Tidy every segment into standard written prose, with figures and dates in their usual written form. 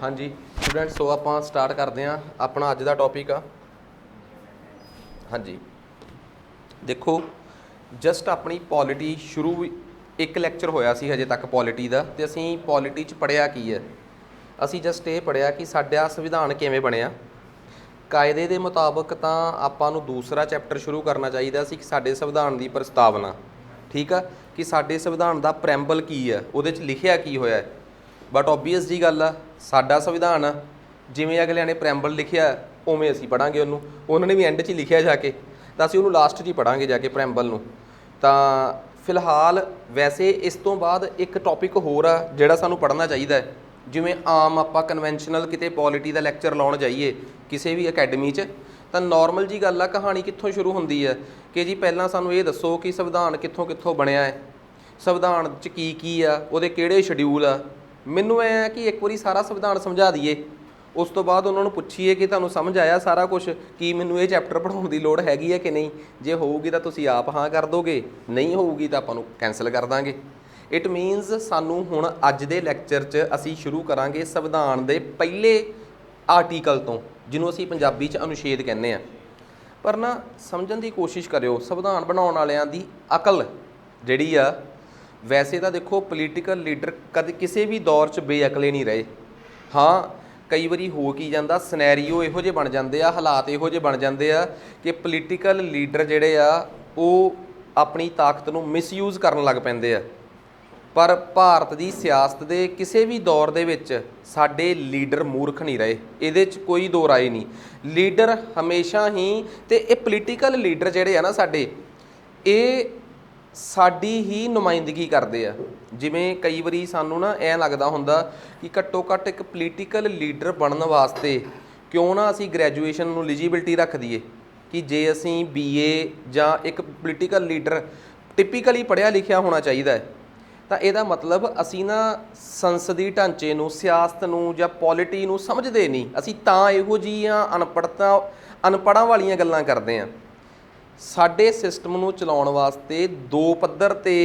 हाँ जी स्टूडेंट, सो आप स्टार्ट करते हैं अपना अज का टॉपिक आ। हाँ जी देखो, जस्ट अपनी पॉलिटी शुरू एक लैक्चर होया सी हजे तक पॉलिटी का, तो असी पॉलिटी च पढ़िया की है। असी जस्ट ये पढ़िया कि साडा संविधान किवें बनिया। कायदे के मुताबक तो आपां नूं दूसरा चैप्टर शुरू करना चाहिए सी कि साडे संविधान की प्रस्तावना, ठीक है, कि साडे संविधान का प्रैम्बल की है, उहदे च लिखिया की होया है। बट ओबीअस जी गल आ, साडा संविधान जिवें अगलियां ने प्रैम्बल लिखिया उवें असीं पढ़ांगे उन्होंने, उन्होंने भी एंड 'च लिखिया जाके, तो असीं उहनूं लास्ट 'च ही पढ़ांगे जाके प्रैम्बल नूं। तां फिलहाल वैसे इस तो बाद एक टॉपिक होर आ जिहड़ा सानूं पढ़ना चाहिए है। जिवें आम आपां कन्वैंशनल किते पॉलिटी का लैक्चर लाउण जाइए किसी भी अकैडमी च, तो नॉर्मल जी गल आ, कहानी कित्थों शुरू हुंदी है कि जी पहलां सानूं ये दसो कि संविधान कित्थों कित्थों बनिया है, संविधान च की आ, उहदे किहड़े शेड्यूल आ। मैनूं ऐ कि एक बारी सारा संविधान समझा दईए, उस तो बाद उन्होंने पुछीए कि तुहानूं समझ आया सारा कुछ, कि मैनूं ये चैप्टर पढ़ाउण की लोड़ हैगी है कि नहीं। जे होऊगी तो तुसीं आप हाँ कर दोगे, नहीं होऊगी तो आपां नूं कैंसल कर दांगे। इट मीनस सानूं हुण अज दे लैक्चर च असीं शुरू करांगे संविधान दे पहले आर्टिकल तो, जिन्हों असीं पंजाबी च अनुच्छेद कहने आ। पर ना समझण की कोशिश करियो, संविधान बनाउण वालियां दी अकल जिहड़ी आ, वैसे तो देखो पोलीटिकल लीडर कद किसी भी दौर च बेअकले नहीं रहे। हाँ कई बारी हो की जाता, सनैरीओ इहो जे बन जाते आ, हालात इहो जे बन जाते आ कि पोलीटिकल लीडर जिहड़े आ वो अपनी ताकत नूं मिसयूज़ करन लग पैंदे आ। पर भारत की सियासत के किसी भी दौर दे विच साडे लीडर मूर्ख नहीं रहे, इहदे च कोई दो राय नहीं। लीडर हमेशा ही ते ये पोलीटिकल लीडर जिहड़े आ ना साडे, ये साडी ही नुमाइंदगी करते आ। जिवें कई वारी सानूं ना ऐ लगदा हुंदा कि घट्टो घट्ट एक पोलीटिकल लीडर बनने वास्ते क्यों ना असीं ग्रैजुएशन नूं एलिजिबिलिटी रख दईए कि जे असीं BA जां एक पोलीटिकल लीडर टिपिकली पढ़िया लिखिया होना चाहिए है, तो यदा मतलब असीं ना संसदी ढांचे नूं, सियासत नूं जां पॉलिटी नूं समझदे नहीं। असीं तां इहो जिहियां अनपढ़ां वालीआं गल्लां करदे आ। साडे सिस्टम नूं चलाउण वास्ते दो पੱਧਰ ते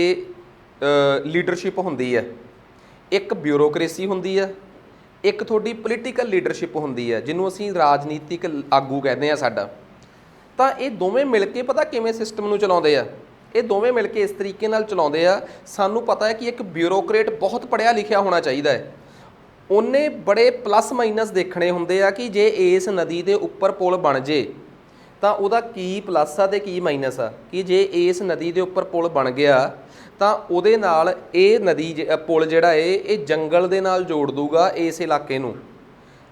लीडरशिप हुंदी है। एक ब्यूरोक्रेसी हुंदी है, एक थोड़ी पोलीटिकल लीडरशिप हुंदी है, जिन्हों असीं राजनीतिक आगू कहते हैं साडा। तो ये दोवें मिल के पता किवें सिस्टम नूं चलाउंदे आ, ये दोवें मिल के इस तरीके नाल चलाउंदे आ। सानूं पता है कि एक ब्यूरोक्रेट बहुत पढ़िया लिखिया होना चाहिए है, उन्हें बड़े प्लस माइनस देखने हुंदे आ कि जे इस नदी के उपर पुल बन जे तो वह की प्लस आ ते की माइनस आ, कि जे इस नदी के उपर पुल बन गया तो उहदे नाल ये नदी पुल जिहड़ा है ये जंगल दे नाल जोड़ दूगा इस इलाके नूं।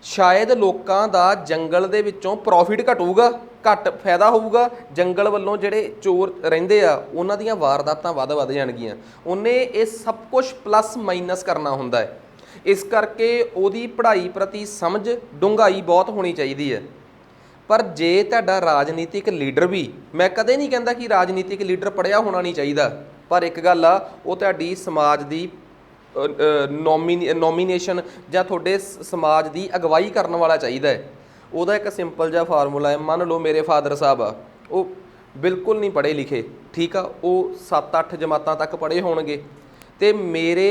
शायद लोकां दा जंगल दे विच्चों प्रॉफिट घटूगा, घट फायदा होऊगा, जंगल वल्लों जिहड़े चोर रहिंदे आ उन्हां दीयां वारदातां वध जाणगीਆਂ। उन्हें ये सब कुछ प्लस माइनस करना हुंदा है। इस करके उहदी पढ़ाई प्रति समझ डूंघाई बहुत होनी चाहिए है। पर जे तुहाडा राजनीतिक लीडर भी, मैं कदे नहीं कहता कि राजनीतिक लीडर पढ़िया होना नहीं चाहिए, पर एक गल आ वो तुहाडी समाज की नॉमीनेशन जां तुहाडे समाज की अगवाई करने वाला चाहिए है। उहदा एक सिंपल जिहा फार्मूला है, मान लो मेरे फादर साहब आ, वो बिल्कुल नहीं पढ़े लिखे, ठीक आ, वो 7-8 जमातां तक पढ़े होणगे, ते मेरे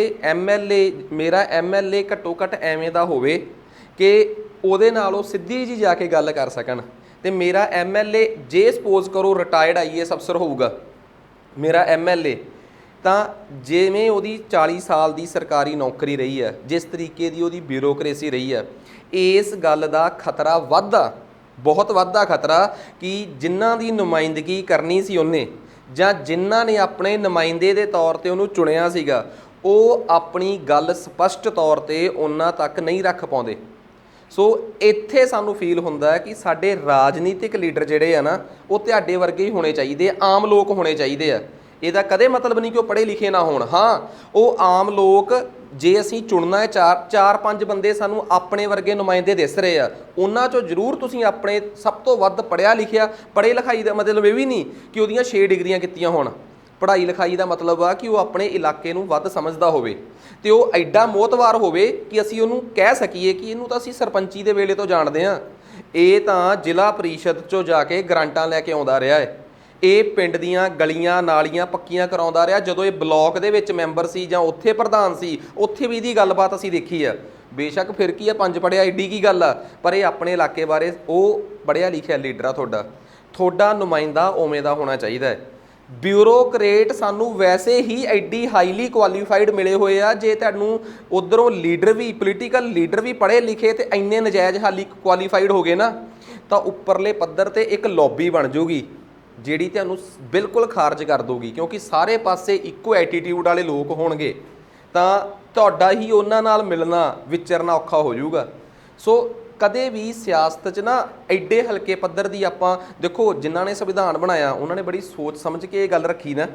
मेरा MLA घट्टो घट्ट एवें दा होवे कि ਉਹਦੇ ਨਾਲ ਉਹ ਸਿੱਧੀ ਜੀ ਜਾ ਕੇ ਗੱਲ ਕਰ ਸਕਣ। ਤੇ ਮੇਰਾ MLA ਜੇ ਸਪੋਜ਼ ਕਰੋ ਰਿਟਾਇਰਡ IAS ਅਫਸਰ ਹੋਊਗਾ ਮੇਰਾ MLA, ਤਾਂ ਜਿਵੇਂ ਉਹਦੀ 40 ਸਾਲ ਦੀ ਸਰਕਾਰੀ ਨੌਕਰੀ ਰਹੀ ਹੈ, ਜਿਸ ਤਰੀਕੇ ਦੀ ਉਹਦੀ ਬਿਊਰੋਕਰੇਸੀ ਰਹੀ ਹੈ, ਇਸ ਗੱਲ ਦਾ ਖਤਰਾ ਵੱਧਦਾ, ਬਹੁਤ ਵੱਧਦਾ ਖਤਰਾ ਕਿ ਜਿਨ੍ਹਾਂ ਦੀ ਨੁਮਾਇੰਦਗੀ ਕਰਨੀ ਸੀ ਉਹਨੇ, ਜਾਂ ਜਿਨ੍ਹਾਂ ਨੇ ਆਪਣੇ ਨੁਮਾਇੰਦੇ ਦੇ ਤੌਰ 'ਤੇ ਉਹਨੂੰ ਚੁਣਿਆ ਸੀਗਾ, ਉਹ ਆਪਣੀ ਗੱਲ ਸਪਸ਼ਟ ਤੌਰ 'ਤੇ ਉਹਨਾਂ ਤੱਕ ਨਹੀਂ ਰੱਖ ਪਾਉਂਦੇ। सो इत्थे सानू फील हुंदा है कि साडे राजनीतिक लीडर जिहड़े आ ना वो तुहाडे वर्गे ही होने चाहिए, आम लोग होने चाहिए आ। इहदा कदे मतलब नहीं कि वो पढ़े लिखे ना होण। हाँ वो आम लोग जे असीं चुनना है, चार पंज बंदे सानू अपने वर्गे नुमाइंदे दिस रहे आ, उन्हां चों जरूर तुसीं अपने सब तो वध पढ़िया लिखिया, पढ़े लिखाई दा मतलब ये भी नहीं कि उहदियां 6 डिग्रियां कीतियां होण। पढ़ाई लिखाई का मतलब आ कि वो अपने इलाके नूं वध समझदा होवे, ते वो एडा मोहतवार होवे कि असीं उहनूं कह सकीए कि इहनूं तां असीं सरपंची दे वेले तो जाणदे हां, ये तां जिला परिषद चों जाके ग्रांटां लैके आउंदा रिहा है, ये पिंड दीआं गलियां नालियां पक्कीਆਂ कराउंदा रिहा। जदों ये ब्लॉक दे विच मैंबर सी जां उत्थे प्रधान सी, उत्थे भी इहदी गलबात असीं देखी आ। ਬੇਸ਼ੱਕ ਫਿਰ ਕੀ ਆ, 5 ਪੜ੍ਹਿਆ ਏਡੀ ਕੀ ਗੱਲ ਆ, ਪਰ ਇਹ ਆਪਣੇ ਇਲਾਕੇ ਬਾਰੇ ਉਹ ਪੜ੍ਹਿਆ ਲਿਖਿਆ ਲੀਡਰ ਆ ਤੁਹਾਡਾ ਨੁਮਾਇੰਦਾ ਉਵੇਂ ਦਾ ਹੋਣਾ ਚਾਹੀਦਾ ਹੈ। ਬਿਊਰੋਕਰੇਟ ਸਾਨੂੰ ਵੈਸੇ ਹੀ ਐਡੀ ਹਾਈਲੀ ਕੁਆਲੀਫਾਈਡ ਮਿਲੇ ਹੋਏ ਆ, ਜੇ ਤੁਹਾਨੂੰ ਉਧਰੋਂ ਲੀਡਰ ਵੀ ਪੋਲੀਟੀਕਲ ਲੀਡਰ ਵੀ ਪੜ੍ਹੇ ਲਿਖੇ ਤੇ ਇੰਨੇ ਨਜਾਇਜ਼ ਹਾਲੀ ਕੁਆਲੀਫਾਈਡ ਹੋ ਗਏ ਨਾ, ਤਾਂ ਉੱਪਰਲੇ ਪੱਧਰ ਤੇ ਇੱਕ ਲੌਬੀ ਬਣ ਜਾਊਗੀ ਜਿਹੜੀ ਤੁਹਾਨੂੰ ਬਿਲਕੁਲ ਖਾਰਜ ਕਰ ਦਊਗੀ, ਕਿਉਂਕਿ ਸਾਰੇ ਪਾਸੇ ਇੱਕੋ ਐਟੀਟਿਊਡ ਵਾਲੇ ਲੋਕ ਹੋਣਗੇ ਤਾਂ ਤੁਹਾਡਾ ਹੀ ਉਹਨਾਂ ਨਾਲ ਮਿਲਣਾ ਵਿਚਰਨਾ ਔਖਾ ਹੋ ਜਾਊਗਾ। ਸੋ ਕਦੇ ਵੀ ਸਿਆਸਤ 'ਚ ਨਾ ਐਡੇ ਹਲਕੇ ਪੱਧਰ ਦੀ ਆਪਾਂ ਦੇਖੋ, ਜਿਨ੍ਹਾਂ ਨੇ ਸੰਵਿਧਾਨ ਬਣਾਇਆ ਉਹਨਾਂ ਨੇ ਬੜੀ ਸੋਚ ਸਮਝ ਕੇ ਇਹ ਗੱਲ ਰੱਖੀ ਨਾ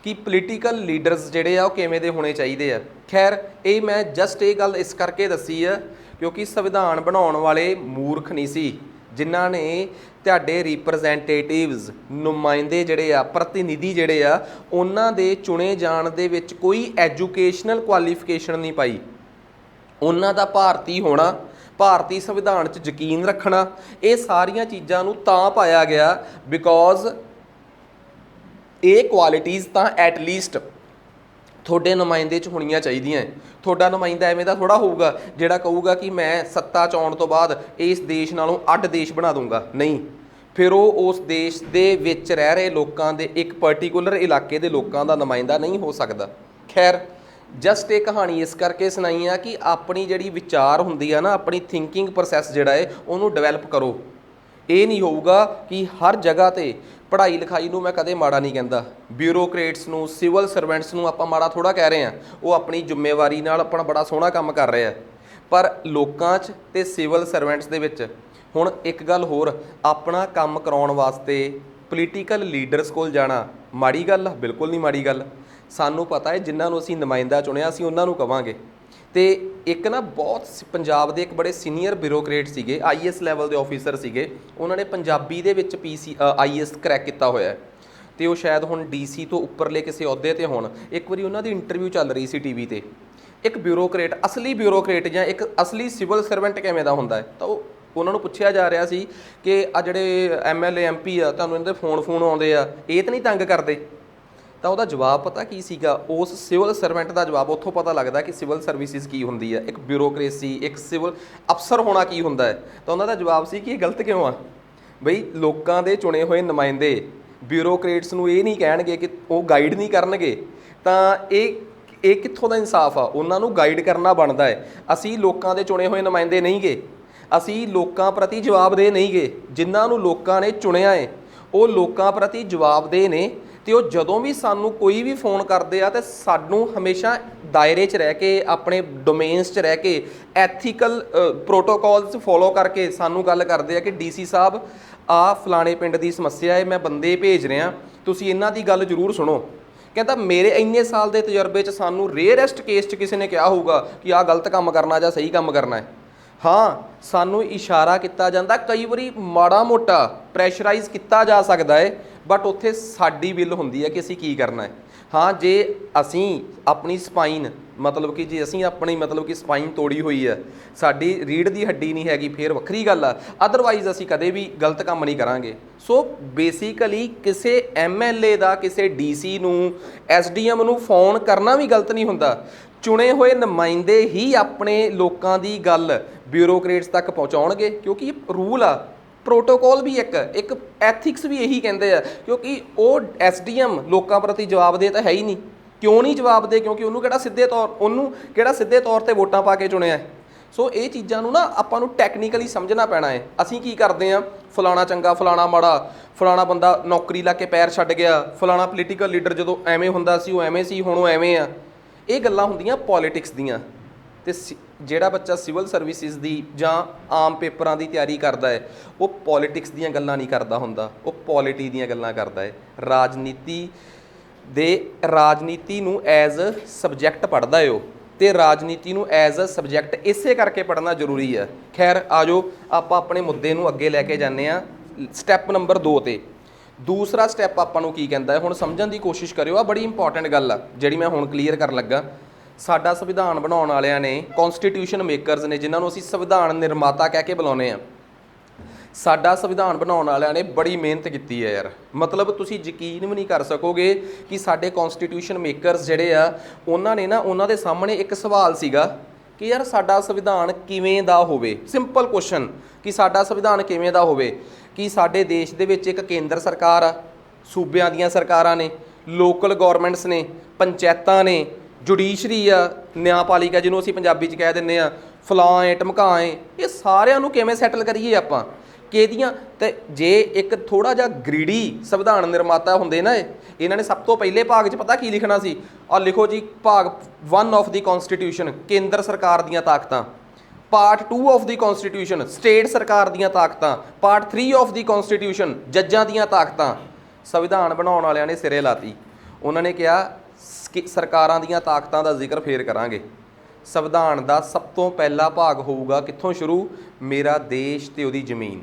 ਕਿ ਪੋਲੀਟੀਕਲ ਲੀਡਰਸ ਜਿਹੜੇ ਆ ਉਹ ਕਿਵੇਂ ਦੇ ਹੋਣੇ ਚਾਹੀਦੇ ਆ। ਖੈਰ ਇਹ ਮੈਂ ਜਸਟ ਇਹ ਗੱਲ ਇਸ ਕਰਕੇ ਦੱਸੀ ਆ ਕਿਉਂਕਿ ਸੰਵਿਧਾਨ ਬਣਾਉਣ ਵਾਲੇ ਮੂਰਖ ਨਹੀਂ ਸੀ, ਜਿਨ੍ਹਾਂ ਨੇ ਤੁਹਾਡੇ ਰਿਪਰੈਜ਼ੈਂਟੇਟਿਵਸ ਨੁਮਾਇੰਦੇ ਜਿਹੜੇ ਆ, ਪ੍ਰਤੀਨਿਧੀ ਜਿਹੜੇ ਆ, ਉਹਨਾਂ ਦੇ ਚੁਣੇ ਜਾਣ ਦੇ ਵਿੱਚ ਕੋਈ ਐਜੂਕੇਸ਼ਨਲ ਕੁਆਲੀਫਿਕੇਸ਼ਨ ਨਹੀਂ ਪਾਈ। ਉਹਨਾਂ ਦਾ ਭਾਰਤੀ ਹੋਣਾ, ਭਾਰਤੀ ਸੰਵਿਧਾਨ 'ਚ ਯਕੀਨ ਰੱਖਣਾ, ਇਹ ਸਾਰੀਆਂ ਚੀਜ਼ਾਂ ਨੂੰ ਤਾਂ ਪਾਇਆ ਗਿਆ ਬਿਕੋਜ਼ ਇਹ ਕੁਆਲਿਟੀਜ਼ ਤਾਂ ਐਟਲੀਸਟ ਤੁਹਾਡੇ ਨੁਮਾਇੰਦੇ 'ਚ ਹੋਣੀਆਂ ਚਾਹੀਦੀਆਂ। ਤੁਹਾਡਾ ਨੁਮਾਇੰਦਾ ਐਵੇਂ ਦਾ ਥੋੜ੍ਹਾ ਹੋਊਗਾ ਜਿਹੜਾ ਕਹੂਗਾ ਕਿ ਮੈਂ ਸੱਤਾ 'ਚ ਆਉਣ ਤੋਂ ਬਾਅਦ ਇਸ ਦੇਸ਼ ਨਾਲੋਂ ਅੱਡ ਦੇਸ਼ ਬਣਾ ਦੂੰਗਾ। ਨਹੀਂ, ਫਿਰ ਉਹ ਉਸ ਦੇਸ਼ ਦੇ ਵਿੱਚ ਰਹਿ ਰਹੇ ਲੋਕਾਂ ਦੇ ਇੱਕ ਪਰਟੀਕੂਲਰ ਇਲਾਕੇ ਦੇ ਲੋਕਾਂ ਦਾ ਨੁਮਾਇੰਦਾ ਨਹੀਂ ਹੋ ਸਕਦਾ। ਖੈਰ ਜਸਟ ਇਹ ਕਹਾਣੀ ਇਸ ਕਰਕੇ ਸੁਣਾਈ ਆ ਕਿ ਆਪਣੀ ਜਿਹੜੀ ਵਿਚਾਰ ਹੁੰਦੀ ਆ ਨਾ, ਆਪਣੀ ਥਿੰਕਿੰਗ ਪ੍ਰੋਸੈਸ ਜਿਹੜਾ ਹੈ ਉਹਨੂੰ ਡਿਵੈਲਪ ਕਰੋ। ਇਹ ਨਹੀਂ ਹੋਊਗਾ ਕਿ ਹਰ ਜਗ੍ਹਾ 'ਤੇ ਪੜ੍ਹਾਈ ਲਿਖਾਈ ਨੂੰ ਮੈਂ ਕਦੇ ਮਾੜਾ ਨਹੀਂ ਕਹਿੰਦਾ, ਬਿਊਰੋਕਰੇਟਸ ਨੂੰ, ਸਿਵਲ ਸਰਵੈਂਟਸ ਨੂੰ ਆਪਾਂ ਮਾੜਾ ਥੋੜ੍ਹਾ ਕਹਿ ਰਹੇ ਹਾਂ, ਉਹ ਆਪਣੀ ਜ਼ਿੰਮੇਵਾਰੀ ਨਾਲ ਆਪਣਾ ਬੜਾ ਸੋਹਣਾ ਕੰਮ ਕਰ ਰਹੇ ਆ। ਪਰ ਲੋਕਾਂ 'ਚ ਤੇ ਸਿਵਲ ਸਰਵੈਂਟਸ ਦੇ ਵਿੱਚ ਹੁਣ ਇੱਕ ਗੱਲ ਹੋਰ, ਆਪਣਾ ਕੰਮ ਕਰਾਉਣ ਵਾਸਤੇ ਪੋਲੀਟੀਕਲ ਲੀਡਰਸ ਕੋਲ ਜਾਣਾ ਮਾੜੀ ਗੱਲ ਆ? ਬਿਲਕੁਲ ਨਹੀਂ ਮਾੜੀ ਗੱਲ। ਸਾਨੂੰ ਪਤਾ ਹੈ ਜਿਨ੍ਹਾਂ ਨੂੰ ਅਸੀਂ ਨੁਮਾਇੰਦਾ ਚੁਣਿਆ ਅਸੀਂ ਉਹਨਾਂ ਨੂੰ ਕਵਾਂਗੇ। ਤੇ ਇੱਕ ਨਾ ਬਹੁਤ ਪੰਜਾਬ ਦੇ ਇੱਕ ਬੜੇ ਸੀਨੀਅਰ ਬਿਊਰੋਕਰੇਟ ਸੀਗੇ, IAS ਲੈਵਲ ਦੇ ਆਫੀਸਰ ਸੀਗੇ, ਉਹਨਾਂ ਨੇ ਪੰਜਾਬੀ ਦੇ ਵਿੱਚ IAS ਕਰੈਕ ਕੀਤਾ ਹੋਇਆ ਤੇ ਉਹ ਸ਼ਾਇਦ ਹੁਣ DC ਤੋਂ ਉੱਪਰਲੇ ਕਿਸੇ ਅਹੁਦੇ ਤੇ ਹੋਣ। ਇੱਕ ਵਾਰੀ ਉਹਨਾਂ ਦੀ ਇੰਟਰਵਿਊ ਚੱਲ ਰਹੀ ਸੀ TV ਤੇ, ਇੱਕ ਬਿਊਰੋਕਰੇਟ, ਅਸਲੀ ਬਿਊਰੋਕਰੇਟ ਜਾਂ ਇੱਕ ਅਸਲੀ ਸਿਵਲ ਸਰਵੈਂਟ ਕਿਵੇਂ ਦਾ ਹੁੰਦਾ ਹੈ, ਤਾਂ ਉਹਨਾਂ ਨੂੰ ਪੁੱਛਿਆ ਜਾ ਰਿਹਾ ਸੀ ਕਿ ਆ ਜਿਹੜੇ MLA MP ਆ ਤੁਹਾਨੂੰ ਇਹਨਾਂ ਦੇ ਫੋਨ ਆਉਂਦੇ ਆ, ਇਹ ਤਾਂ ਨਹੀਂ ਤੰਗ ਕਰਦੇ? ਤਾਂ ਉਹਦਾ ਜਵਾਬ ਪਤਾ ਕੀ ਸੀਗਾ? ਉਸ ਸਿਵਲ ਸਰਵੈਂਟ ਦਾ ਜਵਾਬ ਉੱਥੋਂ ਪਤਾ ਲੱਗਦਾ ਕਿ ਸਿਵਲ ਸਰਵਿਸਿਜ਼ ਕੀ ਹੁੰਦੀ ਹੈ, ਇੱਕ ਬਿਊਰੋਕਰੇਸੀ, ਇੱਕ ਸਿਵਲ ਅਫਸਰ ਹੋਣਾ ਕੀ ਹੁੰਦਾ ਹੈ। ਤਾਂ ਉਹਨਾਂ ਦਾ ਜਵਾਬ ਸੀ ਕਿ ਇਹ ਗਲਤ ਕਿਉਂ ਆ ਬਈ, ਲੋਕਾਂ ਦੇ ਚੁਣੇ ਹੋਏ ਨੁਮਾਇੰਦੇ ਬਿਊਰੋਕਰੇਟਸ ਨੂੰ ਇਹ ਨਹੀਂ ਕਹਿਣਗੇ ਕਿ ਉਹ ਗਾਈਡ ਨਹੀਂ ਕਰਨਗੇ, ਤਾਂ ਇਹ ਕਿੱਥੋਂ ਦਾ ਇਨਸਾਫ ਆ? ਉਹਨਾਂ ਨੂੰ ਗਾਈਡ ਕਰਨਾ ਬਣਦਾ ਹੈ। ਅਸੀਂ ਲੋਕਾਂ ਦੇ ਚੁਣੇ ਹੋਏ ਨੁਮਾਇੰਦੇ ਨਹੀਂ ਗੇ, ਅਸੀਂ ਲੋਕਾਂ ਪ੍ਰਤੀ ਜਵਾਬਦੇਹ ਨਹੀਂ ਗੇ। ਜਿਨ੍ਹਾਂ ਨੂੰ ਲੋਕਾਂ ਨੇ ਚੁਣਿਆ ਹੈ ਉਹ ਲੋਕਾਂ ਪ੍ਰਤੀ ਜਵਾਬਦੇਹ ਨੇ, ਤੇ ਉਹ ਜਦੋਂ ਵੀ ਸਾਨੂੰ ਕੋਈ ਵੀ ਫੋਨ ਕਰਦੇ ਆ ਤੇ ਸਾਨੂੰ ਹਮੇਸ਼ਾ ਦਾਇਰੇ 'ਚ ਰਹਿ ਕੇ, ਆਪਣੇ ਡੋਮੇਨਸ 'ਚ ਰਹਿ ਕੇ, ਐਥੀਕਲ ਪ੍ਰੋਟੋਕੋਲਸ ਫੋਲੋ ਕਰਕੇ ਸਾਨੂੰ ਗੱਲ ਕਰਦੇ ਆ ਕਿ DC ਸਾਹਿਬ ਆ ਫਲਾਣੇ ਪਿੰਡ ਦੀ ਸਮੱਸਿਆ ਹੈ, ਮੈਂ ਬੰਦੇ ਭੇਜ ਰਿਹਾ, ਤੁਸੀਂ ਇਹਨਾਂ ਦੀ ਗੱਲ ਜ਼ਰੂਰ ਸੁਣੋ। ਕਹਿੰਦਾ ਮੇਰੇ ਇੰਨੇ ਸਾਲ ਦੇ ਤਜਰਬੇ 'ਚ ਸਾਨੂੰ ਰੇਅਰੈਸਟ ਕੇਸ 'ਚ ਕਿਸੇ ਨੇ ਕਿਹਾ ਹੋਊਗਾ ਕਿ ਆਹ ਗਲਤ ਕੰਮ ਕਰਨਾ ਜਾਂ ਸਹੀ ਕੰਮ ਕਰਨਾ ਹੈ। ਹਾਂ, ਸਾਨੂੰ ਇਸ਼ਾਰਾ ਕੀਤਾ ਜਾਂਦਾ, ਕਈ ਵਾਰੀ ਮਾੜਾ ਮੋਟਾ ਪ੍ਰੈਸ਼ਰਾਈਜ਼ ਕੀਤਾ ਜਾ ਸਕਦਾ ਹੈ, ਬਟ ਉੱਥੇ ਸਾਡੀ ਵਿਲ ਹੁੰਦੀ ਹੈ ਕਿ ਅਸੀਂ ਕੀ ਕਰਨਾ ਹੈ। ਹਾਂ, ਜੇ ਅਸੀਂ ਆਪਣੀ ਸਪਾਈਨ ਮਤਲਬ ਕਿ ਜੇ ਅਸੀਂ ਆਪਣੀ ਮਤਲਬ ਕਿ ਸਪਾਈਨ ਤੋੜੀ ਹੋਈ ਹੈ, ਸਾਡੀ ਰੀੜ੍ਹ ਦੀ ਹੱਡੀ ਨਹੀਂ ਹੈਗੀ, ਫਿਰ ਵੱਖਰੀ ਗੱਲ ਆ, ਅਦਰਵਾਈਜ਼ ਅਸੀਂ ਕਦੇ ਵੀ ਗਲਤ ਕੰਮ ਨਹੀਂ ਕਰਾਂਗੇ। ਸੋ ਬੇਸਿਕਲੀ ਕਿਸੇ MLA ਦਾ, ਕਿਸੇ DC ਨੂੰ, SDM ਨੂੰ ਫੋਨ ਕਰਨਾ ਵੀ ਗਲਤ ਨਹੀਂ ਹੁੰਦਾ। ਚੁਣੇ ਹੋਏ ਨੁਮਾਇੰਦੇ ਹੀ ਆਪਣੇ ਲੋਕਾਂ ਦੀ ਗੱਲ ਬਿਊਰੋਕਰੇਟਸ ਤੱਕ ਪਹੁੰਚਾਉਣਗੇ, ਕਿਉਂਕਿ ਇਹ ਰੂਲ ਆ, ਪ੍ਰੋਟੋਕੋਲ ਵੀ ਇੱਕ ਐਥਿਕਸ ਵੀ ਇਹੀ ਕਹਿੰਦੇ ਆ, ਕਿਉਂਕਿ ਉਹ SDM ਲੋਕਾਂ ਪ੍ਰਤੀ ਜਵਾਬਦੇਹ ਤਾਂ ਹੈ ਹੀ ਨਹੀਂ। ਕਿਉਂ ਨਹੀਂ ਜਵਾਬਦੇਹ? ਕਿਉਂਕਿ ਉਹਨੂੰ ਕਿਹੜਾ ਸਿੱਧੇ ਤੌਰ ਤੇ ਵੋਟਾਂ ਪਾ ਕੇ ਚੁਣਿਆ। ਸੋ ਇਹ ਚੀਜ਼ਾਂ ਨੂੰ ਨਾ ਆਪਾਂ ਨੂੰ ਟੈਕਨੀਕਲੀ ਸਮਝਣਾ ਪੈਣਾ ਹੈ। ਅਸੀਂ ਕੀ ਕਰਦੇ ਹਾਂ, ਫਲਾਣਾ ਚੰਗਾ, ਫਲਾਣਾ ਮਾੜਾ, ਫਲਾਣਾ ਬੰਦਾ ਨੌਕਰੀ ਲਾ ਕੇ ਪੈਰ ਛੱਡ ਗਿਆ, ਫਲਾਣਾ ਪੋਲੀਟੀਕਲ ਲੀਡਰ ਜਦੋਂ ਐਵੇਂ ਹੁੰਦਾ ਸੀ ਉਹ ਐਵੇਂ ਸੀ, ਹੁਣ ਉਹ ਐਵੇਂ ਆ। ਇਹ ਗੱਲਾਂ ਹੁੰਦੀਆਂ ਪੋਲੀਟਿਕਸ ਦੀਆਂ। ਤੇ ਜਿਹੜਾ ਬੱਚਾ ਸਿਵਲ ਸਰਵਿਸਿਜ਼ ਦੀ ਜਾਂ ਆਮ ਪੇਪਰਾਂ ਦੀ ਤਿਆਰੀ ਕਰਦਾ ਹੈ ਉਹ ਪੋਲੀਟਿਕਸ ਦੀਆਂ ਗੱਲਾਂ ਨਹੀਂ ਕਰਦਾ ਹੁੰਦਾ, ਉਹ ਪੋਲਿਟੀ ਦੀਆਂ ਗੱਲਾਂ ਕਰਦਾ ਹੈ। ਰਾਜਨੀਤੀ ਨੂੰ ਐਜ਼ ਸਬਜੈਕਟ ਪੜ੍ਹਦਾ ਹੈ ਉਹ, ਤੇ ਰਾਜਨੀਤੀ ਨੂੰ ਐਜ਼ ਅ ਸਬਜੈਕਟ ਇਸੇ ਕਰਕੇ ਪੜ੍ਹਨਾ ਜ਼ਰੂਰੀ ਹੈ। ਖੈਰ ਆ ਜਾਓ ਆਪਾਂ ਆਪਣੇ ਮੁੱਦੇ ਨੂੰ ਅੱਗੇ ਲੈ ਕੇ ਜਾਂਦੇ ਹਾਂ ਸਟੈਪ ਨੰਬਰ 2 ਤੇ। ਦੂਸਰਾ ਸਟੈਪ ਆਪਾਂ ਨੂੰ ਕੀ ਕਹਿੰਦਾ ਹੈ, ਹੁਣ ਸਮਝਣ ਦੀ ਕੋਸ਼ਿਸ਼ ਕਰਿਓ। ਆ ਬੜੀ ਇੰਪੋਰਟੈਂਟ ਗੱਲ ਆ ਜਿਹੜੀ ਮੈਂ ਹੁਣ ਕਲੀਅਰ ਕਰਨ ਲੱਗਾ। ਸਾਡਾ ਸੰਵਿਧਾਨ ਬਣਾਉਣ ਵਾਲਿਆਂ ਨੇ, ਕੌਨਸਟੀਟਿਊਸ਼ਨ ਮੇਕਰਸ ਨੇ, ਜਿਨ੍ਹਾਂ ਨੂੰ ਅਸੀਂ ਸੰਵਿਧਾਨ ਨਿਰਮਾਤਾ ਕਹਿ ਕੇ ਬੁਲਾਉਂਦੇ ਹਾਂ, ਸਾਡਾ ਸੰਵਿਧਾਨ ਬਣਾਉਣ ਵਾਲਿਆਂ ਨੇ ਬੜੀ ਮਿਹਨਤ ਕੀਤੀ ਹੈ ਯਾਰ। ਮਤਲਬ ਤੁਸੀਂ ਯਕੀਨ ਵੀ ਨਹੀਂ ਕਰ ਸਕੋਗੇ ਕਿ ਸਾਡੇ ਕੌਨਸਟੀਟਿਊਸ਼ਨ ਮੇਕਰਸ ਜਿਹੜੇ ਆ ਉਹਨਾਂ ਨੇ ਨਾ, ਉਹਨਾਂ ਦੇ ਸਾਹਮਣੇ ਇੱਕ ਸਵਾਲ ਸੀਗਾ ਕਿ ਯਾਰ ਸਾਡਾ ਸੰਵਿਧਾਨ ਕਿਵੇਂ ਦਾ ਹੋਵੇ। ਸਿੰਪਲ ਕੁਐਸਚਨ ਕਿ ਸਾਡਾ ਸੰਵਿਧਾਨ ਕਿਵੇਂ ਦਾ ਹੋਵੇ। ਕਿ ਸਾਡੇ ਦੇਸ਼ ਦੇ ਵਿੱਚ ਇੱਕ ਕੇਂਦਰ ਸਰਕਾਰ ਆ, ਸੂਬਿਆਂ ਦੀਆਂ ਸਰਕਾਰਾਂ ਨੇ, ਲੋਕਲ ਗੌਰਮੈਂਟਸ ਨੇ, ਪੰਚਾਇਤਾਂ ਨੇ, ਜੁਡੀਸ਼ਰੀ ਆ, ਨਿਆਂਪਾਲਿਕਾ ਜਿਹਨੂੰ ਅਸੀਂ ਪੰਜਾਬੀ 'ਚ ਕਹਿ ਦਿੰਦੇ ਆ, ਫਲਾਂ ਏ ਢਮਕਾਂ ਏ, ਇਹ ਸਾਰਿਆਂ ਨੂੰ ਕਿਵੇਂ ਸੈਟਲ ਕਰੀਏ ਆਪਾਂ ਕਿਹਦੀਆਂ। ਤੇ ਜੇ ਇੱਕ ਥੋੜਾ ਜਿਹਾ ਗ੍ਰੀਡੀ ਸੰਵਿਧਾਨ ਨਿਰਮਾਤਾ ਹੁੰਦੇ ਨਾ ਇਹਨਾਂ ਨੇ ਸਭ ਤੋਂ ਪਹਿਲੇ ਭਾਗ 'ਚ ਪਤਾ ਕੀ ਲਿਖਣਾ ਸੀ, ਆਹ ਲਿਖੋ ਜੀ ਭਾਗ 1 ਆਫ ਦੀ ਕਨਸਟੀਟਿਊਸ਼ਨ ਕੇਂਦਰ ਸਰਕਾਰ ਦੀਆਂ ਤਾਕਤਾਂ, part 2 of the constitution state ਸਰਕਾਰ ਦੀਆਂ ਤਾਕਤਾਂ, ਪਾਰਟ 3 ਆਫ ਦੀ ਕਨਸਟੀਟਿਊਸ਼ਨ ਜੱਜਾਂ ਦੀਆਂ ਤਾਕਤਾਂ। ਸੰਵਿਧਾਨ ਬਣਾਉਣ ਵਾਲਿਆਂ ਨੇ ਸਿਰੇ ਲਾਤੀ। ਉਹਨਾਂ ਨੇ ਕਿਹਾ ਕਿ ਸਰਕਾਰਾਂ ਦੀਆਂ ਤਾਕਤਾਂ ਦਾ ਜ਼ਿਕਰ ਫੇਰ ਕਰਾਂਗੇ। ਸੰਵਿਧਾਨ ਦਾ ਸਭ ਤੋਂ ਪਹਿਲਾ ਭਾਗ ਹੋਊਗਾ ਕਿੱਥੋਂ ਸ਼ੁਰੂ, ਮੇਰਾ ਦੇਸ਼ ਤੇ ਉਹਦੀ ਜ਼ਮੀਨ।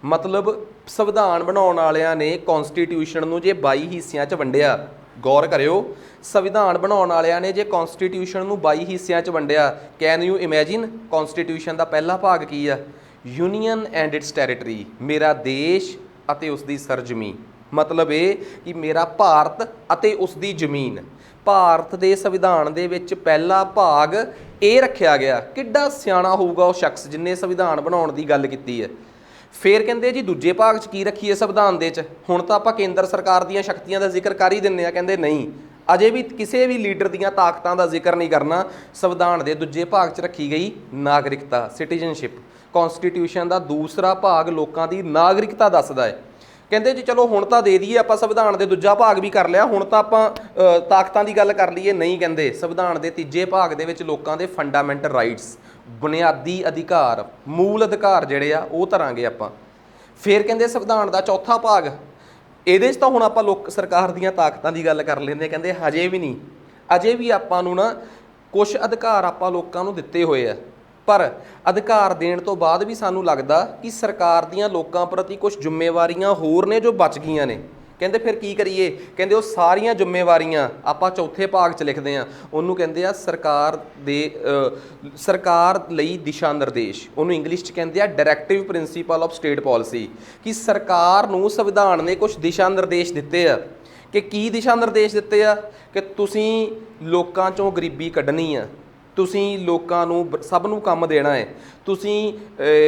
ਮਤਲਬ ਸੰਵਿਧਾਨ ਬਣਾਉਣ ਵਾਲਿਆਂ ਨੇ ਕਨਸਟੀਟਿਊਸ਼ਨ ਨੂੰ ਜੇ 22 ਹਿੱਸਿਆਂ 'ਚ ਵੰਡਿਆ, ਗੌਰ ਕਰਿਓ, ਸੰਵਿਧਾਨ ਬਣਾਉਣ ਵਾਲਿਆਂ ਨੇ ਜੇ ਕਨਸਟੀਟਿਊਸ਼ਨ ਨੂੰ 22 ਹਿੱਸਿਆਂ 'ਚ ਵੰਡਿਆ, ਕੈਨ ਯੂ ਇਮੈਜਿਨ ਕਨਸਟੀਟਿਊਸ਼ਨ ਦਾ ਪਹਿਲਾ ਭਾਗ ਕੀ ਆ, ਯੂਨੀਅਨ ਐਂਡ ਇਟਸ ਟੈਰੀਟਰੀ, ਮੇਰਾ ਦੇਸ਼ ਅਤੇ ਉਸ ਦੀ ਸਰਜ਼ਮੀਂ। ਮਤਲਬ ਇਹ ਕਿ ਮੇਰਾ ਭਾਰਤ ਅਤੇ ਉਸ ਦੀ ਜ਼ਮੀਨ। ਭਾਰਤ ਦੇ ਸੰਵਿਧਾਨ ਦੇ ਵਿੱਚ ਪਹਿਲਾ ਭਾਗ ਇਹ ਰੱਖਿਆ ਗਿਆ। ਕਿੱਡਾ ਸਿਆਣਾ ਹੋਊਗਾ ਉਹ ਸ਼ਖਸ ਜਿਹਨੇ ਸੰਵਿਧਾਨ ਬਣਾਉਣ ਦੀ ਗੱਲ ਕੀਤੀ ਹੈ। ਫਿਰ ਕਹਿੰਦੇ ਜੀ ਦੂਜੇ ਭਾਗ 'ਚ ਕੀ ਰੱਖੀਏ ਸੰਵਿਧਾਨ ਦੇ 'ਚ, ਹੁਣ ਤਾਂ ਆਪਾਂ ਕੇਂਦਰ ਸਰਕਾਰ ਦੀਆਂ ਸ਼ਕਤੀਆਂ ਦਾ ਜ਼ਿਕਰ ਕਰ ਹੀ ਦਿੰਦੇ ਆ। ਕਹਿੰਦੇ ਨਹੀਂ, ਅਜੇ ਵੀ ਕਿਸੇ ਵੀ ਲੀਡਰ ਦੀਆਂ ਤਾਕਤਾਂ ਦਾ ਜ਼ਿਕਰ ਨਹੀਂ ਕਰਨਾ। ਸੰਵਿਧਾਨ ਦੇ ਦੂਜੇ ਭਾਗ 'ਚ ਰੱਖੀ ਗਈ ਨਾਗਰਿਕਤਾ, ਸਿਟੀਜ਼ਨਸ਼ਿਪ। ਕਨਸਟੀਟਿਊਸ਼ਨ ਦਾ ਦੂਸਰਾ ਭਾਗ ਲੋਕਾਂ ਦੀ ਨਾਗਰਿਕਤਾ ਦੱਸਦਾ ਹੈ। ਕਹਿੰਦੇ ਜੀ ਚਲੋ ਹੁਣ ਤਾਂ ਦੇ ਦਈਏ ਆਪਾਂ ਸੰਵਿਧਾਨ ਦੇ ਦੂਜਾ ਭਾਗ ਵੀ ਕਰ ਲਿਆ, ਹੁਣ ਤਾਂ ਆਪਾਂ ਤਾਕਤਾਂ ਦੀ ਗੱਲ ਕਰ ਲਈਏ। ਨਹੀਂ, ਕਹਿੰਦੇ ਸੰਵਿਧਾਨ ਦੇ ਤੀਜੇ ਭਾਗ ਦੇ ਵਿੱਚ ਲੋਕਾਂ ਦੇ ਫੰਡਾਮੈਂਟਲ ਰਾਈਟਸ, ਬੁਨਿਆਦੀ ਅਧਿਕਾਰ, ਮੂਲ ਅਧਿਕਾਰ ਜਿਹੜੇ ਆ ਉਹ ਧਰਾਂਗੇ ਆਪਾਂ। ਫਿਰ ਕਹਿੰਦੇ ਸੰਵਿਧਾਨ ਦਾ ਚੌਥਾ ਭਾਗ, ਇਹਦੇ 'ਚ ਤਾਂ ਹੁਣ ਆਪਾਂ ਸਰਕਾਰ ਦੀਆਂ ਤਾਕਤਾਂ ਦੀ ਗੱਲ ਕਰ ਲੈਂਦੇ। ਕਹਿੰਦੇ ਹਜੇ ਵੀ ਨਹੀਂ, ਅਜੇ ਵੀ ਆਪਾਂ ਨੂੰ ਨਾ ਕੁਛ ਅਧਿਕਾਰ ਆਪਾਂ ਲੋਕਾਂ ਨੂੰ ਦਿੱਤੇ ਹੋਏ ਆ, ਪਰ ਅਧਿਕਾਰ ਦੇਣ ਤੋਂ ਬਾਅਦ ਵੀ ਸਾਨੂੰ ਲੱਗਦਾ ਕਿ ਸਰਕਾਰ ਦੀਆਂ ਲੋਕਾਂ ਪ੍ਰਤੀ ਕੁਝ ਜ਼ਿੰਮੇਵਾਰੀਆਂ ਹੋਰ ਨੇ ਜੋ ਬਚ ਗਈਆਂ ਨੇ। ਕਹਿੰਦੇ ਫਿਰ ਕੀ ਕਰੀਏ, ਕਹਿੰਦੇ ਉਹ ਸਾਰੀਆਂ ਜ਼ਿੰਮੇਵਾਰੀਆਂ ਆਪਾਂ ਚੌਥੇ ਭਾਗ 'ਚ ਲਿਖਦੇ ਹਾਂ। ਉਹਨੂੰ ਕਹਿੰਦੇ ਆ ਸਰਕਾਰ ਲਈ ਦਿਸ਼ਾ ਨਿਰਦੇਸ਼। ਉਹਨੂੰ ਇੰਗਲਿਸ਼ 'ਚ ਕਹਿੰਦੇ ਆ directive principal of state policy. ਕਿ ਸਰਕਾਰ ਨੂੰ ਸੰਵਿਧਾਨ ਨੇ ਕੁਝ ਦਿਸ਼ਾ ਨਿਰਦੇਸ਼ ਦਿੱਤੇ ਆ। ਕਿ ਕੀ ਦਿਸ਼ਾ ਨਿਰਦੇਸ਼ ਦਿੱਤੇ ਆ, ਕਿ ਤੁਸੀਂ ਲੋਕਾਂ 'ਚੋਂ ਗਰੀਬੀ ਕੱਢਣੀ ਆ, ਤੁਸੀਂ ਲੋਕਾਂ ਨੂੰ ਸਭ ਨੂੰ ਕੰਮ ਦੇਣਾ ਹੈ, ਤੁਸੀਂ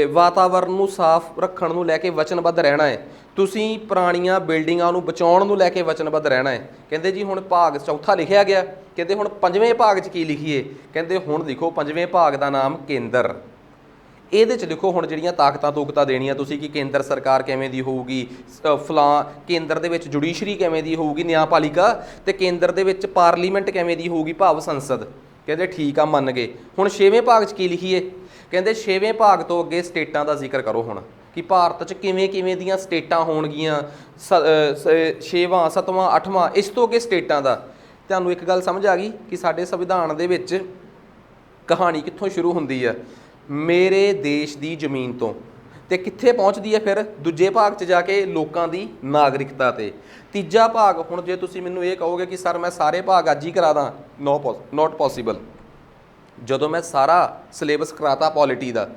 ਵਾਤਾਵਰਨ ਨੂੰ ਸਾਫ਼ ਰੱਖਣ ਨੂੰ ਲੈ ਕੇ ਵਚਨਬੱਧ ਰਹਿਣਾ ਹੈ, ਤੁਸੀਂ ਪੁਰਾਣੀਆਂ ਬਿਲਡਿੰਗਾਂ ਨੂੰ ਬਚਾਉਣ ਨੂੰ ਲੈ ਕੇ ਵਚਨਬੱਧ ਰਹਿਣਾ ਹੈ। ਕਹਿੰਦੇ ਜੀ ਹੁਣ ਭਾਗ ਚੌਥਾ ਲਿਖਿਆ ਗਿਆ। ਕਹਿੰਦੇ ਹੁਣ ਪੰਜਵੇਂ ਭਾਗ 'ਚ ਕੀ ਲਿਖੀਏ, ਕਹਿੰਦੇ ਹੁਣ ਲਿਖੋ ਪੰਜਵੇਂ ਭਾਗ ਦਾ ਨਾਮ ਕੇਂਦਰ। ਇਹਦੇ 'ਚ ਲਿਖੋ ਹੁਣ ਜਿਹੜੀਆਂ ਤਾਕਤਾਂ ਦੇਣੀਆਂ ਤੁਸੀਂ, ਕਿ ਕੇਂਦਰ ਸਰਕਾਰ ਕਿਵੇਂ ਦੀ ਹੋਊਗੀ, ਫਲਾਂ ਕੇਂਦਰ ਦੇ ਵਿੱਚ ਜੁਡੀਸ਼ਰੀ ਕਿਵੇਂ ਦੀ ਹੋਊਗੀ, ਨਿਆਂਪਾਲਿਕਾ, ਤੇ ਕੇਂਦਰ ਦੇ ਵਿੱਚ ਪਾਰਲੀਮੈਂਟ ਕਿਵੇਂ ਦੀ ਹੋਊਗੀ, ਭਾਵ ਸੰਸਦ। ਕਹਿੰਦੇ ਠੀਕ ਆ, ਮੰਨ ਗਏ। ਹੁਣ 6ਵੇਂ ਭਾਗ 'ਚ ਕੀ ਲਿਖੀਏ, ਕਹਿੰਦੇ 6ਵੇਂ ਭਾਗ ਤੋਂ ਅੱਗੇ ਸਟੇਟਾਂ ਦਾ ਜ਼ਿਕਰ ਕਰੋ ਹੁਣ, ਕਿ ਭਾਰਤ 'ਚ ਕਿਵੇਂ ਦੀਆਂ ਸਟੇਟਾਂ ਹੋਣਗੀਆਂ, 6ਵਾਂ 7ਵਾਂ 8ਵਾਂ ਇਸ ਤੋਂ ਅੱਗੇ ਸਟੇਟਾਂ ਦਾ। ਤੁਹਾਨੂੰ ਇੱਕ ਗੱਲ ਸਮਝ ਆ ਗਈ ਕਿ ਸਾਡੇ ਸੰਵਿਧਾਨ ਦੇ ਵਿੱਚ ਕਹਾਣੀ ਕਿੱਥੋਂ ਸ਼ੁਰੂ ਹੁੰਦੀ ਆ, ਮੇਰੇ ਦੇਸ਼ ਦੀ ਜ਼ਮੀਨ ਤੋਂ, ਤੇ ਕਿੱਥੇ ਪਹੁੰਚਦੀ ਹੈ ਫਿਰ ਦੂਜੇ ਭਾਗ 'ਚ ਜਾ ਕੇ, ਲੋਕਾਂ ਦੀ ਨਾਗਰਿਕਤਾ 'ਤੇ। ਤੀਜਾ ਭਾਗ, ਹੁਣ ਜੇ ਤੁਸੀਂ ਮੈਨੂੰ ਇਹ ਕਹੋਗੇ ਕਿ ਸਰ ਮੈਂ ਸਾਰੇ ਭਾਗ ਅੱਜ ਹੀ ਕਰਾ ਦਾਂ, ਨੋਟ ਪੋਸੀਬਲ। ਜਦੋਂ ਮੈਂ ਸਾਰਾ ਸਿਲੇਬਸ ਕਰਾਤਾ ਪੋਲਿਟੀ ਦਾ,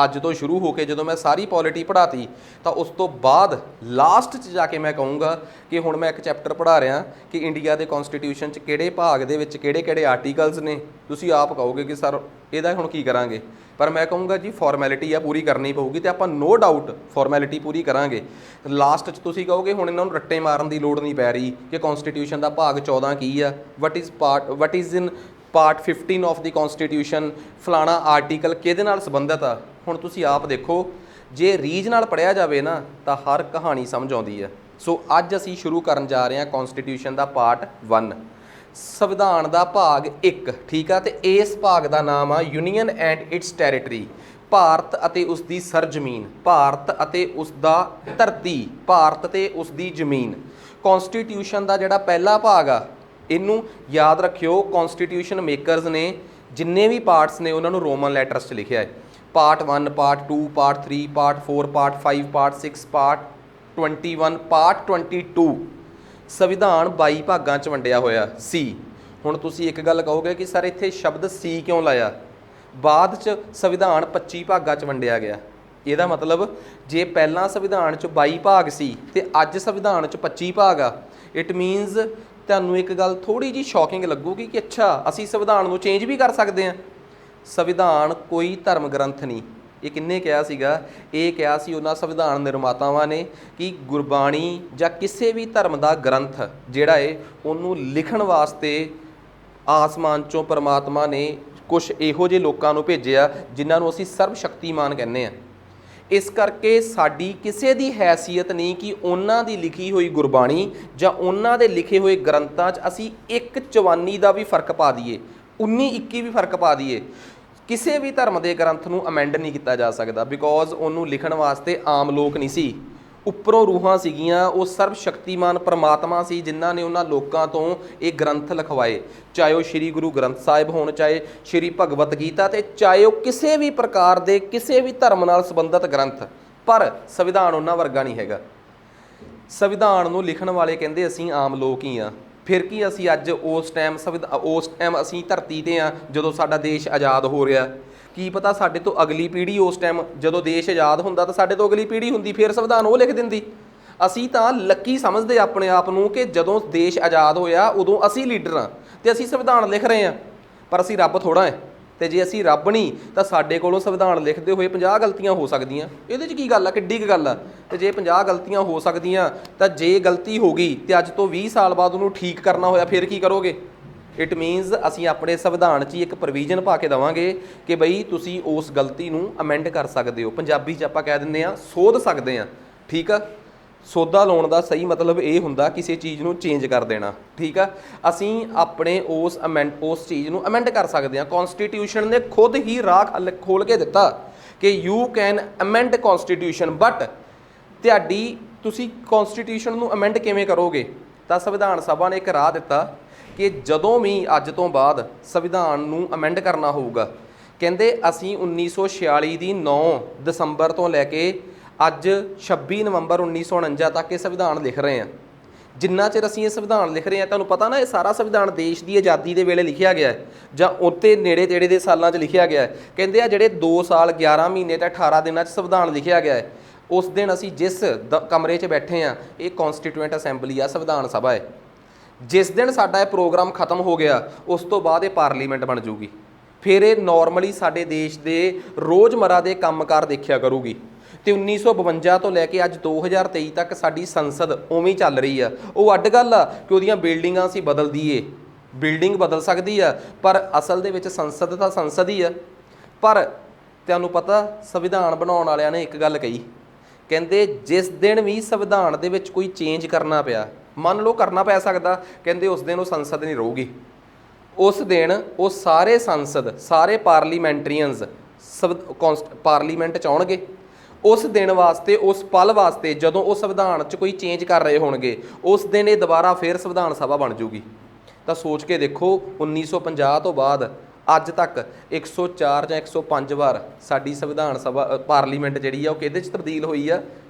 ਅੱਜ ਤੋਂ ਸ਼ੁਰੂ ਹੋ ਕੇ ਜਦੋਂ ਮੈਂ ਸਾਰੀ ਪੋਲਿਟੀ ਪੜ੍ਹਾਤੀ, ਤਾਂ ਉਸ ਤੋਂ ਬਾਅਦ ਲਾਸਟ 'ਚ ਜਾ ਕੇ ਮੈਂ ਕਹੂੰਗਾ ਕਿ ਹੁਣ ਮੈਂ ਇੱਕ ਚੈਪਟਰ ਪੜ੍ਹਾ ਰਿਹਾ ਕਿ ਇੰਡੀਆ ਦੇ ਕਨਸਟੀਟਿਊਸ਼ਨ 'ਚ ਕਿਹੜੇ ਭਾਗ ਦੇ ਵਿੱਚ ਕਿਹੜੇ ਆਰਟੀਕਲਸ ਨੇ। ਤੁਸੀਂ ਆਪ ਕਹੋਗੇ ਕਿ ਸਰ ਇਹਦਾ ਹੁਣ ਕੀ ਕਰਾਂਗੇ, ਪਰ ਮੈਂ ਕਹੂੰਗਾ ਜੀ ਫਾਰਮੈਲਿਟੀ ਆ ਪੂਰੀ ਕਰਨੀ ਪਊਗੀ, ਤੇ ਆਪਾਂ ਨੋ ਡਾਊਟ ਫਾਰਮੈਲਿਟੀ ਪੂਰੀ ਕਰਾਂਗੇ। ਲਾਸਟ 'ਚ ਤੁਸੀਂ ਕਹੋਗੇ ਹੁਣ ਇਹਨਾਂ ਨੂੰ ਰੱਟੇ ਮਾਰਨ ਦੀ ਲੋੜ ਨਹੀਂ ਪੈ ਰਹੀ ਕਿ ਕਨਸਟੀਟਿਊਸ਼ਨ ਦਾ ਭਾਗ 14 ਕੀ ਆ, what is in part 15 of the constitution, ਫਲਾਣਾ ਆਰਟੀਕਲ ਕਿਹਦੇ ਨਾਲ ਸੰਬੰਧਿਤ ਆ। ਹੁਣ ਤੁਸੀਂ ਆਪ ਦੇਖੋ, ਜੇ ਰੀਝ ਨਾਲ ਪੜ੍ਹਿਆ ਜਾਵੇ ਨਾ ਤਾਂ ਹਰ ਕਹਾਣੀ ਸਮਝ ਆਉਂਦੀ ਹੈ। ਸੋ ਅੱਜ ਅਸੀਂ ਸ਼ੁਰੂ ਕਰਨ ਜਾ ਰਹੇ ਹਾਂ ਕਨਸਟੀਟਿਊਸ਼ਨ ਦਾ ਪਾਰਟ 1, ਸੰਵਿਧਾਨ ਦਾ ਭਾਗ 1। ਠੀਕ ਆ, ਤੇ ਇਸ ਭਾਗ ਦਾ ਨਾਮ ਆ union and it's territory, Bharat ਅਤੇ ਉਸ ਦੀ ਸਰਜ਼ਮੀਨ, ਭਾਰਤ ਅਤੇ ਉਸ ਦਾ ਧਰਤੀ, ਭਾਰਤ ਤੇ ਉਸ ਦੀ ਜ਼ਮੀਨ। ਕਨਸਟੀਟਿਊਸ਼ਨ ਦਾ ਜਿਹੜਾ ਪਹਿਲਾ ਭਾਗ ਆ, ਇਹਨੂੰ ਯਾਦ ਰੱਖਿਓ, ਕਨਸਟੀਟਿਊਸ਼ਨ ਮੇਕਰਸ ਨੇ ਜਿੰਨੇ ਵੀ ਪਾਰਟਸ ਨੇ ਉਹਨਾਂ ਨੂੰ ਰੋਮਨ ਲੈਟਰਸ 'ਚ ਲਿਖਿਆ ਹੈ। Part 1, part 2, part 3, part 4, part 5, part 6, part 21, part 22। ਸੰਵਿਧਾਨ 22 ਭਾਗਾਂ 'ਚ ਵੰਡਿਆ ਹੋਇਆ ਸੀ। ਹੁਣ ਤੁਸੀਂ ਇੱਕ ਗੱਲ ਕਹੋਗੇ ਕਿ ਸਰ ਇੱਥੇ ਸ਼ਬਦ ਸੀ ਕਿਉਂ ਲਾਇਆ, ਬਾਅਦ 'ਚ ਸੰਵਿਧਾਨ 25 ਭਾਗਾਂ 'ਚ ਵੰਡਿਆ ਗਿਆ। ਇਹਦਾ ਮਤਲਬ ਜੇ ਪਹਿਲਾਂ ਸੰਵਿਧਾਨ 'ਚ 22 ਭਾਗ ਸੀ ਤੇ ਅੱਜ ਸੰਵਿਧਾਨ 'ਚ 25 ਭਾਗ ਆ, ਇਟ ਮੀਨਸ ਤੁਹਾਨੂੰ ਇੱਕ ਗੱਲ ਥੋੜ੍ਹੀ ਜਿਹੀ ਸ਼ੌਕਿੰਗ ਲੱਗੂਗੀ ਕਿ ਅੱਛਾ ਅਸੀਂ ਸੰਵਿਧਾਨ ਨੂੰ ਚੇਂਜ ਵੀ ਕਰ ਸਕਦੇ ਹਾਂ। ਸੰਵਿਧਾਨ ਕੋਈ ਧਰਮ ਗ੍ਰੰਥ ਨਹੀਂ। ਇਹ ਕਿੰਨੇ ਕਿਹਾ ਸੀਗਾ? ਇਹ ਕਿਹਾ ਸੀ ਉਹਨਾਂ ਸੰਵਿਧਾਨ ਨਿਰਮਾਤਾਵਾਂ ਨੇ ਕਿ ਗੁਰਬਾਣੀ ਜਾਂ ਕਿਸੇ ਵੀ ਧਰਮ ਦਾ ਗ੍ਰੰਥ ਜਿਹੜਾ ਏ ਉਹਨੂੰ ਲਿਖਣ ਵਾਸਤੇ ਆਸਮਾਨ 'ਚੋਂ ਪਰਮਾਤਮਾ ਨੇ ਕੁਛ ਇਹੋ ਜਿਹੇ ਲੋਕਾਂ ਨੂੰ ਭੇਜਿਆ ਜਿਨ੍ਹਾਂ ਨੂੰ ਅਸੀਂ ਸਰਬ ਸ਼ਕਤੀਮਾਨ ਕਹਿੰਦੇ ਹਾਂ। ਇਸ ਕਰਕੇ ਸਾਡੀ ਕਿਸੇ ਦੀ ਹੈਸੀਅਤ ਨਹੀਂ ਕਿ ਉਹਨਾਂ ਦੀ ਲਿਖੀ ਹੋਈ ਗੁਰਬਾਣੀ ਜਾਂ ਉਹਨਾਂ ਦੇ ਲਿਖੇ ਹੋਏ ਗ੍ਰੰਥਾਂ 'ਚ ਅਸੀਂ ਇੱਕ ਚਵਾਨੀ ਦਾ ਵੀ ਫਰਕ ਪਾ ਦਈਏ, 19-21 ਵੀ ਫਰਕ ਪਾ ਦਈਏ। ਕਿਸੇ ਵੀ ਧਰਮ ਦੇ ਗ੍ਰੰਥ ਨੂੰ ਅਮੈਂਡ ਨਹੀਂ ਕੀਤਾ ਜਾ ਸਕਦਾ, ਬਿਕੋਜ਼ ਉਹਨੂੰ ਲਿਖਣ ਵਾਸਤੇ ਆਮ ਲੋਕ ਨਹੀਂ ਸੀ, ਉੱਪਰੋਂ ਰੂਹਾਂ ਸੀਗੀਆਂ। ਉਹ ਸਰਬ ਸ਼ਕਤੀਮਾਨ ਪਰਮਾਤਮਾ ਸੀ ਜਿਨ੍ਹਾਂ ਨੇ ਉਹਨਾਂ ਲੋਕਾਂ ਤੋਂ ਇਹ ਗ੍ਰੰਥ ਲਿਖਵਾਏ, ਚਾਹੇ ਉਹ ਸ਼੍ਰੀ ਗੁਰੂ ਗ੍ਰੰਥ ਸਾਹਿਬ ਹੋਣ, ਚਾਹੇ ਸ਼੍ਰੀ ਭਗਵਤ ਗੀਤਾ, ਤੇ ਚਾਹੇ ਉਹ ਕਿਸੇ ਵੀ ਪ੍ਰਕਾਰ ਦੇ ਕਿਸੇ ਵੀ ਧਰਮ ਨਾਲ ਸੰਬੰਧਿਤ ਗ੍ਰੰਥ। ਪਰ ਸੰਵਿਧਾਨ ਉਹਨਾਂ ਵਰਗਾ ਨਹੀਂ ਹੈਗਾ। ਸੰਵਿਧਾਨ ਨੂੰ ਲਿਖਣ ਵਾਲੇ ਕਹਿੰਦੇ ਅਸੀਂ ਆਮ ਲੋਕ ਹੀ ਆ। ਫਿਰ ਕੀ ਅਸੀਂ ਅੱਜ ਉਸ ਟਾਈਮ ਅਸੀਂ ਧਰਤੀ 'ਤੇ ਆ ਜਦੋਂ ਸਾਡਾ ਦੇਸ਼ ਆਜ਼ਾਦ ਹੋ ਰਿਹਾ। ਕੀ ਪਤਾ ਸਾਡੇ ਤੋਂ ਅਗਲੀ ਪੀੜ੍ਹੀ ਉਸ ਟਾਈਮ ਜਦੋਂ ਦੇਸ਼ ਆਜ਼ਾਦ ਹੁੰਦਾ ਤਾਂ ਸਾਡੇ ਤੋਂ ਅਗਲੀ ਪੀੜ੍ਹੀ ਹੁੰਦੀ, ਫਿਰ ਸੰਵਿਧਾਨ ਉਹ ਲਿਖ ਦਿੰਦੀ। ਅਸੀਂ ਤਾਂ ਲੱਕੀ ਸਮਝਦੇ ਆਪਣੇ ਆਪ ਨੂੰ ਕਿ ਜਦੋਂ ਦੇਸ਼ ਆਜ਼ਾਦ ਹੋਇਆ ਉਦੋਂ ਅਸੀਂ ਲੀਡਰ ਹਾਂ ਅਤੇ ਅਸੀਂ ਸੰਵਿਧਾਨ ਲਿਖ ਰਹੇ ਹਾਂ, ਪਰ ਅਸੀਂ ਰੱਬ ਥੋੜ੍ਹਾ ਹੈ। ਅਤੇ ਜੇ ਅਸੀਂ ਰੱਬ ਨਹੀਂ ਤਾਂ ਸਾਡੇ ਕੋਲੋਂ ਸੰਵਿਧਾਨ ਲਿਖਦੇ ਹੋਏ 50 ਗਲਤੀਆਂ ਹੋ ਸਕਦੀਆਂ। ਇਹਦੇ 'ਚ ਕੀ ਗੱਲ ਆ, ਕਿੱਡੀ ਕੁ ਗੱਲ ਆ। ਅਤੇ ਜੇ 50 ਗਲਤੀਆਂ ਹੋ ਸਕਦੀਆਂ ਤਾਂ ਜੇ ਗਲਤੀ ਹੋ ਗਈ ਅਤੇ ਅੱਜ ਤੋਂ 20 ਸਾਲ ਬਾਅਦ ਉਹਨੂੰ ਠੀਕ ਕਰਨਾ ਹੋਇਆ ਫਿਰ ਕੀ ਕਰੋਗੇ? ਇਟ ਮੀਨਸ ਅਸੀਂ ਆਪਣੇ ਸੰਵਿਧਾਨ 'ਚ ਹੀ ਇੱਕ ਪ੍ਰੋਵੀਜ਼ਨ ਪਾ ਕੇ ਦੇਵਾਂਗੇ ਕਿ ਬਈ ਤੁਸੀਂ ਉਸ ਗਲਤੀ ਨੂੰ ਅਮੈਂਡ ਕਰ ਸਕਦੇ ਹੋ। ਪੰਜਾਬੀ 'ਚ ਆਪਾਂ ਕਹਿ ਦਿੰਦੇ ਹਾਂ ਸੋਧ ਸਕਦੇ ਹਾਂ, ਠੀਕ ਆ। ਸੋਧਾ ਲਾਉਣ ਦਾ ਸਹੀ ਮਤਲਬ ਇਹ ਹੁੰਦਾ ਕਿਸੇ ਚੀਜ਼ ਨੂੰ ਚੇਂਜ ਕਰ ਦੇਣਾ, ਠੀਕ ਆ। ਅਸੀਂ ਆਪਣੇ ਉਸ ਚੀਜ਼ ਨੂੰ ਅਮੈਂਡ ਕਰ ਸਕਦੇ ਹਾਂ। ਕੌਨਸਟੀਟਿਊਸ਼ਨ ਨੇ ਖੁਦ ਹੀ ਰਾਹ ਖੋਲ੍ਹ ਕੇ ਦਿੱਤਾ ਕਿ ਯੂ ਕੈਨ ਅਮੈਂਡ ਕੌਨਸਟੀਟਿਊਸ਼ਨ, ਬਟ ਤੁਸੀਂ ਕੌਨਸਟੀਟਿਊਸ਼ਨ ਨੂੰ ਅਮੈਂਡ ਕਿਵੇਂ ਕਰੋਗੇ? ਤਾਂ ਸੰਵਿਧਾਨ ਸਭਾ ਨੇ ਇੱਕ ਰਾਹ ਦਿੱਤਾ ਕਿ ਜਦੋਂ ਵੀ ਅੱਜ ਤੋਂ ਬਾਅਦ ਸੰਵਿਧਾਨ ਨੂੰ ਅਮੈਂਡ ਕਰਨਾ ਹੋਊਗਾ, ਕਹਿੰਦੇ ਅਸੀਂ 1946 ਦੀ 9 ਦਸੰਬਰ ਤੋਂ ਲੈ ਕੇ ਅੱਜ 26 ਨਵੰਬਰ 1949 ਤੱਕ ਇਹ ਸੰਵਿਧਾਨ ਲਿਖ ਰਹੇ ਹਾਂ। ਜਿੰਨਾ ਚਿਰ ਅਸੀਂ ਇਹ ਸੰਵਿਧਾਨ ਲਿਖ ਰਹੇ ਹਾਂ, ਤੁਹਾਨੂੰ ਪਤਾ ਨਾ ਇਹ ਸਾਰਾ ਸੰਵਿਧਾਨ ਦੇਸ਼ ਦੀ ਆਜ਼ਾਦੀ ਦੇ ਵੇਲੇ ਲਿਖਿਆ ਗਿਆ ਹੈ ਜਾਂ ਉੱਤੇ ਨੇੜੇ ਤੇੜੇ ਦੇ ਸਾਲਾਂ 'ਚ ਲਿਖਿਆ ਗਿਆ ਹੈ। ਕਹਿੰਦੇ ਆ ਜਿਹੜੇ 2 ਸਾਲ 11 ਮਹੀਨੇ ਤੇ 18 ਦਿਨਾਂ 'ਚ ਸੰਵਿਧਾਨ ਲਿਖਿਆ ਗਿਆ ਹੈ, ਉਸ ਦਿਨ ਅਸੀਂ ਜਿਸ ਕਮਰੇ 'ਚ ਬੈਠੇ ਹਾਂ ਇਹ ਕੌਨਸਟੀਟਿਊਐਂਟ ਅਸੈਂਬਲੀ ਆ, ਸੰਵਿਧਾਨ ਸਭਾ ਹੈ। ਜਿਸ ਦਿਨ ਸਾਡਾ ਇਹ ਪ੍ਰੋਗਰਾਮ ਖਤਮ ਹੋ ਗਿਆ ਉਸ ਤੋਂ ਬਾਅਦ ਇਹ ਪਾਰਲੀਮੈਂਟ ਬਣ ਜੂਗੀ। ਫਿਰ ਇਹ ਨੋਰਮਲੀ ਸਾਡੇ ਦੇਸ਼ ਦੇ ਰੋਜ਼ਮਰਾ ਦੇ ਕੰਮਕਾਰ ਦੇਖਿਆ ਕਰੂਗੀ। ਅਤੇ 1952 ਤੋਂ ਲੈ ਕੇ ਅੱਜ 2023 ਤੱਕ ਸਾਡੀ ਸੰਸਦ ਉਵੇਂ ਹੀ ਚੱਲ ਰਹੀ ਆ। ਉਹ ਅੱਡ ਗੱਲ ਆ ਕਿ ਉਹਦੀਆਂ ਬਿਲਡਿੰਗਾਂ ਅਸੀਂ ਬਦਲ ਦਈਏ, ਬਿਲਡਿੰਗ ਬਦਲ ਸਕਦੀ ਆ, ਪਰ ਅਸਲ ਦੇ ਵਿੱਚ ਸੰਸਦ ਤਾਂ ਸੰਸਦ ਹੀ ਆ। ਪਰ ਤੁਹਾਨੂੰ ਪਤਾ ਸੰਵਿਧਾਨ ਬਣਾਉਣ ਵਾਲਿਆਂ ਨੇ ਇੱਕ ਗੱਲ ਕਹੀ, ਕਹਿੰਦੇ ਜਿਸ ਦਿਨ ਵੀ ਸੰਵਿਧਾਨ ਦੇ ਵਿੱਚ ਕੋਈ ਚੇਂਜ ਕਰਨਾ ਪਿਆ, ਮੰਨ ਲਓ ਕਰਨਾ ਪੈ ਸਕਦਾ, ਕਹਿੰਦੇ ਉਸ ਦਿਨ ਉਹ ਸੰਸਦ ਨਹੀਂ ਰਹੂਗੀ। ਉਸ ਦਿਨ ਉਹ ਸਾਰੇ ਸੰਸਦ, ਸਾਰੇ ਪਾਰਲੀਮੈਂਟਰੀਅਨਸ ਪਾਰਲੀਮੈਂਟ 'ਚ ਆਉਣਗੇ। ਉਸ ਦਿਨ ਵਾਸਤੇ, ਉਸ ਪਲ ਵਾਸਤੇ ਜਦੋਂ ਉਹ ਸੰਵਿਧਾਨ 'ਚ ਕੋਈ ਚੇਂਜ ਕਰ ਰਹੇ ਹੋਣਗੇ, ਉਸ ਦਿਨ ਇਹ ਦੁਬਾਰਾ ਫਿਰ ਸੰਵਿਧਾਨ ਸਭਾ ਬਣ ਜੂਗੀ। ਤਾਂ ਸੋਚ ਕੇ ਦੇਖੋ 1950 ਤੋਂ ਬਾਅਦ ਅੱਜ ਤੱਕ 104 ਜਾਂ 105 ਵਾਰ ਸਾਡੀ ਸੰਵਿਧਾਨ ਸਭਾ ਪਾਰਲੀਮੈਂਟ ਜਿਹੜੀ ਆ ਉਹ ਕਿਹਦੇ 'ਚ ਤਬਦੀਲ ਹੋਈ ਆ?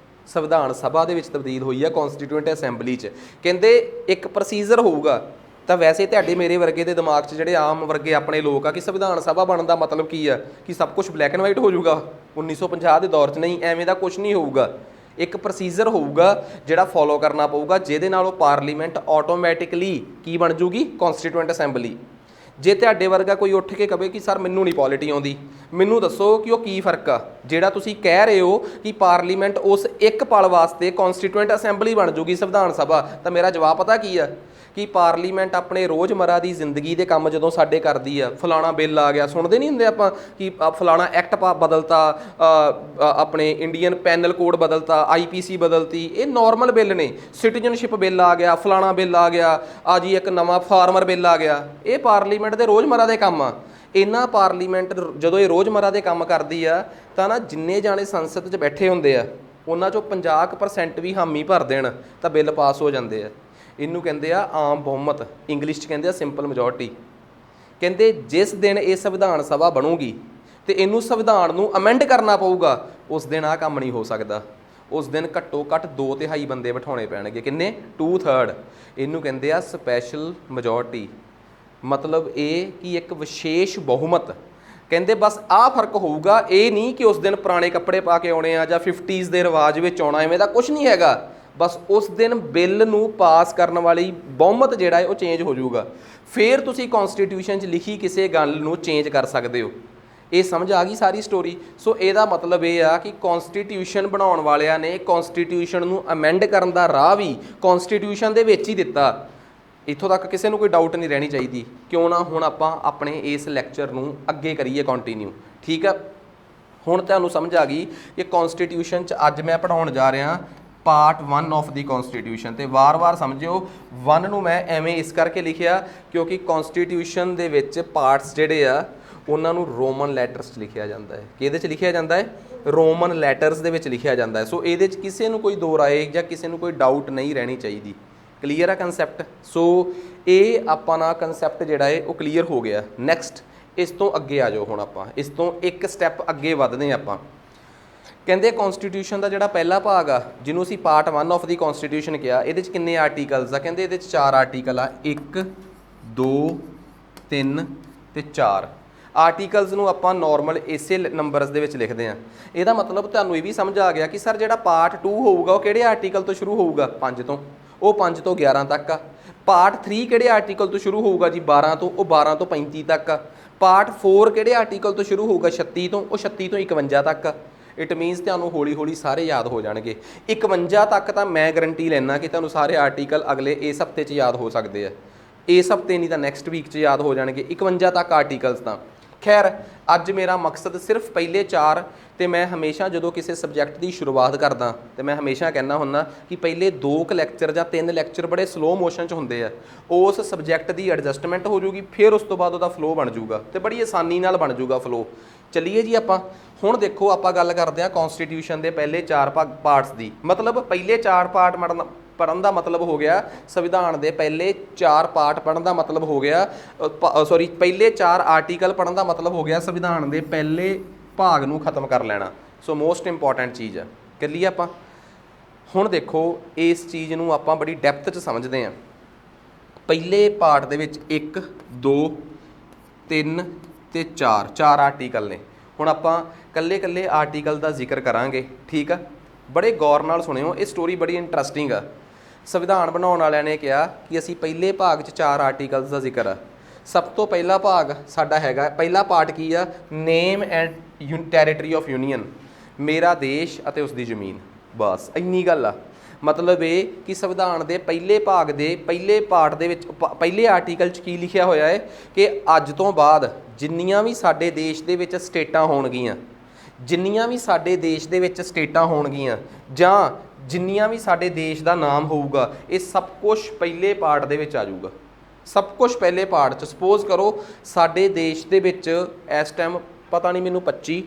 ਸੰਵਿਧਾਨ ਸਭਾ ਦੇ ਵਿੱਚ ਤਬਦੀਲ ਹੋਈ ਆ, ਕੌਨਸਟੀਟਿਊਐਂਟ ਅਸੈਂਬਲੀ 'ਚ। ਕਹਿੰਦੇ ਇੱਕ ਪ੍ਰੋਸੀਜਰ ਹੋਊਗਾ। ਤਾਂ ਵੈਸੇ ਤੁਹਾਡੇ ਮੇਰੇ ਵਰਗੇ ਦੇ ਦਿਮਾਗ 'ਚ ਜਿਹੜੇ ਆਮ ਵਰਗੇ ਆਪਣੇ ਲੋਕ ਆ ਕਿ ਸੰਵਿਧਾਨ ਸਭਾ ਬਣਨ ਦਾ ਮਤਲਬ ਕੀ ਆ ਕਿ ਸਭ ਕੁਝ ਬਲੈਕ ਐਂਡ ਵਾਈਟ ਹੋ ਜਾਊਗਾ 1950 ਦੇ ਦੌਰ 'ਚ? ਨਹੀਂ, ਐਵੇਂ ਦਾ ਕੁਝ ਨਹੀਂ ਹੋਊਗਾ। ਇੱਕ ਪ੍ਰੋਸੀਜਰ ਹੋਊਗਾ ਜਿਹੜਾ ਫੋਲੋ ਕਰਨਾ ਪਊਗਾ, ਜਿਹਦੇ ਨਾਲ ਉਹ ਪਾਰਲੀਮੈਂਟ ਆਟੋਮੈਟਿਕਲੀ ਕੀ ਬਣ ਜੂਗੀ? ਕੌਨਸਟੀਟਿਊਐਂਟ ਅਸੈਂਬਲੀ। ਜੇ ਤੁਹਾਡੇ ਵਰਗਾ ਕੋਈ ਉੱਠ ਕੇ ਕਹੇ ਕਿ ਸਰ ਮੈਨੂੰ ਨਹੀਂ ਪੋਲਿਟੀ ਆਉਂਦੀ, ਮੈਨੂੰ ਦੱਸੋ ਕਿ ਉਹ ਕੀ ਫਰਕ ਆ ਜਿਹੜਾ ਤੁਸੀਂ ਕਹਿ ਰਹੇ ਹੋ ਕਿ ਪਾਰਲੀਮੈਂਟ ਉਸ ਇੱਕ ਪਲ ਵਾਸਤੇ ਕੌਨਸਟੀਟਿਊਐਂਟ ਅਸੈਂਬਲੀ ਬਣ ਜੂਗੀ ਸੰਵਿਧਾਨ ਸਭਾ? ਤਾਂ ਮੇਰਾ ਜਵਾਬ ਪਤਾ ਕੀ ਆ ਕਿ ਪਾਰਲੀਮੈਂਟ ਆਪਣੇ ਰੋਜ਼ਮਰਾ ਦੀ ਜ਼ਿੰਦਗੀ ਦੇ ਕੰਮ ਜਦੋਂ ਸਾਡੇ ਕਰਦੀ ਆ, ਫਲਾਣਾ ਬਿੱਲ ਆ ਗਿਆ, ਸੁਣਦੇ ਨਹੀਂ ਹੁੰਦੇ ਆਪਾਂ ਕਿ ਫਲਾਣਾ ਐਕਟ ਬਦਲਤਾ, ਆਪਣੇ ਇੰਡੀਅਨ ਪੈਨਲ ਕੋਡ ਬਦਲਤਾ, IPC ਬਦਲਤੀ, ਇਹ ਨੋਰਮਲ ਬਿੱਲ ਨੇ। ਸਿਟੀਜ਼ਨਸ਼ਿਪ ਬਿੱਲ ਆ ਗਿਆ, ਫਲਾਣਾ ਬਿੱਲ ਆ ਗਿਆ, ਆ ਜੀ ਇੱਕ ਨਵਾਂ ਫਾਰਮਰ ਬਿੱਲ ਆ ਗਿਆ, ਇਹ ਪਾਰਲੀਮੈਂਟ ਦੇ ਰੋਜ਼ਮਰਾ ਦੇ ਕੰਮ ਆ। ਇਹਨਾਂ ਪਾਰਲੀਮੈਂਟ ਜਦੋਂ ਇਹ ਰੋਜ਼ਮਰਾ ਦੇ ਕੰਮ ਕਰਦੀ ਆ ਤਾਂ ਨਾ ਜਿੰਨੇ ਜਾਣੇ ਸੰਸਦ 'ਚ ਬੈਠੇ ਹੁੰਦੇ ਆ ਉਹਨਾਂ 'ਚੋਂ 50% ਵੀ ਹਾਮੀ ਭਰ ਦੇਣ ਤਾਂ ਬਿੱਲ ਪਾਸ ਹੋ ਜਾਂਦੇ ਆ। ਇਹਨੂੰ ਕਹਿੰਦੇ ਆ ਆਮ ਬਹੁਮਤ, ਇੰਗਲਿਸ਼ 'ਚ ਕਹਿੰਦੇ ਆ ਸਿੰਪਲ ਮੈਜੋਰਟੀ। ਕਹਿੰਦੇ ਜਿਸ ਦਿਨ ਇਹ ਸੰਵਿਧਾਨ ਸਭਾ ਬਣੂਗੀ ਅਤੇ ਇਹਨੂੰ ਸੰਵਿਧਾਨ ਨੂੰ ਅਮੈਂਡ ਕਰਨਾ ਪਊਗਾ, ਉਸ ਦਿਨ ਆਹ ਕੰਮ ਨਹੀਂ ਹੋ ਸਕਦਾ। ਉਸ ਦਿਨ ਘੱਟੋ ਘੱਟ 2/3 ਬੰਦੇ ਬਿਠਾਉਣੇ ਪੈਣਗੇ। ਕਿੰਨੇ? 2/3। ਇਹਨੂੰ ਕਹਿੰਦੇ ਆ ਸਪੈਸ਼ਲ ਮੈਜੋਰਟੀ। ਮਤਲਬ ਇਹ ਕਿ ਇੱਕ ਵਿਸ਼ੇਸ਼ ਬਹੁਮਤ। ਕਹਿੰਦੇ ਬਸ ਆਹ ਫਰਕ ਹੋਊਗਾ, ਇਹ ਨਹੀਂ ਕਿ ਉਸ ਦਿਨ ਪੁਰਾਣੇ ਕੱਪੜੇ ਪਾ ਕੇ ਆਉਣੇ ਆ ਜਾਂ 50s ਦੇ ਰਿਵਾਜ ਵਿੱਚ ਆਉਣਾ, ਐਵੇਂ ਦਾ ਕੁਛ ਨਹੀਂ ਹੈਗਾ। ਬਸ ਉਸ ਦਿਨ ਬਿੱਲ ਨੂੰ ਪਾਸ ਕਰਨ ਵਾਲੀ ਬਹੁਮਤ ਜਿਹੜਾ ਹੈ ਉਹ ਚੇਂਜ ਹੋ ਜਾਊਗਾ। ਫਿਰ ਤੁਸੀਂ ਕੌਨਸਟੀਟਿਊਸ਼ਨ 'ਚ ਲਿਖੀ ਕਿਸੇ ਗੱਲ ਨੂੰ ਚੇਂਜ ਕਰ ਸਕਦੇ ਹੋ। ਇਹ ਸਮਝ ਆ ਗਈ ਸਾਰੀ ਸਟੋਰੀ। ਸੋ ਇਹਦਾ ਮਤਲਬ ਇਹ ਆ ਕਿ ਕਨਸਟੀਟਿਊਸ਼ਨ ਬਣਾਉਣ ਵਾਲਿਆਂ ਨੇ ਕਨਸਟੀਟਿਊਸ਼ਨ ਨੂੰ ਅਮੈਂਡ ਕਰਨ ਦਾ ਰਾਹ ਵੀ ਕਨਸਟੀਟਿਊਸ਼ਨ ਦੇ ਵਿੱਚ ਹੀ ਦਿੱਤਾ। ਇੱਥੋਂ ਤੱਕ ਕਿਸੇ ਨੂੰ ਕੋਈ ਡਾਊਟ ਨਹੀਂ ਰਹਿਣੀ ਚਾਹੀਦੀ। ਕਿਉਂ ਨਾ ਹੁਣ ਆਪਾਂ ਆਪਣੇ ਇਸ ਲੈਕਚਰ ਨੂੰ ਅੱਗੇ ਕਰੀਏ ਕੰਟੀਨਿਊ, ਠੀਕ ਆ। ਹੁਣ ਤੁਹਾਨੂੰ ਸਮਝ ਆ ਗਈ ਕਿ ਕਨਸਟੀਟਿਊਸ਼ਨ 'ਚ ਅੱਜ ਮੈਂ ਪੜ੍ਹਾਉਣ ਜਾ ਰਿਹਾ ਪਾਰਟ 1 ਆਫ ਦੀ ਕਨਸਟੀਟਿਊਸ਼ਨ। ਤੇ ਵਾਰ-ਵਾਰ ਸਮਝਿਓ 1 ਨੂੰ ਮੈਂ ਐਵੇਂ ਇਸ ਕਰਕੇ ਲਿਖਿਆ ਕਿਉਂਕਿ ਕਨਸਟੀਟਿਊਸ਼ਨ ਦੇ ਵਿੱਚ ਪਾਰਟਸ ਜਿਹੜੇ ਆ ਉਹਨਾਂ ਨੂੰ ਰੋਮਨ ਲੈਟਰਸ 'ਚ ਲਿਖਿਆ ਜਾਂਦਾ ਹੈ। ਕਿਹਦੇ 'ਚ ਲਿਖਿਆ ਜਾਂਦਾ ਹੈ? ਰੋਮਨ ਲੈਟਰਸ ਦੇ ਵਿੱਚ ਲਿਖਿਆ ਜਾਂਦਾ ਹੈ। ਸੋ ਇਹਦੇ 'ਚ ਕਿਸੇ ਨੂੰ ਕੋਈ ਦੋ ਰਾਏ ਜਾਂ ਕਿਸੇ ਨੂੰ ਕੋਈ ਡਾਊਟ ਨਹੀਂ ਰਹਿਣੀ ਚਾਹੀਦੀ। ਕਲੀਅਰ ਆ ਕੰਸੈਪਟ? ਸੋ ਇਹ ਆਪਾਂ ਨਾ ਕੰਸੈਪਟ ਜਿਹੜਾ ਹੈ ਉਹ ਕਲੀਅਰ ਹੋ ਗਿਆ। ਨੈਕਸਟ ਇਸ ਤੋਂ ਅੱਗੇ ਆ ਜਾਓ। ਹੁਣ ਆਪਾਂ ਇਸ ਤੋਂ ਇੱਕ ਸਟੈਪ ਅੱਗੇ ਵੱਧਦੇ ਹਾਂ। ਆਪਾਂ ਕਹਿੰਦੇ ਕਨਸਟੀਟਿਊਸ਼ਨ ਦਾ ਜਿਹੜਾ ਪਹਿਲਾ ਭਾਗ ਆ ਜਿਹਨੂੰ ਅਸੀਂ ਪਾਰਟ 1 ਆਫ ਦੀ ਕਨਸਟੀਟਿਊਸ਼ਨ ਕਿਹਾ, ਇਹਦੇ 'ਚ ਕਿੰਨੇ ਆਰਟੀਕਲਸ ਆ? ਕਹਿੰਦੇ ਇਹਦੇ 'ਚ 4 ਆਰਟੀਕਲ ਆ, 1 2 3 ਤੇ 4। ਆਰਟੀਕਲਸ ਨੂੰ ਆਪਾਂ ਨਾਰਮਲ ਇਸੇ ਨੰਬਰਸ ਦੇ ਵਿੱਚ ਲਿਖਦੇ ਹਾਂ। ਇਹਦਾ ਮਤਲਬ ਤੁਹਾਨੂੰ ਇਹ ਵੀ ਸਮਝ ਆ ਗਿਆ ਕਿ ਸਰ ਜਿਹੜਾ ਪਾਰਟ 2 ਹੋਊਗਾ ਉਹ ਕਿਹੜੇ ਆਰਟੀਕਲ ਤੋਂ ਸ਼ੁਰੂ ਹੋਊਗਾ? 5 ਤੋਂ। ਉਹ 5 ਤੋਂ 11 ਤੱਕ ਆ। ਪਾਰਟ 3 ਕਿਹੜੇ ਆਰਟੀਕਲ ਤੋਂ ਸ਼ੁਰੂ ਹੋਊਗਾ ਜੀ? 12 ਤੋਂ। ਉਹ 12 ਤੋਂ 35 ਤੱਕ ਆ। ਪਾਰਟ 4 ਕਿਹੜੇ ਆਰਟੀਕਲ ਤੋਂ ਸ਼ੁਰੂ ਹੋਊਗਾ? 36 ਤੋਂ। ਉਹ 36 ਤੋਂ 51 ਤੱਕ ਆ। ਇਟ ਮੀਨਸ ਤੁਹਾਨੂੰ ਹੌਲੀ ਹੌਲੀ ਸਾਰੇ ਯਾਦ ਹੋ ਜਾਣਗੇ। 51 ਤੱਕ ਤਾਂ ਮੈਂ ਗਰੰਟੀ ਲੈਣਾ ਕਿ ਤੁਹਾਨੂੰ ਸਾਰੇ ਆਰਟੀਕਲ ਅਗਲੇ ਇਸ ਹਫਤੇ 'ਚ ਯਾਦ ਹੋ ਸਕਦੇ ਆ। ਇਸ ਹਫਤੇ ਨਹੀਂ ਤਾਂ ਨੈਕਸਟ ਵੀਕ 'ਚ ਯਾਦ ਹੋ ਜਾਣਗੇ 51 ਤੱਕ ਆਰਟੀਕਲਸ ਤਾਂ। ਖੈਰ ਅੱਜ ਮੇਰਾ ਮਕਸਦ ਸਿਰਫ ਪਹਿਲੇ 4 ਤੇ ਮੈਂ ਹਮੇਸ਼ਾ ਜਦੋਂ ਕਿਸੇ ਸਬਜੈਕਟ ਦੀ ਸ਼ੁਰੂਆਤ ਕਰਦਾ ਤੇ ਮੈਂ ਹਮੇਸ਼ਾ ਕਹਿੰਦਾ ਹੁੰਦਾ ਕਿ ਪਹਿਲੇ 2 ਲੈਕਚਰ ਜਾਂ 3 ਲੈਕਚਰ ਬੜੇ ਸਲੋ ਮੋਸ਼ਨ 'ਚ ਹੁੰਦੇ ਆ। ਉਸ ਸਬਜੈਕਟ ਦੀ ਐਡਜਸਟਮੈਂਟ ਹੋ ਜੂਗੀ, ਫਿਰ ਉਸ ਤੋਂ ਬਾਅਦ ਉਹਦਾ ਫਲੋ ਬਣ ਜੂਗਾ ਤੇ ਬੜੀ ਆਸਾਨੀ ਨਾਲ ਬਣ ਜੂਗਾ ਫਲੋ। ਚੱਲੀਏ ਜੀ ਆਪਾਂ ਹੁਣ ਦੇਖੋ ਆਪਾਂ ਗੱਲ ਕਰਦੇ ਹਾਂ ਕਨਸਟੀਟਿਊਸ਼ਨ ਦੇ ਪਹਿਲੇ 4 ਪਾਰਟਸ ਦੀ। ਮਤਲਬ ਪਹਿਲੇ 4 ਪਾਰਟ ਪੜ੍ਹਨ ਦਾ ਮਤਲਬ ਹੋ ਗਿਆ ਸੰਵਿਧਾਨ ਦੇ ਪਹਿਲੇ 4 ਪਾਰਟ ਪੜ੍ਹਨ ਦਾ ਮਤਲਬ ਹੋ ਗਿਆ ਪਹਿਲੇ 4 ਆਰਟੀਕਲ ਪੜ੍ਹਨ ਦਾ ਮਤਲਬ ਹੋ ਗਿਆ ਸੰਵਿਧਾਨ ਦੇ ਪਹਿਲੇ ਭਾਗ ਨੂੰ ਖਤਮ ਕਰ ਲੈਣਾ। ਸੋ ਮੋਸਟ ਇੰਪੋਰਟੈਂਟ ਚੀਜ਼ ਆ। ਚੱਲੀਏ ਆਪਾਂ ਹੁਣ ਦੇਖੋ ਇਸ ਚੀਜ਼ ਨੂੰ ਆਪਾਂ ਬੜੀ ਡੈਪਥ 'ਚ ਸਮਝਦੇ ਹਾਂ। ਪਹਿਲੇ ਪਾਰਟ ਦੇ ਵਿੱਚ 1 2 3 ਤੇ 4 ਆਰਟੀਕਲ ਨੇ। ਹੁਣ ਆਪਾਂ ਕੱਲੇ ਆਰਟੀਕਲ ਦਾ ਜ਼ਿਕਰ ਕਰਾਂਗੇ, ਠੀਕ ਆ। ਬੜੇ ਗੌਰ ਨਾਲ ਸੁਣਿਓ, ਇਹ ਸਟੋਰੀ ਬੜੀ ਇੰਟਰਸਟਿੰਗ ਆ। ਸੰਵਿਧਾਨ ਬਣਾਉਣ ਵਾਲਿਆਂ ਨੇ ਕਿਹਾ ਕਿ ਅਸੀਂ ਪਹਿਲੇ ਭਾਗ 'ਚ 4 ਆਰਟੀਕਲਸ ਦਾ ਜ਼ਿਕਰ ਆ। ਸਭ ਤੋਂ ਪਹਿਲਾ ਭਾਗ ਸਾਡਾ ਹੈਗਾ, ਪਹਿਲਾ ਪਾਰਟ ਕੀ ਆ? Name and territory of union, ਮੇਰਾ ਦੇਸ਼ ਅਤੇ ਉਸ ਦੀ ਜ਼ਮੀਨ। ਬਸ ਇੰਨੀ ਗੱਲ ਆ। ਮਤਲਬ ਇਹ ਕਿ ਸੰਵਿਧਾਨ ਦੇ ਪਹਿਲੇ ਭਾਗ ਦੇ ਪਹਿਲੇ ਪਾਰਟ ਦੇ ਵਿੱਚ ਪਹਿਲੇ ਆਰਟੀਕਲ 'ਚ ਕੀ ਲਿਖਿਆ ਹੋਇਆ ਹੈ ਕਿ ਅੱਜ ਤੋਂ ਬਾਅਦ ਜਿੰਨੀਆਂ ਵੀ ਸਾਡੇ ਦੇਸ਼ ਦੇ ਵਿੱਚ ਸਟੇਟਾਂ ਹੋਣਗੀਆਂ, ਜਿੰਨੀਆਂ ਵੀ ਸਾਡੇ ਦੇਸ਼ ਦੇ ਵਿੱਚ ਸਟੇਟਾਂ ਹੋਣਗੀਆਂ ਜਾਂ ਜਿੰਨੀਆਂ ਵੀ ਸਾਡੇ ਦੇਸ਼ ਦਾ ਨਾਮ ਹੋਊਗਾ, ਇਹ ਸਭ ਕੁਝ ਪਹਿਲੇ ਪਾਰਟ ਦੇ ਵਿੱਚ ਆ ਜਾਊਗਾ। ਸਭ ਕੁਝ ਪਹਿਲੇ ਪਾਰਟ 'ਚ। ਸਪੋਜ਼ ਕਰੋ ਸਾਡੇ ਦੇਸ਼ ਦੇ ਵਿੱਚ ਇਸ ਟਾਈਮ ਪਤਾ ਨਹੀਂ ਮੈਨੂੰ 25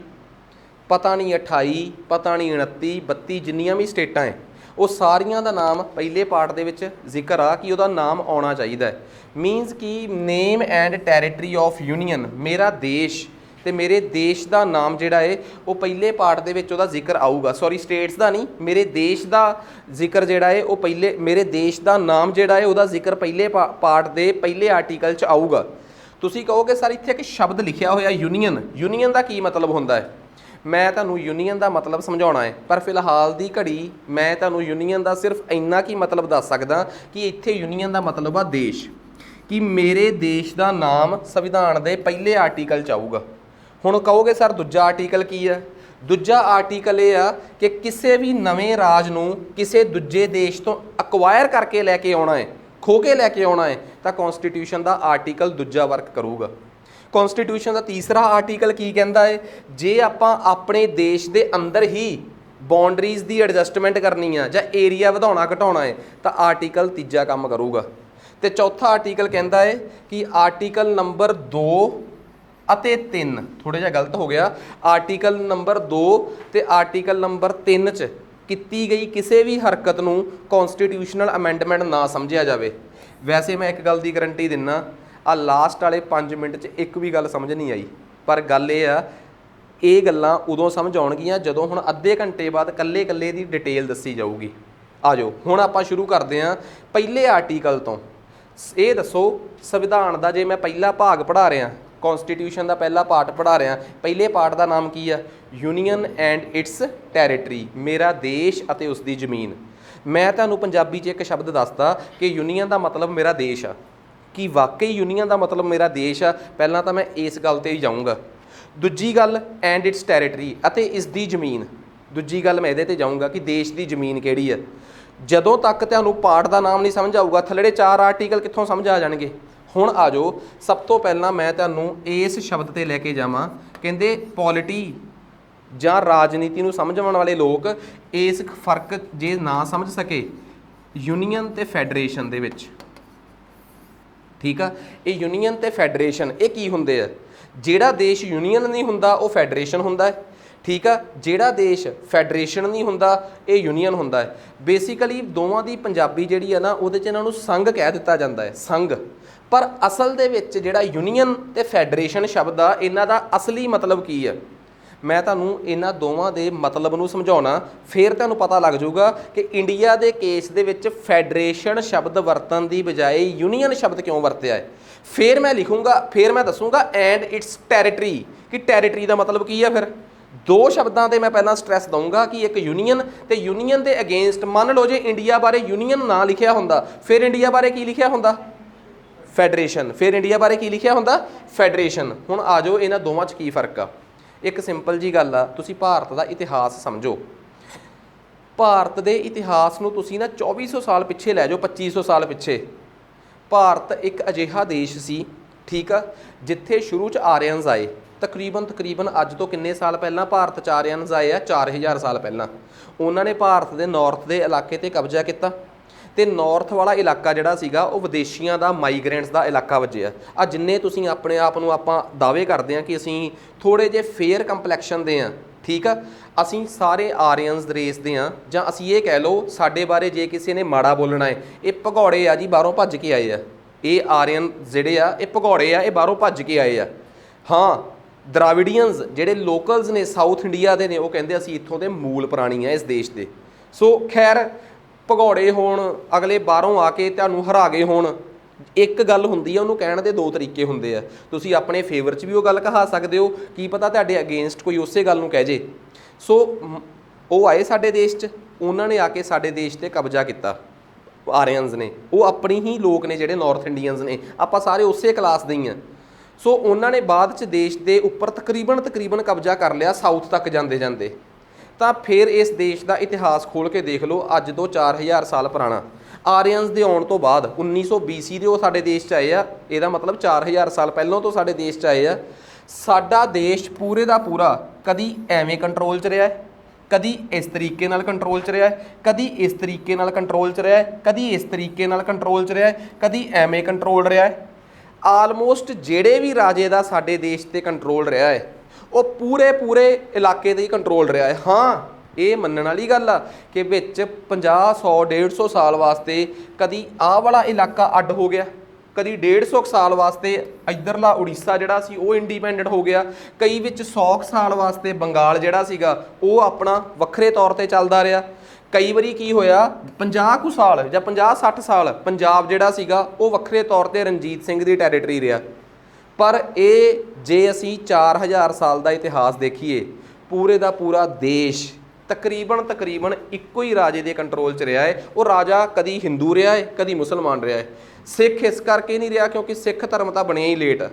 ਪਤਾ ਨਹੀਂ 28 ਪਤਾ ਨਹੀਂ 29 32 ਜਿੰਨੀਆਂ ਵੀ ਸਟੇਟਾਂ ਹੈ ਉਹ ਸਾਰੀਆਂ ਦਾ ਨਾਮ ਪਹਿਲੇ ਪਾਰਟ ਦੇ ਵਿੱਚ ਜ਼ਿਕਰ ਆ ਕਿ ਉਹਦਾ ਨਾਮ ਆਉਣਾ ਚਾਹੀਦਾ ਹੈ। ਮੀਨਸ ਕਿ name and territory of union, ਮੇਰਾ ਦੇਸ਼ ਤੇ ਮੇਰੇ ਦੇਸ਼ ਦਾ ਨਾਮ ਜਿਹੜਾ ਹੈ ਉਹ ਪਹਿਲੇ ਪਾਰਟ ਦੇ ਵਿੱਚ ਉਹਦਾ ਜ਼ਿਕਰ ਆਊਗਾ। ਸੌਰੀ ਸਟੇਟਸ ਦਾ ਨਹੀਂ, ਮੇਰੇ ਦੇਸ਼ ਦਾ ਜ਼ਿਕਰ ਜਿਹੜਾ ਹੈ ਉਹ ਪਹਿਲੇ, ਮੇਰੇ ਦੇਸ਼ ਦਾ ਨਾਮ ਜਿਹੜਾ ਹੈ ਉਹਦਾ ਜ਼ਿਕਰ ਪਹਿਲੇ ਪਾਰਟ ਦੇ ਪਹਿਲੇ ਆਰਟੀਕਲ 'ਚ ਆਊਗਾ। ਤੁਸੀਂ ਕਹੋਗੇ ਸਰ ਇੱਥੇ ਇੱਕ ਸ਼ਬਦ ਲਿਖਿਆ ਹੋਇਆ ਯੂਨੀਅਨ, ਯੂਨੀਅਨ ਦਾ ਕੀ ਮਤਲਬ ਹੁੰਦਾ ਹੈ? ਮੈਂ ਤੁਹਾਨੂੰ ਯੂਨੀਅਨ ਦਾ ਮਤਲਬ ਸਮਝਾਉਣਾ ਹੈ, ਪਰ ਫਿਲਹਾਲ ਦੀ ਘੜੀ ਮੈਂ ਤੁਹਾਨੂੰ ਯੂਨੀਅਨ ਦਾ ਸਿਰਫ ਇੰਨਾ ਕੀ ਮਤਲਬ ਦੱਸ ਸਕਦਾ ਕਿ ਇੱਥੇ ਯੂਨੀਅਨ ਦਾ ਮਤਲਬ ਆ ਦੇਸ਼, ਕਿ ਮੇਰੇ ਦੇਸ਼ ਦਾ ਨਾਮ ਸੰਵਿਧਾਨ ਦੇ ਪਹਿਲੇ ਆਰਟੀਕਲ 'ਚ ਆਊਗਾ। ਹੁਣ ਕਹੋਗੇ ਸਰ ਦੂਜਾ ਆਰਟੀਕਲ ਕੀ ਹੈ? ਦੂਜਾ ਆਰਟੀਕਲ ਇਹ ਆ ਕਿ ਕਿਸੇ ਵੀ ਨਵੇਂ ਰਾਜ ਨੂੰ ਕਿਸੇ ਦੂਜੇ ਦੇਸ਼ ਤੋਂ ਅਕਵਾਇਰ ਕਰਕੇ ਲੈ ਕੇ ਆਉਣਾ ਹੈ, ਖੋ ਕੇ ਲੈ ਕੇ ਆਉਣਾ ਹੈ, ਤਾਂ ਕਨਸਟੀਟਿਊਸ਼ਨ ਦਾ ਆਰਟੀਕਲ ਦੂਜਾ ਵਰਕ ਕਰੂਗਾ। ਕਨਸਟੀਟਿਊਸ਼ਨ ਦਾ ਤੀਸਰਾ ਆਰਟੀਕਲ ਕੀ ਕਹਿੰਦਾ ਹੈ? ਜੇ ਆਪਾਂ ਆਪਣੇ ਦੇਸ਼ ਦੇ ਅੰਦਰ ਹੀ ਬਾਉਂਡਰੀਜ਼ ਦੀ ਐਡਜਸਟਮੈਂਟ ਕਰਨੀ ਆ ਜਾਂ ਏਰੀਆ ਵਧਾਉਣਾ ਘਟਾਉਣਾ ਹੈ ਤਾਂ ਆਰਟੀਕਲ ਤੀਜਾ ਕੰਮ ਕਰੂਗਾ। ਤੇ ਚੌਥਾ ਆਰਟੀਕਲ ਕਹਿੰਦਾ ਹੈ ਕਿ ਆਰਟੀਕਲ ਨੰਬਰ 2 ਅਤੇ 3 ਥੋੜ੍ਹਾ ਜਿਹਾ ਗਲਤ ਹੋ ਗਿਆ। ਆਰਟੀਕਲ ਨੰਬਰ 2 ਤੇ ਆਰਟੀਕਲ ਨੰਬਰ 3 'ਚ ਕੀਤੀ ਗਈ ਕਿਸੇ ਵੀ ਹਰਕਤ ਨੂੰ ਕਨਸਟੀਟਿਊਸ਼ਨਲ ਅਮੈਂਡਮੈਂਟ ਨਾ ਸਮਝਿਆ ਜਾਵੇ। ਵੈਸੇ ਮੈਂ ਇੱਕ ਗੱਲ ਦੀ ਗਰੰਟੀ ਦਿੰਦਾ, ਆ ਲਾਸਟ ਵਾਲੇ 5 ਮਿੰਟ 'ਚ ਇੱਕ ਵੀ ਗੱਲ ਸਮਝ ਨਹੀਂ ਆਈ, ਪਰ ਗੱਲ ਇਹ ਆ ਇਹ ਗੱਲਾਂ ਉਦੋਂ ਸਮਝ ਆਉਣਗੀਆਂ ਜਦੋਂ ਹੁਣ ਅੱਧੇ ਘੰਟੇ ਬਾਅਦ ਕੱਲੇ ਦੀ ਡਿਟੇਲ ਦੱਸੀ ਜਾਊਗੀ। ਆ ਜਾਓ ਹੁਣ ਆਪਾਂ ਸ਼ੁਰੂ ਕਰਦੇ ਹਾਂ ਪਹਿਲੇ ਆਰਟੀਕਲ ਤੋਂ। ਇਹ ਦੱਸੋ ਸੰਵਿਧਾਨ ਦਾ, ਜੇ ਮੈਂ ਪਹਿਲਾ ਭਾਗ ਪੜ੍ਹਾ ਰਿਹਾ, ਕਨਸਟੀਟਿਊਸ਼ਨ ਦਾ ਪਹਿਲਾ ਪਾਰਟ ਪੜ੍ਹਾ ਰਿਹਾ, ਪਹਿਲੇ ਪਾਰਟ ਦਾ ਨਾਮ ਕੀ ਆ? ਯੂਨੀਅਨ ਐਂਡ ਇਟਸ ਟੈਰੀਟਰੀ, ਮੇਰਾ ਦੇਸ਼ ਅਤੇ ਉਸ ਦੀ ਜ਼ਮੀਨ। ਮੈਂ ਤੁਹਾਨੂੰ ਪੰਜਾਬੀ 'ਚ ਇੱਕ ਸ਼ਬਦ ਦੱਸਦਾ ਕਿ ਯੂਨੀਅਨ ਦਾ ਮਤਲਬ ਮੇਰਾ ਦੇਸ਼ ਆ। ਕਿ ਵਾਕਈ ਯੂਨੀਅਨ ਦਾ ਮਤਲਬ ਮੇਰਾ ਦੇਸ਼ ਆ? ਪਹਿਲਾਂ ਤਾਂ ਮੈਂ ਇਸ ਗੱਲ 'ਤੇ ਹੀ ਜਾਊਂਗਾ। ਦੂਜੀ ਗੱਲ ਐਂਡ ਇਟਸ ਟੈਰੀਟਰੀ ਅਤੇ ਇਸ ਦੀ ਜ਼ਮੀਨ। ਦੂਜੀ ਗੱਲ ਮੈਂ ਇਹਦੇ ਤੇ ਜਾਊਂਗਾ ਕਿ ਦੇਸ਼ ਦੀ ਜ਼ਮੀਨ ਕਿਹੜੀ ਹੈ। ਜਦੋਂ ਤੱਕ ਤੁਹਾਨੂੰ ਪਾਰਟ ਦਾ ਨਾਮ ਨਹੀਂ ਸਮਝ ਆਊਗਾ ਥੱਲੜੇ 4 ਆਰਟੀਕਲ ਕਿੱਥੋਂ ਸਮਝ ਆ ਜਾਣਗੇ। ਹੁਣ ਆ ਜਾਓ, ਸਭ ਤੋਂ ਪਹਿਲਾਂ ਮੈਂ ਤੁਹਾਨੂੰ ਇਸ ਸ਼ਬਦ ਤੇ ਲੈ ਕੇ ਜਾਵਾਂ। ਕਹਿੰਦੇ ਪੋਲਿਟੀ ਜਾਂ ਰਾਜਨੀਤੀ ਨੂੰ ਸਮਝਣ ਵਾਲੇ ਲੋਕ ਇਸ ਫਰਕ ਜੇ ਨਾ ਸਮਝ ਸਕੇ ਯੂਨੀਅਨ ਤੇ ਫੈਡਰੇਸ਼ਨ ਦੇ ਵਿੱਚ, ਠੀਕ ਆ। ਇਹ ਯੂਨੀਅਨ ਤੇ ਫੈਡਰੇਸ਼ਨ ਇਹ ਕੀ ਹੁੰਦੇ ਆ? ਜਿਹੜਾ ਦੇਸ਼ ਯੂਨੀਅਨ ਨਹੀਂ ਹੁੰਦਾ ਉਹ ਫੈਡਰੇਸ਼ਨ ਹੁੰਦਾ ਹੈ, ਠੀਕ ਆ। ਜਿਹੜਾ ਦੇਸ਼ ਫੈਡਰੇਸ਼ਨ ਨਹੀਂ ਹੁੰਦਾ ਇਹ ਯੂਨੀਅਨ ਹੁੰਦਾ ਹੈ। ਬੇਸਿਕਲੀ ਦੋਵਾਂ ਦੀ ਪੰਜਾਬੀ ਜਿਹੜੀ ਆ ਨਾ ਉਹਦੇ 'ਚ ਇਹਨਾਂ ਨੂੰ ਸੰਘ ਕਹਿ ਦਿੱਤਾ ਜਾਂਦਾ ਹੈ, ਸੰਘ। ਪਰ ਅਸਲ ਦੇ ਵਿੱਚ ਜਿਹੜਾ ਯੂਨੀਅਨ ਤੇ ਫੈਡਰੇਸ਼ਨ ਸ਼ਬਦ ਆ ਇਹਨਾਂ ਦਾ ਅਸਲੀ ਮਤਲਬ ਕੀ ਹੈ, ਮੈਂ ਤੁਹਾਨੂੰ ਇਹਨਾਂ ਦੋਵਾਂ ਦੇ ਮਤਲਬ ਨੂੰ ਸਮਝਾਉਣਾ, ਫਿਰ ਤੁਹਾਨੂੰ ਪਤਾ ਲੱਗ ਜਾਊਗਾ ਕਿ ਇੰਡੀਆ ਦੇ ਕੇਸ ਦੇ ਵਿੱਚ ਫੈਡਰੇਸ਼ਨ ਸ਼ਬਦ ਵਰਤਣ ਦੀ ਬਜਾਏ ਯੂਨੀਅਨ ਸ਼ਬਦ ਕਿਉਂ ਵਰਤਿਆ ਹੈ। ਫਿਰ ਮੈਂ ਲਿਖੂੰਗਾ, ਫਿਰ ਮੈਂ ਦੱਸੂੰਗਾ ਐਂਡ ਇਟਸ ਟੈਰੀਟਰੀ, ਕਿ ਟੈਰੀਟਰੀ ਦਾ ਮਤਲਬ ਕੀ ਹੈ। ਫਿਰ ਦੋ ਸ਼ਬਦਾਂ ਤੇ ਮੈਂ ਪਹਿਲਾਂ ਸਟ੍ਰੈਸ ਦਊਂਗਾ ਕਿ ਇੱਕ ਯੂਨੀਅਨ ਤੇ ਯੂਨੀਅਨ ਦੇ ਅਗੇਂਸਟ। ਮੰਨ ਲਓ ਜੇ ਇੰਡੀਆ ਬਾਰੇ ਯੂਨੀਅਨ ਨਾ ਲਿਖਿਆ ਹੁੰਦਾ ਫਿਰ ਇੰਡੀਆ ਬਾਰੇ ਕੀ ਲਿਖਿਆ ਹੁੰਦਾ? ਫੈਡਰੇਸ਼ਨ। ਫਿਰ ਇੰਡੀਆ ਬਾਰੇ ਕੀ ਲਿਖਿਆ ਹੁੰਦਾ? ਫੈਡਰੇਸ਼ਨ। ਹੁਣ ਆ ਜਾਓ ਇਹਨਾਂ ਦੋਵਾਂ 'ਚ ਕੀ ਫਰਕ ਆ। ਇੱਕ ਸਿੰਪਲ ਜੀ ਗੱਲ ਆ, ਤੁਸੀਂ ਭਾਰਤ ਦਾ ਇਤਿਹਾਸ ਸਮਝੋ। ਭਾਰਤ ਦੇ ਇਤਿਹਾਸ ਨੂੰ ਤੁਸੀਂ ਨਾ 2400 ਸਾਲ ਪਿੱਛੇ ਲੈ ਜਾਓ, 2500 ਸਾਲ ਪਿੱਛੇ। ਭਾਰਤ ਇੱਕ ਅਜਿਹਾ ਦੇਸ਼ ਸੀ, ਠੀਕ ਆ, ਜਿੱਥੇ ਸ਼ੁਰੂ 'ਚ ਆਰੀਅਨਸ ਆਏ। ਤਕਰੀਬਨ ਅੱਜ ਤੋਂ ਕਿੰਨੇ ਸਾਲ ਪਹਿਲਾਂ ਭਾਰਤ 'ਚ ਆਰੀਅਨਸ ਆਏ ਆ? 4000 ਸਾਲ ਪਹਿਲਾਂ। ਉਹਨਾਂ ਨੇ ਭਾਰਤ ਦੇ ਨਾਰਥ ਦੇ ਇਲਾਕੇ 'ਤੇ ਕਬਜ਼ਾ ਕੀਤਾ ਤੇ ਨਾਰਥ ਵਾਲਾ ਇਲਾਕਾ ਜਿਹੜਾ ਸੀਗਾ ਉਹ ਵਿਦੇਸ਼ੀਆਂ ਦਾ, ਮਾਈਗ੍ਰੈਂਟਸ ਦਾ ਇਲਾਕਾ ਵੱਜਿਆ। ਆ ਜਿੰਨੇ ਤੁਸੀਂ ਆਪਣੇ ਆਪ ਨੂੰ ਆਪਾਂ ਦਾਅਵੇ ਕਰਦੇ ਹਾਂ ਕਿ ਅਸੀਂ ਥੋੜ੍ਹੇ ਜਿਹੇ ਫੇਅਰ ਕੰਪਲੈਕਸ਼ਨ ਦੇ ਹਾਂ, ਠੀਕ ਆ, ਅਸੀਂ ਸਾਰੇ ਆਰੀਅਨਸ ਰੇਸ ਦੇ ਹਾਂ। ਜਾਂ ਅਸੀਂ ਇਹ ਕਹਿ ਲਓ ਸਾਡੇ ਬਾਰੇ ਜੇ ਕਿਸੇ ਨੇ ਮਾੜਾ ਬੋਲਣਾ ਹੈ, ਇਹ ਭਗੌੜੇ ਆ ਜੀ, ਬਾਹਰੋਂ ਭੱਜ ਕੇ ਆਏ ਆ। ਇਹ ਆਰੀਅਨ ਜਿਹੜੇ ਆ ਇਹ ਭਗੌੜੇ ਆ, ਇਹ ਬਾਹਰੋਂ ਭੱਜ ਕੇ ਆਏ ਆ। ਹਾਂ, ਦਰਾਵਿਡੀਅਨਸ ਜਿਹੜੇ ਲੋਕਲਸ ਨੇ ਸਾਊਥ ਇੰਡੀਆ ਦੇ ਨੇ, ਉਹ ਕਹਿੰਦੇ ਅਸੀਂ ਇੱਥੋਂ ਦੇ ਮੂਲ ਪ੍ਰਾਣੀ ਆ ਇਸ ਦੇਸ਼ ਦੇ। ਸੋ ਖੈਰ ਭਗੌੜੇ ਹੋਣ, ਅਗਲੇ ਬਾਹਰੋਂ ਆ ਕੇ ਤੁਹਾਨੂੰ ਹਰਾ ਗਏ ਹੋਣ, ਇੱਕ ਗੱਲ ਹੁੰਦੀ ਆ, ਉਹਨੂੰ ਕਹਿਣ ਦੇ ਦੋ ਤਰੀਕੇ ਹੁੰਦੇ ਆ। ਤੁਸੀਂ ਆਪਣੇ ਫੇਵਰ 'ਚ ਵੀ ਉਹ ਗੱਲ ਕਹਾ ਸਕਦੇ ਹੋ, ਕੀ ਪਤਾ ਤੁਹਾਡੇ ਅਗੇਂਸਟ ਕੋਈ ਉਸੇ ਗੱਲ ਨੂੰ ਕਹਿ ਜੇ। ਸੋ ਉਹ ਆਏ ਸਾਡੇ ਦੇਸ਼ 'ਚ, ਉਹਨਾਂ ਨੇ ਆ ਕੇ ਸਾਡੇ ਦੇਸ਼ 'ਤੇ ਕਬਜ਼ਾ ਕੀਤਾ। ਆਰੀਅਨਸ ਨੇ, ਉਹ ਆਪਣੀ ਹੀ ਲੋਕ ਨੇ ਜਿਹੜੇ ਨਾਰਥ ਇੰਡੀਅਨਸ ਨੇ, ਆਪਾਂ ਸਾਰੇ ਉਸੇ ਕਲਾਸ ਦੇ ਹੀ ਹਾਂ। ਸੋ ਉਹਨਾਂ ਨੇ ਬਾਅਦ 'ਚ ਦੇਸ਼ ਦੇ ਉੱਪਰ ਤਕਰੀਬਨ ਕਬਜ਼ਾ ਕਰ ਲਿਆ, ਸਾਊਥ ਤੱਕ ਜਾਂਦੇ ਜਾਂਦੇ। ਤਾਂ ਫਿਰ ਇਸ ਦੇਸ਼ ਦਾ ਇਤਿਹਾਸ ਖੋਲ੍ਹ ਕੇ ਦੇਖ ਲਓ, ਅੱਜ ਤੋਂ 4000 ਸਾਲ ਪੁਰਾਣਾ। ਆਰੀਅਨਸ ਦੇ ਆਉਣ ਤੋਂ ਬਾਅਦ 1900 BC ਦੇ ਉਹ ਸਾਡੇ ਦੇਸ਼ 'ਚ ਆਏ ਆ। ਇਹਦਾ ਮਤਲਬ 4000 ਸਾਲ ਪਹਿਲਾਂ ਤੋਂ ਸਾਡੇ ਦੇਸ਼ 'ਚ ਆਏ ਆ। ਸਾਡਾ ਦੇਸ਼ ਪੂਰੇ ਦਾ ਪੂਰਾ ਕਦੀ ਐਵੇਂ ਕੰਟਰੋਲ 'ਚ ਰਿਹਾ ਹੈ, ਕਦੀ ਇਸ ਤਰੀਕੇ ਨਾਲ ਕੰਟਰੋਲ 'ਚ ਰਿਹਾ ਹੈ, ਕਦੀ ਇਸ ਤਰੀਕੇ ਨਾਲ ਕੰਟਰੋਲ 'ਚ ਰਿਹਾ ਹੈ, ਕਦੀ ਇਸ ਤਰੀਕੇ ਨਾਲ ਕੰਟਰੋਲ 'ਚ ਰਿਹਾ ਹੈ, ਕਦੀ ਐਵੇਂ ਕੰਟਰੋਲ ਰਿਹਾ ਹੈ। ਆਲਮੋਸਟ ਜਿਹੜੇ ਵੀ ਰਾਜੇ ਦਾ ਸਾਡੇ ਦੇਸ਼ 'ਤੇ ਕੰਟਰੋਲ ਰਿਹਾ ਹੈ ਉਹ ਪੂਰੇ ਇਲਾਕੇ 'ਤੇ ਹੀ ਕੰਟਰੋਲ ਰਿਹਾ ਹੈ। ਹਾਂ, ਇਹ ਮੰਨਣ ਵਾਲੀ ਗੱਲ ਆ ਕਿ ਵਿੱਚ 50, 100, 150 ਸਾਲ ਵਾਸਤੇ ਕਦੀ ਆਹ ਵਾਲਾ ਇਲਾਕਾ ਅੱਡ ਹੋ ਗਿਆ, ਕਦੀ 150 ਸਾਲ ਵਾਸਤੇ ਇੱਧਰਲਾ ਉੜੀਸਾ ਜਿਹੜਾ ਸੀ ਉਹ ਇੰਡੀਪੈਂਡੈਂਟ ਹੋ ਗਿਆ, ਕਈ ਵਿੱਚ 100 ਸਾਲ ਵਾਸਤੇ ਬੰਗਾਲ ਜਿਹੜਾ ਸੀਗਾ ਉਹ ਆਪਣਾ ਵੱਖਰੇ ਤੌਰ 'ਤੇ ਚੱਲਦਾ ਰਿਹਾ। ਕਈ ਵਾਰੀ ਕੀ ਹੋਇਆ 50 ਕੁ ਸਾਲ ਜਾਂ 50-60 ਸਾਲ ਪੰਜਾਬ ਜਿਹੜਾ ਸੀਗਾ ਉਹ ਵੱਖਰੇ ਤੌਰ 'ਤੇ ਰਣਜੀਤ ਸਿੰਘ ਦੀ ਟੈਰੀਟਰੀ ਰਿਹਾ। ਪਰ ਇਹ ਜੇ ਅਸੀਂ 4000 ਸਾਲ ਦਾ ਇਤਿਹਾਸ ਦੇਖੀਏ, ਪੂਰੇ ਦਾ ਪੂਰਾ ਦੇਸ਼ ਤਕਰੀਬਨ ਇੱਕੋ ਹੀ ਰਾਜੇ ਦੇ ਕੰਟਰੋਲ 'ਚ ਰਿਹਾ ਹੈ। ਉਹ ਰਾਜਾ ਕਦੀ ਹਿੰਦੂ ਰਿਹਾ ਹੈ, ਕਦੀ ਮੁਸਲਮਾਨ ਰਿਹਾ ਹੈ। ਸਿੱਖ ਇਸ ਕਰਕੇ ਨਹੀਂ ਰਿਹਾ ਕਿਉਂਕਿ ਸਿੱਖ ਧਰਮ ਤਾਂ ਬਣਿਆ ਹੀ ਲੇਟ।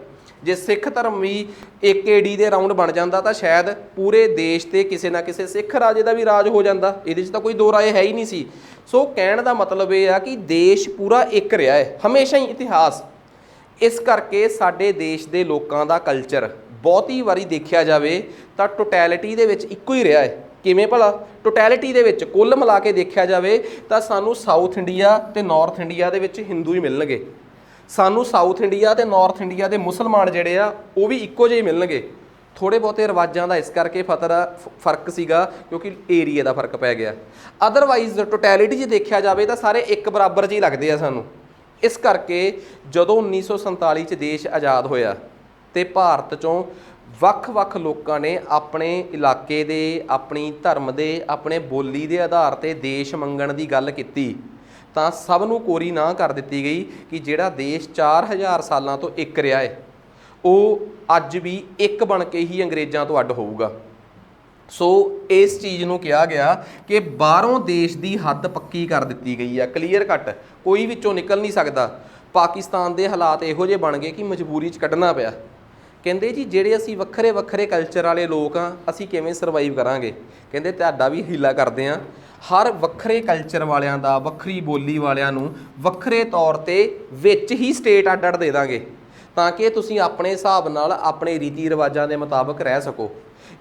ਜੇ ਸਿੱਖ ਧਰਮ ਵੀ 1 AD ਦੇ ਰਾਊਂਡ ਬਣ ਜਾਂਦਾ ਤਾਂ ਸ਼ਾਇਦ ਪੂਰੇ ਦੇਸ਼ 'ਤੇ ਕਿਸੇ ਨਾ ਕਿਸੇ ਸਿੱਖ ਰਾਜੇ ਦਾ ਵੀ ਰਾਜ ਹੋ ਜਾਂਦਾ, ਇਹਦੇ 'ਚ ਤਾਂ ਕੋਈ ਦੋ ਰਾਏ ਹੈ ਹੀ ਨਹੀਂ ਸੀ। ਸੋ ਕਹਿਣ ਦਾ ਮਤਲਬ ਇਹ ਆ ਕਿ ਦੇਸ਼ ਪੂਰਾ ਇੱਕ ਰਿਹਾ ਹੈ ਹਮੇਸ਼ਾ ਹੀ ਇਤਿਹਾਸ। ਇਸ ਕਰਕੇ ਸਾਡੇ ਦੇਸ਼ ਦੇ ਲੋਕਾਂ ਦਾ ਕਲਚਰ ਬਹੁਤੀ ਵਾਰੀ ਦੇਖਿਆ ਜਾਵੇ ਤਾਂ ਟੋਟੈਲਿਟੀ ਦੇ ਵਿੱਚ ਇੱਕੋ ਹੀ ਰਿਹਾ ਹੈ। ਕਿਵੇਂ ਭਲਾ? ਟੋਟੈਲਿਟੀ ਦੇ ਵਿੱਚ ਕੁੱਲ ਮਿਲਾ ਕੇ ਦੇਖਿਆ ਜਾਵੇ ਤਾਂ ਸਾਨੂੰ ਸਾਊਥ ਇੰਡੀਆ ਤੇ ਨਾਰਥ ਇੰਡੀਆ ਦੇ ਵਿੱਚ ਹਿੰਦੂ ਹੀ ਮਿਲਣਗੇ, ਸਾਨੂੰ ਸਾਊਥ ਇੰਡੀਆ ਤੇ ਨਾਰਥ ਇੰਡੀਆ ਦੇ ਮੁਸਲਮਾਨ ਜਿਹੜੇ ਆ ਉਹ ਵੀ ਇੱਕੋ ਜਿਹੇ ਮਿਲਣਗੇ। ਥੋੜ੍ਹੇ ਬਹੁਤੇ ਰਿਵਾਜਾਂ ਦਾ ਇਸ ਕਰਕੇ ਫਰਕ ਸੀਗਾ ਕਿਉਂਕਿ ਏਰੀਆ ਦਾ ਫਰਕ ਪੈ ਗਿਆ। ਅਦਰਵਾਈਜ਼ ਟੋਟੈਲਿਟੀ 'ਚ ਦੇਖਿਆ ਜਾਵੇ ਤਾਂ ਸਾਰੇ ਇੱਕ ਬਰਾਬਰ ਜਿਹੇ ਲੱਗਦੇ ਆ ਸਾਨੂੰ। ਇਸ ਕਰਕੇ ਜਦੋਂ 1947 'ਚ ਦੇਸ਼ ਆਜ਼ਾਦ ਹੋਇਆ ਤੇ ਭਾਰਤ 'ਚੋਂ ਵੱਖ-ਵੱਖ ਲੋਕਾਂ ਨੇ ਆਪਣੇ ਇਲਾਕੇ ਦੇ, ਆਪਣੀ ਧਰਮ ਦੇ, ਆਪਣੇ ਬੋਲੀ ਦੇ ਆਧਾਰ 'ਤੇ ਦੇਸ਼ ਮੰਗਣ ਦੀ ਗੱਲ ਕੀਤੀ ਤਾਂ ਸਭ ਨੂੰ ਕੋਰੀ ਨਾ ਕਰ ਦਿੱਤੀ ਗਈ ਕਿ ਜਿਹੜਾ ਦੇਸ਼ 4000 ਸਾਲਾਂ ਤੋਂ ਇੱਕ ਰਿਹਾ ਹੈ ਉਹ ਅੱਜ ਵੀ ਇੱਕ ਬਣ ਕੇ ਹੀ ਅੰਗਰੇਜ਼ਾਂ ਤੋਂ ਅੱਡ ਹੋਊਗਾ। ਸੋ ਇਸ ਚੀਜ਼ ਨੂੰ ਕਿਹਾ ਗਿਆ ਕਿ ਬਾਹਰੋਂ ਦੇਸ਼ ਦੀ ਹੱਦ ਪੱਕੀ ਕਰ ਦਿੱਤੀ ਗਈ ਆ, ਕਲੀਅਰ ਕੱਟ, ਕੋਈ ਵਿੱਚੋਂ ਨਿਕਲ ਨਹੀਂ ਸਕਦਾ। ਪਾਕਿਸਤਾਨ ਦੇ ਹਾਲਾਤ ਇਹੋ ਜਿਹੇ ਬਣ ਗਏ ਕਿ ਮਜਬੂਰੀ 'ਚ ਕੱਢਣਾ ਪਿਆ। ਕਹਿੰਦੇ ਜੀ ਜਿਹੜੇ ਅਸੀਂ ਵੱਖਰੇ ਵੱਖਰੇ ਕਲਚਰ ਵਾਲੇ ਲੋਕ ਆ ਅਸੀਂ ਕਿਵੇਂ ਸਰਵਾਈਵ ਕਰਾਂਗੇ। ਕਹਿੰਦੇ ਤੁਹਾਡਾ ਵੀ ਹੀਲਾ ਕਰਦੇ ਆ, ਹਰ ਵੱਖਰੇ ਕਲਚਰ ਵਾਲਿਆਂ ਦਾ, ਵੱਖਰੀ ਬੋਲੀ ਵਾਲਿਆਂ ਨੂੰ ਵੱਖਰੇ ਤੌਰ ਤੇ ਵਿੱਚ ਹੀ ਸਟੇਟ ਅੱਡ ਅੱਡ ਦੇ ਦਾਂਗੇ ਤਾਂ ਕਿ ਤੁਸੀਂ ਆਪਣੇ ਹਿਸਾਬ ਨਾਲ ਆਪਣੇ ਰੀਤੀ ਰਿਵਾਜਾਂ ਦੇ ਮੁਤਾਬਕ ਰਹਿ ਸਕੋ।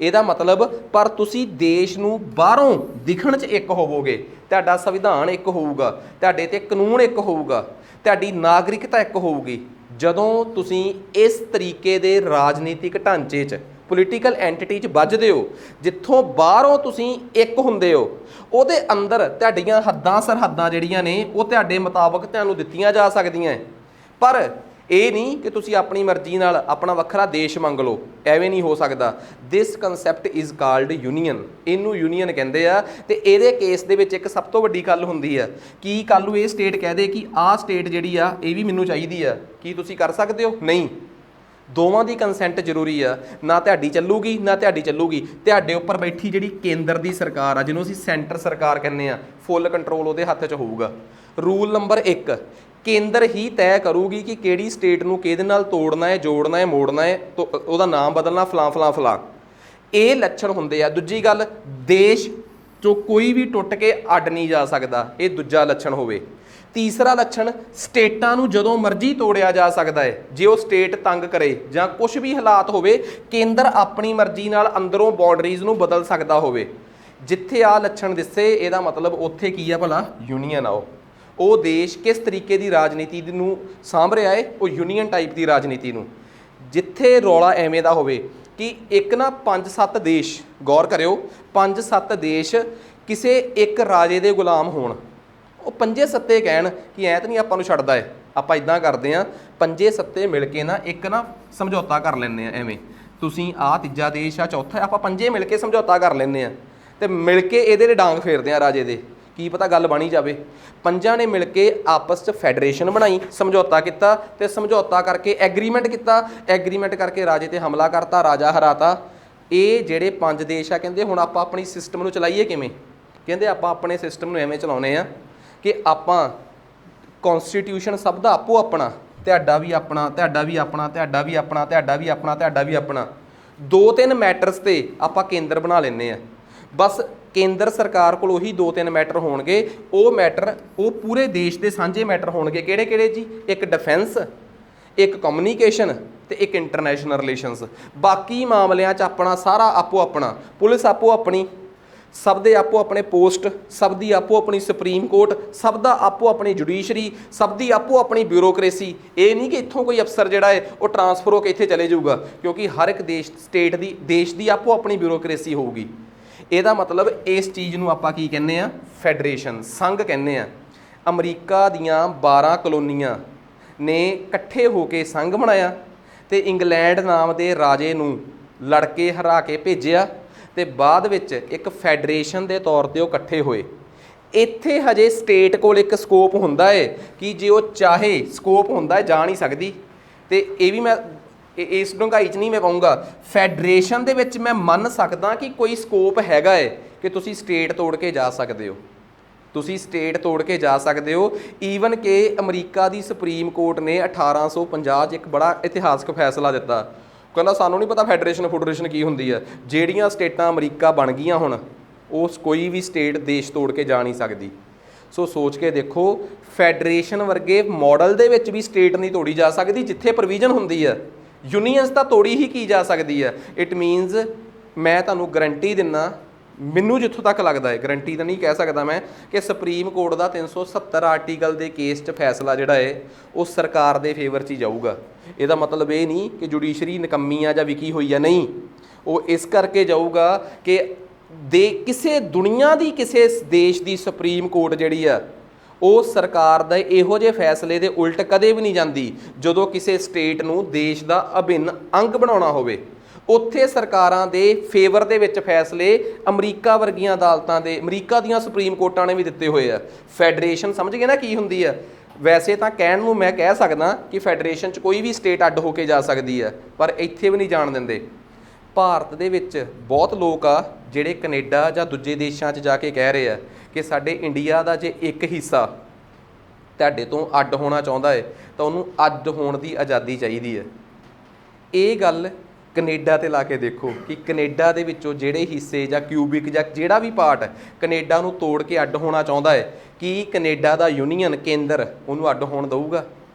ਇਹਦਾ ਮਤਲਬ ਪਰ ਤੁਸੀਂ ਦੇਸ਼ ਨੂੰ ਬਾਹਰੋਂ ਦਿਖਣ 'ਚ ਇੱਕ ਹੋਵੋਗੇ, ਤੁਹਾਡਾ ਸੰਵਿਧਾਨ ਇੱਕ ਹੋਊਗਾ, ਤੁਹਾਡੇ ਤੇ ਕਾਨੂੰਨ ਇੱਕ ਹੋਊਗਾ, ਤੁਹਾਡੀ ਨਾਗਰਿਕਤਾ ਇੱਕ ਹੋਊਗੀ। ਜਦੋਂ ਤੁਸੀਂ ਇਸ ਤਰੀਕੇ ਦੇ ਰਾਜਨੀਤਿਕ ਢਾਂਚੇ 'ਚ ਪੋਲੀਟੀਕਲ ਐਂਟੀਟੀ 'ਚ ਵੱਜਦੇ ਹੋ, ਜਿੱਥੋਂ ਬਾਹਰੋਂ ਤੁਸੀਂ ਇੱਕ ਹੁੰਦੇ ਹੋ, ਉਹਦੇ ਅੰਦਰ ਤੁਹਾਡੀਆਂ ਹੱਦਾਂ ਸਰਹੱਦਾਂ ਜਿਹੜੀਆਂ ਨੇ ਉਹ ਤੁਹਾਡੇ ਮੁਤਾਬਕ ਤੁਹਾਨੂੰ ਦਿੱਤੀਆਂ ਜਾ ਸਕਦੀਆਂ। ਪਰ ਇਹ ਨਹੀਂ ਕਿ ਤੁਸੀਂ ਆਪਣੀ ਮਰਜ਼ੀ ਨਾਲ ਆਪਣਾ ਵੱਖਰਾ ਦੇਸ਼ ਮੰਗ ਲਓ, ਐਵੇਂ ਨਹੀਂ ਹੋ ਸਕਦਾ। ਦਿਸ ਕਨਸੈਪਟ ਇਜ਼ ਕਾਲਡ ਯੂਨੀਅਨ, ਇਹਨੂੰ ਯੂਨੀਅਨ ਕਹਿੰਦੇ ਆ। ਤੇ ਇਹਦੇ ਕੇਸ ਦੇ ਵਿੱਚ ਇੱਕ ਸਭ ਤੋਂ ਵੱਡੀ ਗੱਲ ਹੁੰਦੀ ਆ ਕਿ ਕੱਲ੍ਹ ਨੂੰ ਇਹ ਸਟੇਟ ਕਹਿ ਦੇ ਕਿ ਆਹ ਸਟੇਟ ਜਿਹੜੀ ਆ ਇਹ ਵੀ ਮੈਨੂੰ ਚਾਹੀਦੀ ਆ, ਕੀ ਤੁਸੀਂ ਕਰ ਸਕਦੇ ਹੋ? ਨਹੀਂ, ਦੋਵਾਂ ਦੀ ਕੰਸੈਂਟ ਜ਼ਰੂਰੀ ਆ। ਨਾ ਤੁਹਾਡੀ ਚੱਲੂਗੀ ਨਾ ਤੁਹਾਡੀ ਚੱਲੂਗੀ, ਤੁਹਾਡੇ ਉੱਪਰ ਬੈਠੀ ਜਿਹੜੀ ਕੇਂਦਰ ਦੀ ਸਰਕਾਰ ਆ, ਜਿਹਨੂੰ ਅਸੀਂ ਸੈਂਟਰ ਸਰਕਾਰ ਕਹਿੰਦੇ ਆ, ਫੁੱਲ ਕੰਟਰੋਲ ਉਹਦੇ ਹੱਥ 'ਚ ਹੋਊਗਾ। ਰੂਲ ਨੰਬਰ 1, ਕੇਂਦਰ ਹੀ ਤੈਅ ਕਰੂਗੀ ਕਿ ਕਿਹੜੀ ਸਟੇਟ ਨੂੰ ਕਿਹਦੇ ਨਾਲ ਤੋੜਨਾ ਹੈ, ਜੋੜਨਾ ਹੈ, ਮੋੜਨਾ ਹੈ, ਉਹਦਾ ਨਾਮ ਬਦਲਣਾ, ਫਲਾਂ ਫਲਾਂ ਫਲਾਂ। ਇਹ ਲੱਛਣ ਹੁੰਦੇ ਆ। ਦੂਜੀ ਗੱਲ, ਦੇਸ਼ 'ਚੋਂ ਕੋਈ ਵੀ ਟੁੱਟ ਕੇ ਅੱਡ ਨਹੀਂ ਜਾ ਸਕਦਾ, ਇਹ ਦੂਜਾ ਲੱਛਣ ਹੋਵੇ। ਤੀਸਰਾ ਲੱਛਣ, ਸਟੇਟਾਂ ਨੂੰ ਜਦੋਂ ਮਰਜ਼ੀ ਤੋੜਿਆ ਜਾ ਸਕਦਾ ਹੈ। ਜੇ ਉਹ ਸਟੇਟ ਤੰਗ ਕਰੇ ਜਾਂ ਕੁਝ ਵੀ ਹਾਲਾਤ ਹੋਵੇ, ਕੇਂਦਰ ਆਪਣੀ ਮਰਜ਼ੀ ਨਾਲ ਅੰਦਰੋਂ ਬਾਉਂਡਰੀਜ਼ ਨੂੰ ਬਦਲ ਸਕਦਾ ਹੋਵੇ। ਜਿੱਥੇ ਆ ਲੱਛਣ ਦਿਸੇ, ਇਹਦਾ ਮਤਲਬ ਉੱਥੇ ਕੀ ਆ ਭਲਾ? ਯੂਨੀਅਨ ਆ। ਉਹ ਦੇਸ਼ ਕਿਸ ਤਰੀਕੇ ਦੀ ਰਾਜਨੀਤੀ ਨੂੰ ਸਾਂਭ ਰਿਹਾ ਹੈ? ਉਹ ਯੂਨੀਅਨ ਟਾਈਪ ਦੀ ਰਾਜਨੀਤੀ ਨੂੰ। ਜਿੱਥੇ ਰੌਲਾ ਐਵੇਂ ਦਾ ਹੋਵੇ ਕਿ ਇੱਕ ਨਾ 5-7 ਦੇਸ਼, ਗੌਰ ਕਰਿਓ, 5-7 ਦੇਸ਼ ਕਿਸੇ ਇੱਕ ਰਾਜੇ ਦੇ ਗੁਲਾਮ ਹੋਣ, ਉਹ 5-7 ਕਹਿਣ ਕਿ ਐਂ ਤਾਂ ਨਹੀਂ ਆਪਾਂ ਨੂੰ ਛੱਡਦਾ ਹੈ, ਆਪਾਂ ਇਦਾਂ ਕਰਦੇ ਹਾਂ, 5-7 ਮਿਲ ਕੇ ਨਾ ਇੱਕ ਨਾ ਸਮਝੌਤਾ ਕਰ ਲੈਂਦੇ ਆ। ਐਵੇਂ ਤੁਸੀਂ ਆਹ ਤੀਜਾ ਦੇਸ਼ ਆ, ਚੌਥਾ, ਆਪਾਂ 5 ਮਿਲ ਕੇ ਸਮਝੌਤਾ ਕਰ ਲੈਂਦੇ ਆ ਤੇ ਮਿਲ ਕੇ ਇਹਦੇ ਦੇ ਡਾਂਗ ਫੇਰਦੇ ਆ ਰਾਜੇ ਦੇ, ਕੀ ਪਤਾ ਗੱਲ ਬਣੀ ਜਾਵੇ। 5 ਨੇ ਮਿਲ ਕੇ ਆਪਸ 'ਚ ਫੈਡਰੇਸ਼ਨ ਬਣਾਈ, ਸਮਝੌਤਾ ਕੀਤਾ ਤੇ ਸਮਝੌਤਾ ਕਰਕੇ ਐਗਰੀਮੈਂਟ ਕੀਤਾ, ਐਗਰੀਮੈਂਟ ਕਰਕੇ ਰਾਜੇ ਤੇ ਹਮਲਾ ਕਰਤਾ, ਰਾਜਾ ਹਰਾਤਾ। ਇਹ ਜਿਹੜੇ 5 ਦੇਸ਼ ਆ, ਕਹਿੰਦੇ ਹੁਣ ਆਪਾਂ ਆਪਣੀ ਸਿਸਟਮ ਨੂੰ ਚਲਾਈਏ ਕਿਵੇਂ? ਕਹਿੰਦੇ ਆਪਾਂ ਆਪਣੇ ਸਿਸਟਮ ਨੂੰ ਐਵੇਂ ਚਲਾਉਣੇ ਆ ਕਿ ਆਪਾਂ ਕੌਨਸਟੀਟਿਊਸ਼ਨ ਸਭ ਦਾ ਆਪੋ ਆਪਣਾ, ਤੁਹਾਡਾ ਵੀ ਆਪਣਾ, ਤੁਹਾਡਾ ਵੀ ਆਪਣਾ, ਤੁਹਾਡਾ ਵੀ ਆਪਣਾ, ਤੁਹਾਡਾ ਵੀ ਆਪਣਾ, ਤੁਹਾਡਾ ਵੀ ਆਪਣਾ। 2-3 ਮੈਟਰਸ ਤੇ ਆਪਾਂ ਕੇਂਦਰ ਬਣਾ ਲੈਂਦੇ ਆ। ਬਸ ਕੇਂਦਰ ਸਰਕਾਰ ਕੋਲ ਉਹੀ 2-3 ਮੈਟਰ ਹੋਣਗੇ, ਉਹ ਮੈਟਰ ਉਹ ਪੂਰੇ ਦੇਸ਼ ਦੇ ਸਾਂਝੇ ਮੈਟਰ ਹੋਣਗੇ। ਕਿਹੜੇ ਕਿਹੜੇ ਜੀ? ਇੱਕ ਡਿਫੈਂਸ, ਇੱਕ ਕਮਿਊਨੀਕੇਸ਼ਨ ਤੇ ਇੱਕ ਇੰਟਰਨੈਸ਼ਨਲ ਰਿਲੇਸ਼ਨਸ। ਬਾਕੀ ਮਾਮਲਿਆਂ 'ਚ ਆਪਣਾ ਸਾਰਾ ਆਪੋ ਆਪਣਾ, ਪੁਲਿਸ ਆਪੋ ਆਪਣੀ, ਸਭ ਦੇ ਆਪੋ ਆਪਣੇ ਪੋਸਟ, ਸਭ ਦੀ ਆਪੋ ਆਪਣੀ ਸੁਪਰੀਮ ਕੋਰਟ, ਸਭ ਦਾ ਆਪੋ ਆਪਣੀ ਜੁਡੀਸ਼ਰੀ, ਸਭ ਦੀ ਆਪੋ ਆਪਣੀ ਬਿਊਰੋਕ੍ਰੇਸੀ। ਇਹ ਨਹੀਂ ਕਿ ਇੱਥੋਂ ਕੋਈ ਅਫਸਰ ਜਿਹੜਾ ਹੈ ਉਹ ਟਰਾਂਸਫਰ ਹੋ ਕੇ ਇੱਥੇ ਚਲੇ ਜਾਊਗਾ, ਕਿਉਂਕਿ ਹਰ ਇੱਕ ਸਟੇਟ ਦੀ, ਦੇਸ਼ ਦੀ ਆਪੋ ਆਪਣੀ ਬਿਊਰੋਕ੍ਰੇਸੀ ਹੋਊਗੀ। ਇਹਦਾ ਮਤਲਬ ਇਸ ਚੀਜ਼ ਨੂੰ ਆਪਾਂ ਕੀ ਕਹਿੰਦੇ ਆ? ਫੈਡਰੇਸ਼ਨ, ਸੰਘ ਕਹਿੰਦੇ ਆ। ਅਮਰੀਕਾ ਦੀਆਂ 12 ਕਲੋਨੀਆਂ ਨੇ ਇਕੱਠੇ ਹੋ ਕੇ ਸੰਘ ਬਣਾਇਆ ਤੇ ਇੰਗਲੈਂਡ ਨਾਮ ਦੇ ਰਾਜੇ ਨੂੰ ਲੜ ਕੇ ਹਰਾ ਕੇ ਭੇਜਿਆ ਤੇ ਬਾਅਦ ਵਿੱਚ ਇੱਕ ਫੈਡਰੇਸ਼ਨ ਦੇ ਤੌਰ ਤੇ ਉਹ ਇਕੱਠੇ ਹੋਏ। ਇੱਥੇ ਹਜੇ ਸਟੇਟ ਕੋਲ ਇੱਕ ਸਕੋਪ ਹੁੰਦਾ ਹੈ ਕਿ ਜੇ ਉਹ ਚਾਹੇ, ਸਕੋਪ ਹੁੰਦਾ ਹੈ, ਜਾ ਨਹੀਂ ਸਕਦੀ। ਤੇ ਇਹ ਵੀ ਮੈਂ ਇਸ ਡੂੰਘਾਈ 'ਚ ਨਹੀਂ ਮੈਂ ਪਾਊਂਗਾ। ਫੈਡਰੇਸ਼ਨ ਦੇ ਵਿੱਚ ਮੈਂ ਮੰਨ ਸਕਦਾ ਕਿ ਕੋਈ ਸਕੋਪ ਹੈਗਾ ਹੈ ਕਿ ਤੁਸੀਂ ਸਟੇਟ ਤੋੜ ਕੇ ਜਾ ਸਕਦੇ ਹੋ, ਤੁਸੀਂ ਸਟੇਟ ਤੋੜ ਕੇ ਜਾ ਸਕਦੇ ਹੋ। ਈਵਨ ਕਿ ਅਮਰੀਕਾ ਦੀ ਸੁਪਰੀਮ ਕੋਰਟ ਨੇ 1850 'ਚ ਇੱਕ ਬੜਾ ਇਤਿਹਾਸਕ ਫੈਸਲਾ ਦਿੱਤਾ, ਕਹਿੰਦਾ ਸਾਨੂੰ ਨਹੀਂ ਪਤਾ ਫੈਡਰੇਸ਼ਨ ਕੀ ਹੁੰਦੀ ਆ। ਜਿਹੜੀਆਂ ਸਟੇਟਾਂ ਅਮਰੀਕਾ ਬਣ ਗਈਆਂ ਹੁਣ, ਉਸ ਕੋਈ ਵੀ ਸਟੇਟ ਦੇਸ਼ ਤੋੜ ਕੇ ਜਾ ਨਹੀਂ ਸਕਦੀ। ਸੋ ਸੋਚ ਕੇ ਦੇਖੋ, ਫੈਡਰੇਸ਼ਨ ਵਰਗੇ ਮਾਡਲ ਦੇ ਵਿੱਚ ਵੀ ਸਟੇਟ ਨਹੀਂ ਤੋੜੀ ਜਾ ਸਕਦੀ ਜਿੱਥੇ ਪ੍ਰੋਵੀਜ਼ਨ ਹੁੰਦੀ ਆ। ਯੂਨੀਅਨਸ ਤਾਂ ਤੋੜੀ ਹੀ ਕੀ ਜਾ ਸਕਦੀ ਆ। ਇਟ ਮੀਨਸ, ਮੈਂ ਤੁਹਾਨੂੰ ਗਰੰਟੀ ਦਿੰਦਾ, ਮੈਨੂੰ ਜਿੱਥੋਂ ਤੱਕ ਲੱਗਦਾ ਹੈ, ਗਰੰਟੀ ਤਾਂ ਨਹੀਂ ਕਹਿ ਸਕਦਾ ਮੈਂ, ਕਿ ਸੁਪਰੀਮ ਕੋਰਟ ਦਾ 370 ਆਰਟੀਕਲ ਦੇ ਕੇਸ 'ਚ ਫੈਸਲਾ ਜਿਹੜਾ ਹੈ ਉਹ ਸਰਕਾਰ ਦੇ ਫੇਵਰ 'ਚ ਹੀ ਜਾਊਗਾ। ਇਹਦਾ ਮਤਲਬ ਇਹ ਨਹੀਂ ਕਿ ਜੁਡੀਸ਼ਰੀ ਨਿਕੰਮੀ ਆ ਜਾਂ ਵਿਕੀ ਹੋਈ ਆ, ਨਹੀਂ। ਉਹ ਇਸ ਕਰਕੇ ਜਾਊਗਾ ਕਿ ਕਿਸੇ ਦੁਨੀਆ ਦੀ ਕਿਸੇ ਦੇਸ਼ ਦੀ ਸੁਪਰੀਮ ਕੋਰਟ ਜਿਹੜੀ ਆ ਉਹ ਸਰਕਾਰ ਦੇ ਇਹੋ ਜਿਹੇ ਫੈਸਲੇ ਦੇ ਉਲਟ ਕਦੇ ਵੀ ਨਹੀਂ ਜਾਂਦੀ ਜਦੋਂ ਕਿਸੇ ਸਟੇਟ ਨੂੰ ਦੇਸ਼ ਦਾ ਅਭਿੰਨ ਅੰਗ ਬਣਾਉਣਾ ਹੋਵੇ। ਉੱਥੇ ਸਰਕਾਰਾਂ ਦੇ ਫੇਵਰ ਦੇ ਵਿੱਚ ਫੈਸਲੇ ਅਮਰੀਕਾ ਵਰਗੀਆਂ ਅਦਾਲਤਾਂ ਦੇ, ਅਮਰੀਕਾ ਦੀਆਂ ਸੁਪਰੀਮ ਕੋਰਟਾਂ ਨੇ ਵੀ ਦਿੱਤੇ ਹੋਏ ਆ। ਫੈਡਰੇਸ਼ਨ ਸਮਝ ਗਏ ਨਾ ਕੀ ਹੁੰਦੀ ਆ? ਵੈਸੇ ਤਾਂ ਕਹਿਣ ਨੂੰ ਮੈਂ ਕਹਿ ਸਕਦਾ ਕਿ ਫੈਡਰੇਸ਼ਨ 'ਚ ਕੋਈ ਵੀ ਸਟੇਟ ਅੱਡ ਹੋ ਕੇ ਜਾ ਸਕਦੀ ਆ, ਪਰ ਇੱਥੇ ਵੀ ਨਹੀਂ ਜਾਣ ਦਿੰਦੇ। ਭਾਰਤ ਦੇ ਵਿੱਚ ਬਹੁਤ ਲੋਕ ਆ ਜਿਹੜੇ ਕੈਨੇਡਾ ਜਾਂ ਦੂਜੇ ਦੇਸ਼ਾਂ 'ਚ ਜਾ ਕੇ ਕਹਿ ਰਹੇ ਆ ਕਿ ਸਾਡੇ ਇੰਡੀਆ ਦਾ ਜੇ ਇੱਕ ਹਿੱਸਾ ਤੁਹਾਡੇ ਤੋਂ ਅੱਡ ਹੋਣਾ ਚਾਹੁੰਦਾ ਹੈ ਤਾਂ ਉਹਨੂੰ ਅੱਡ ਹੋਣ ਦੀ ਆਜ਼ਾਦੀ ਚਾਹੀਦੀ ਹੈ। ਇਹ ਗੱਲ ਕੈਨੇਡਾ ਤੇ ਲਾ ਕੇ ਦੇਖੋ ਕਿ ਕੈਨੇਡਾ ਦੇ ਵਿੱਚੋਂ ਜਿਹੜੇ ਹਿੱਸੇ ਜਾਂ ਕਿਊਬਿਕ ਜਾਂ ਜਿਹੜਾ ਵੀ ਪਾਰਟ ਕੈਨੇਡਾ ਨੂੰ ਤੋੜ ਕੇ ਅੱਡ ਹੋਣਾ ਚਾਹੁੰਦਾ ਹੈ, ਕੀ ਕੈਨੇਡਾ ਦਾ ਯੂਨੀਅਨ ਕੇਂਦਰ ਉਹਨੂੰ ਅੱਡ ਹੋਣ ਦਊਗਾ?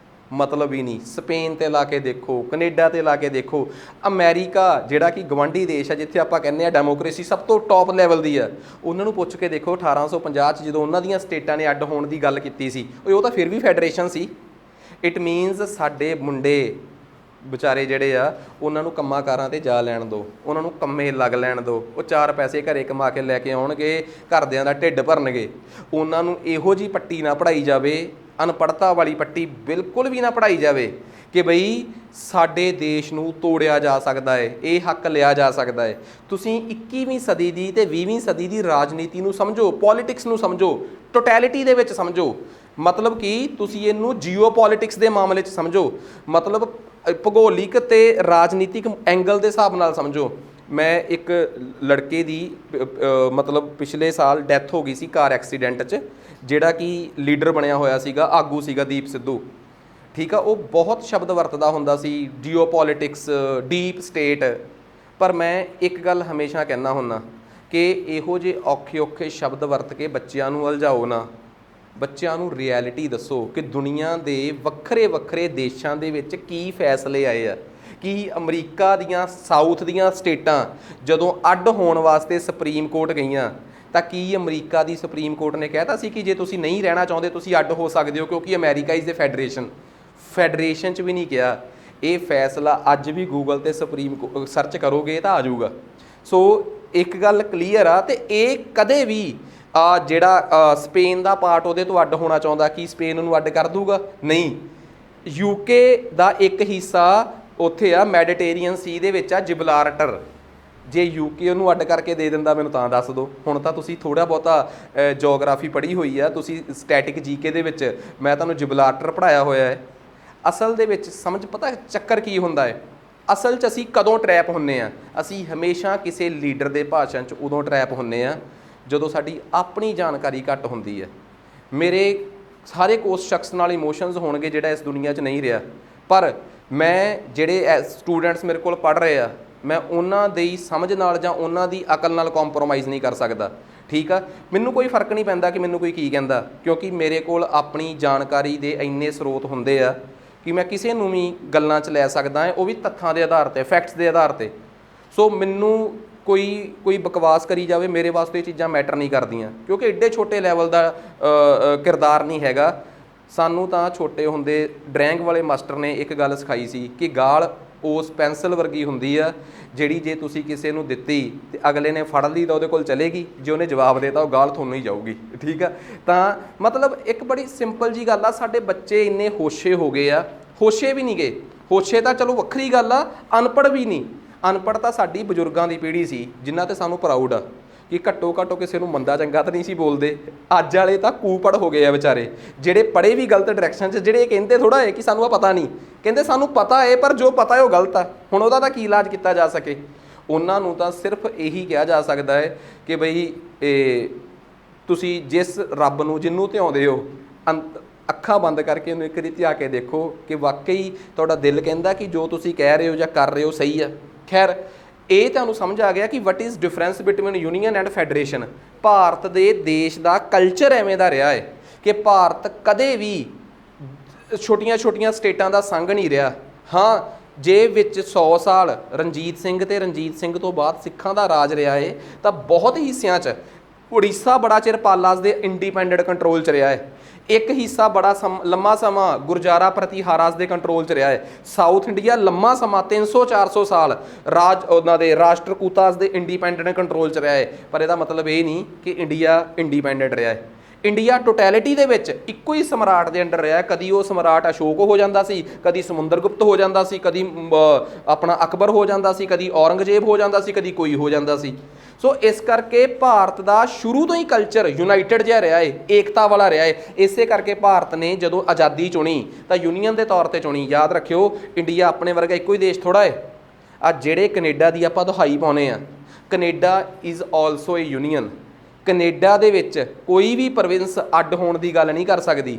ਮਤਲਬ ਹੀ ਨਹੀਂ। ਸਪੇਨ ਤੇ ਲਾ ਕੇ ਦੇਖੋ, ਕੈਨੇਡਾ ਤੇ ਲਾ ਕੇ ਦੇਖੋ, ਅਮਰੀਕਾ ਜਿਹੜਾ ਕਿ ਗਵਾਂਢੀ ਦੇਸ਼ ਹੈ, ਜਿੱਥੇ ਆਪਾਂ ਕਹਿੰਦੇ ਆ ਡੈਮੋਕ੍ਰੇਸੀ ਸਭ ਤੋਂ ਟੌਪ ਲੈਵਲ ਦੀ ਆ, ਉਹਨਾਂ ਨੂੰ ਪੁੱਛ ਕੇ ਦੇਖੋ 1850 'ਚ ਜਦੋਂ ਉਹਨਾਂ ਦੀਆਂ ਸਟੇਟਾਂ ਨੇ ਅੱਡ ਹੋਣ ਦੀ ਗੱਲ ਕੀਤੀ ਸੀ, ਉਹ ਤਾਂ ਫਿਰ ਵੀ ਫੈਡਰੇਸ਼ਨ ਸੀ। ਇਟ ਮੀਨਸ ਸਾਡੇ ਮੁੰਡੇ ਵਿਚਾਰੇ ਜਿਹੜੇ ਆ ਉਹਨਾਂ ਨੂੰ ਕੰਮਾਂ ਕਾਰਾਂ ਤੇ ਜਾ ਲੈਣ ਦਿਓ, ਉਹਨਾਂ ਨੂੰ ਕੰਮੇ ਲੱਗ ਲੈਣ ਦਿਓ, ਉਹ 4 ਪੈਸੇ ਘਰੇ ਕਮਾ ਕੇ ਲੈ ਕੇ ਆਉਣਗੇ, ਘਰਦਿਆਂ ਦਾ ਢਿੱਡ ਭਰਨਗੇ। ਉਹਨਾਂ ਨੂੰ ਇਹੋ ਜਿਹੀ ਪੱਟੀ ਨਾ ਪੜ੍ਹਾਈ ਜਾਵੇ, ਅਨਪੜ੍ਹਤਾ ਵਾਲੀ ਪੱਟੀ ਬਿਲਕੁਲ ਵੀ ਨਾ ਪੜ੍ਹਾਈ ਜਾਵੇ ਕਿ ਬਈ ਸਾਡੇ ਦੇਸ਼ ਨੂੰ ਤੋੜਿਆ ਜਾ ਸਕਦਾ ਹੈ, ਇਹ ਹੱਕ ਲਿਆ ਜਾ ਸਕਦਾ ਹੈ। ਤੁਸੀਂ 21ਵੀਂ ਸਦੀ ਦੀ ਤੇ 20ਵੀਂ ਸਦੀ ਦੀ ਰਾਜਨੀਤੀ ਨੂੰ ਸਮਝੋ, ਪੋਲੀਟਿਕਸ ਨੂੰ ਸਮਝੋ, ਟੋਟੈਲਿਟੀ ਦੇ ਵਿੱਚ ਸਮਝੋ। ਮਤਲਬ ਕਿ ਤੁਸੀਂ ਇਹਨੂੰ ਜੀਓ ਪੋਲੀਟਿਕਸ ਦੇ ਮਾਮਲੇ 'ਚ ਸਮਝੋ, ਮਤਲਬ ਭੂਗੋਲਿਕ ਤੇ ਰਾਜਨੀਤਿਕ ਐਂਗਲ ਦੇ ਹਿਸਾਬ ਨਾਲ ਸਮਝੋ। ਮੈਂ ਇੱਕ ਲੜਕੇ ਦੀ ਮਤਲਬ ਪਿਛਲੇ ਸਾਲ ਡੈਥ ਹੋ ਗਈ ਸੀ ਕਾਰ ਐਕਸੀਡੈਂਟ 'ਚ, ਜਿਹੜਾ ਕਿ ਲੀਡਰ ਬਣਿਆ ਹੋਇਆ ਸੀਗਾ, ਆਗੂ ਸੀਗਾ, ਦੀਪ ਸਿੱਧੂ, ਠੀਕ ਆ। ਉਹ ਬਹੁਤ ਸ਼ਬਦ ਵਰਤਦਾ ਹੁੰਦਾ ਸੀ, ਜੀਓ ਪੋਲੀਟਿਕਸ, ਡੀਪ ਸਟੇਟ। ਪਰ ਮੈਂ ਇੱਕ ਗੱਲ ਹਮੇਸ਼ਾ ਕਹਿੰਦਾ ਹੁੰਦਾ ਕਿ ਇਹੋ ਜਿਹੇ ਔਖੇ ਔਖੇ ਸ਼ਬਦ ਵਰਤ ਕੇ ਬੱਚਿਆਂ ਨੂੰ ਉਲਝਾਓ ਨਾ। ਬੱਚਿਆਂ ਨੂੰ ਰਿਐਲਿਟੀ ਦੱਸੋ ਕਿ ਦੁਨੀਆ ਦੇ ਵੱਖਰੇ ਵੱਖਰੇ ਦੇਸ਼ਾਂ ਦੇ ਵਿੱਚ ਕੀ ਫੈਸਲੇ ਆਏ ਆ। ਕਿ ਅਮਰੀਕਾ ਦੀਆਂ ਸਾਊਥ ਦੀਆਂ ਸਟੇਟਾਂ ਜਦੋਂ ਅੱਡ ਹੋਣ ਵਾਸਤੇ ਸੁਪਰੀਮ ਕੋਰਟ ਗਈਆਂ ਤਾਂ ਕੀ ਅਮਰੀਕਾ ਦੀ ਸੁਪਰੀਮ ਕੋਰਟ ਨੇ ਕਹਿਤਾ ਸੀ ਕਿ ਜੇ ਤੁਸੀਂ ਨਹੀਂ ਰਹਿਣਾ ਚਾਹੁੰਦੇ ਤੁਸੀਂ ਅੱਡ ਹੋ ਸਕਦੇ ਹੋ ਕਿਉਂਕਿ ਅਮਰੀਕਾ ਇਜ਼ ਦ ਫੈਡਰੇਸ਼ਨ 'ਚ ਵੀ ਨਹੀਂ ਕਿਹਾ। ਇਹ ਫੈਸਲਾ ਅੱਜ ਵੀ ਗੂਗਲ ਤੇ ਸੁਪਰੀਮ ਸਰਚ ਕਰੋਗੇ ਤਾਂ ਆ ਜਾਊਗਾ। ਸੋ ਇੱਕ ਗੱਲ ਕਲੀਅਰ ਆ। ਤੇ ਇਹ ਕਦੇ ਵੀ ਜਿਹੜਾ ਸਪੇਨ ਦਾ ਪਾਰਟ ਉਹਦੇ ਤੋਂ ਅੱਡ ਹੋਣਾ ਚਾਹੁੰਦਾ, ਕੀ ਸਪੇਨ ਉਹਨੂੰ ਅੱਡ ਕਰ ਦੂਗਾ? ਨਹੀਂ। ਯੂਕੇ ਦਾ ਇੱਕ ਹਿੱਸਾ ਉੱਥੇ ਆ ਮੈਡੀਟੇਰੀਅਨ ਸੀ ਦੇ ਵਿੱਚ ਆ, ਜਿਬਰਾਲਟਰ। ਜੇ ਯੂਕੇ ਉਹਨੂੰ ਅੱਡ ਕਰਕੇ ਦੇ ਦਿੰਦਾ ਮੈਨੂੰ ਤਾਂ ਦੱਸ ਦਿਓ। ਹੁਣ ਤਾਂ ਤੁਸੀਂ ਥੋੜ੍ਹਾ ਬਹੁਤਾ ਜੋਗਰਾਫੀ ਪੜ੍ਹੀ ਹੋਈ ਆ, ਤੁਸੀਂ ਸਟੈਟਿਕ ਜੀਕੇ ਦੇ ਵਿੱਚ ਮੈਂ ਤੁਹਾਨੂੰ ਜਿਬਰਾਲਟਰ ਪੜ੍ਹਾਇਆ ਹੋਇਆ ਹੈ। ਅਸਲ ਦੇ ਵਿੱਚ ਸਮਝ ਪਤਾ ਚੱਕਰ ਕੀ ਹੁੰਦਾ ਹੈ? ਅਸਲ 'ਚ ਅਸੀਂ ਕਦੋਂ ਟਰੈਪ ਹੁੰਦੇ ਆ? ਅਸੀਂ ਹਮੇਸ਼ਾ ਕਿਸੇ ਲੀਡਰ ਦੇ ਭਾਸ਼ਣ 'ਚ ਉਦੋਂ ਟਰੈਪ ਹੁੰਦੇ ਆ ਜਦੋਂ ਸਾਡੀ ਆਪਣੀ ਜਾਣਕਾਰੀ ਘੱਟ ਹੁੰਦੀ ਹੈ। ਮੇਰੇ ਸਾਰੇ ਉਸ ਸ਼ਖਸ ਨਾਲ ਇਮੋਸ਼ਨਸ ਹੋਣਗੇ ਜਿਹੜਾ ਇਸ ਦੁਨੀਆ 'ਚ ਨਹੀਂ ਰਿਹਾ, ਪਰ ਮੈਂ ਜਿਹੜੇ ਸਟੂਡੈਂਟਸ ਮੇਰੇ ਕੋਲ ਪੜ੍ਹ ਰਹੇ ਆ, ਮੈਂ ਉਹਨਾਂ ਦੀ ਸਮਝ ਨਾਲ ਜਾਂ ਉਹਨਾਂ ਦੀ ਅਕਲ ਨਾਲ ਕੰਪਰੋਮਾਈਜ਼ ਨਹੀਂ ਕਰ ਸਕਦਾ, ਠੀਕ ਆ। ਮੈਨੂੰ ਕੋਈ ਫਰਕ ਨਹੀਂ ਪੈਂਦਾ ਕਿ ਮੈਨੂੰ ਕੋਈ ਕੀ ਕਹਿੰਦਾ, ਕਿਉਂਕਿ ਮੇਰੇ ਕੋਲ ਆਪਣੀ ਜਾਣਕਾਰੀ ਦੇ ਇੰਨੇ ਸਰੋਤ ਹੁੰਦੇ ਆ ਕਿ ਮੈਂ ਕਿਸੇ ਨੂੰ ਵੀ ਗੱਲਾਂ 'ਚ ਲੈ ਸਕਦਾ ਹਾਂ, ਉਹ ਵੀ ਤੱਥਾਂ ਦੇ ਆਧਾਰ 'ਤੇ, ਫੈਕਟਸ ਦੇ ਆਧਾਰ 'ਤੇ। ਸੋ ਮੈਨੂੰ ਕੋਈ ਬਕਵਾਸ ਕਰੀ ਜਾਵੇ, ਮੇਰੇ ਵਾਸਤੇ ਇਹ ਚੀਜ਼ਾਂ ਮੈਟਰ ਨਹੀਂ ਕਰਦੀਆਂ, ਕਿਉਂਕਿ ਐਡੇ ਛੋਟੇ ਲੈਵਲ ਦਾ ਕਿਰਦਾਰ ਨਹੀਂ ਹੈਗਾ। ਸਾਨੂੰ ਤਾਂ ਛੋਟੇ ਹੁੰਦੇ ਡਰਾਇੰਗ ਵਾਲੇ ਮਾਸਟਰ ਨੇ ਇੱਕ ਗੱਲ ਸਿਖਾਈ ਸੀ ਕਿ ਗਾਲ ਉਸ ਪੈਨਸਲ ਵਰਗੀ ਹੁੰਦੀ ਆ ਜਿਹੜੀ ਜੇ ਤੁਸੀਂ ਕਿਸੇ ਨੂੰ ਦਿੱਤੀ ਤੇ ਅਗਲੇ ਨੇ ਫੜ ਲਈ ਤਾਂ ਉਹਦੇ ਕੋਲ ਚਲੇਗੀ, ਜੇ ਉਹਨੇ ਜਵਾਬ ਦੇਤਾ ਉਹ ਗਾਲ ਤੁਹਾਨੂੰ ਹੀ ਜਾਊਗੀ, ਠੀਕ ਆ। ਤਾਂ ਮਤਲਬ ਇੱਕ ਬੜੀ ਸਿੰਪਲ ਜੀ ਗੱਲ ਆ, ਸਾਡੇ ਬੱਚੇ ਇੰਨੇ ਹੋਸ਼ੇ ਹੋ ਗਏ ਆ। ਹੋਸ਼ੇ ਵੀ ਨਹੀਂ ਗਏ, ਹੋਸ਼ੇ ਤਾਂ ਚਲੋ ਵੱਖਰੀ ਗੱਲ ਆ, ਅਨਪੜ੍ਹ ਵੀ ਨਹੀਂ। ਅਨਪੜ੍ਹ ਤਾਂ ਸਾਡੀ ਬਜ਼ੁਰਗਾਂ ਦੀ ਪੀੜ੍ਹੀ ਸੀ ਜਿਨ੍ਹਾਂ 'ਤੇ ਸਾਨੂੰ ਪ੍ਰਾਊਡ ਆ ਕਿ ਘੱਟੋ ਘੱਟ ਕਿਸੇ ਨੂੰ ਮੰਦਾ ਚੰਗਾ ਤਾਂ ਨਹੀਂ ਸੀ ਬੋਲਦੇ। ਅੱਜ ਵਾਲੇ ਤਾਂ ਕੂਪੜ ਹੋ ਗਏ ਆ ਵਿਚਾਰੇ, ਜਿਹੜੇ ਪੜ੍ਹੇ ਵੀ ਗਲਤ ਡਾਇਰੈਕਸ਼ਨ 'ਚ, ਜਿਹੜੇ ਇਹ ਕਹਿੰਦੇ ਥੋੜ੍ਹਾ ਹੈ ਕਿ ਸਾਨੂੰ ਆ ਪਤਾ ਨਹੀਂ, ਕਹਿੰਦੇ ਸਾਨੂੰ ਪਤਾ ਹੈ ਪਰ ਜੋ ਪਤਾ ਹੈ ਉਹ ਗਲਤ ਆ। ਹੁਣ ਉਹਦਾ ਤਾਂ ਕੀ ਇਲਾਜ ਕੀਤਾ ਜਾ ਸਕੇ? ਉਹਨਾਂ ਨੂੰ ਤਾਂ ਸਿਰਫ ਇਹੀ ਕਿਹਾ ਜਾ ਸਕਦਾ ਹੈ ਕਿ ਬਈ ਤੁਸੀਂ ਜਿਸ ਰੱਬ ਨੂੰ ਜਿਹਨੂੰ ਧਿਆਉਂਦੇ ਹੋ ਅੱਖਾਂ ਬੰਦ ਕਰਕੇ ਉਹਨੂੰ ਇੱਕ ਵਾਰੀ ਧਿਆ ਕੇ ਦੇਖੋ ਕਿ ਵਾਕਈ ਤੁਹਾਡਾ ਦਿਲ ਕਹਿੰਦਾ ਕਿ ਜੋ ਤੁਸੀਂ ਕਹਿ ਰਹੇ ਹੋ ਜਾਂ ਕਰ ਰਹੇ ਹੋ ਸਹੀ ਆ। ਖੈਰ, ਇਹ ਤੁਹਾਨੂੰ ਸਮਝ ਆ ਗਿਆ ਕਿ what is difference between union and federation. Bharat ਦੇ ਦੇਸ਼ ਦਾ ਕਲਚਰ ਐਵੇਂ ਦਾ ਰਿਹਾ ਹੈ ਕਿ ਭਾਰਤ ਕਦੇ ਵੀ ਛੋਟੀਆਂ ਛੋਟੀਆਂ ਸਟੇਟਾਂ ਦਾ ਸੰਘ ਨਹੀਂ ਰਿਹਾ। ਹਾਂ, ਜੇ ਵਿੱਚ 100 ਸਾਲ ਰਣਜੀਤ ਸਿੰਘ ਤੋਂ ਬਾਅਦ ਸਿੱਖਾਂ ਦਾ ਰਾਜ ਰਿਹਾ ਹੈ ਤਾਂ ਬਹੁਤ ਹਿੱਸਿਆਂ 'ਚ ਉੜੀਸਾ ਬੜਾ ਚਿਰ ਪਾਲਾਸ ਦੇ ਇੰਡੀਪੈਂਡੈਂਟ ਕੰਟਰੋਲ 'ਚ ਰਿਹਾ ਹੈ। ਇੱਕ ਹਿੱਸਾ ਬੜਾ ਲੰਮਾ ਸਮਾਂ ਗੁਰਜਾਰਾ ਪ੍ਰਤੀਹਾਰਾਸ ਦੇ ਕੰਟਰੋਲ 'ਚ ਰਿਹਾ ਹੈ। ਸਾਊਥ ਇੰਡੀਆ ਲੰਮਾ ਸਮਾਂ 300-400 ਸਾਲ ਉਹਨਾਂ ਦੇ ਰਾਸ਼ਟਰਕੂਤਾਸ ਦੇ ਇੰਡੀਪੈਂਡੈਂਟ ਕੰਟਰੋਲ 'ਚ ਰਿਹਾ ਹੈ। ਪਰ ਇਹਦਾ ਮਤਲਬ ਇਹ ਨਹੀਂ ਕਿ ਇੰਡੀਆ ਇੰਡੀਪੈਂਡੈਂਟ ਰਿਹਾ ਹੈ। ਇੰਡੀਆ ਟੋਟੈਲਿਟੀ ਦੇ ਵਿੱਚ ਇੱਕੋ ਹੀ ਸਮਰਾਟ ਦੇ ਅੰਡਰ ਰਿਹਾ। ਕਦੀ ਉਹ ਸਮਰਾਟ ਅਸ਼ੋਕ ਹੋ ਜਾਂਦਾ ਸੀ, ਕਦੀ ਸਮੁੰਦਰ ਗੁਪਤ ਹੋ ਜਾਂਦਾ ਸੀ, ਕਦੀ ਆਪਣਾ ਅਕਬਰ ਹੋ ਜਾਂਦਾ ਸੀ, ਕਦੀ ਔਰੰਗਜ਼ੇਬ ਹੋ ਜਾਂਦਾ ਸੀ, ਕਦੀ ਕੋਈ ਹੋ ਜਾਂਦਾ ਸੀ। ਸੋ ਇਸ ਕਰਕੇ ਭਾਰਤ ਦਾ ਸ਼ੁਰੂ ਤੋਂ ਹੀ ਕਲਚਰ ਯੂਨਾਈਟਡ ਜਿਹਾ ਰਿਹਾ ਹੈ, ਏਕਤਾ ਵਾਲਾ ਰਿਹਾ ਹੈ। ਇਸੇ ਕਰਕੇ ਭਾਰਤ ਨੇ ਜਦੋਂ ਆਜ਼ਾਦੀ ਚੁਣੀ ਤਾਂ ਯੂਨੀਅਨ ਦੇ ਤੌਰ 'ਤੇ ਚੁਣੀ। ਯਾਦ ਰੱਖਿਓ, ਇੰਡੀਆ ਆਪਣੇ ਵਰਗਾ ਇੱਕੋ ਹੀ ਦੇਸ਼ ਥੋੜ੍ਹਾ ਹੈ। ਆ ਜਿਹੜੇ ਕੈਨੇਡਾ ਦੀ ਆਪਾਂ ਦੁਹਾਈ ਪਾਉਂਦੇ ਆ, Canada is also A union. Canada ਦੇ ਵਿੱਚ ਕੋਈ ਵੀ ਪ੍ਰੋਵਿੰਸ ਅੱਡ ਹੋਣ ਦੀ ਗੱਲ ਨਹੀਂ ਕਰ ਸਕਦੀ।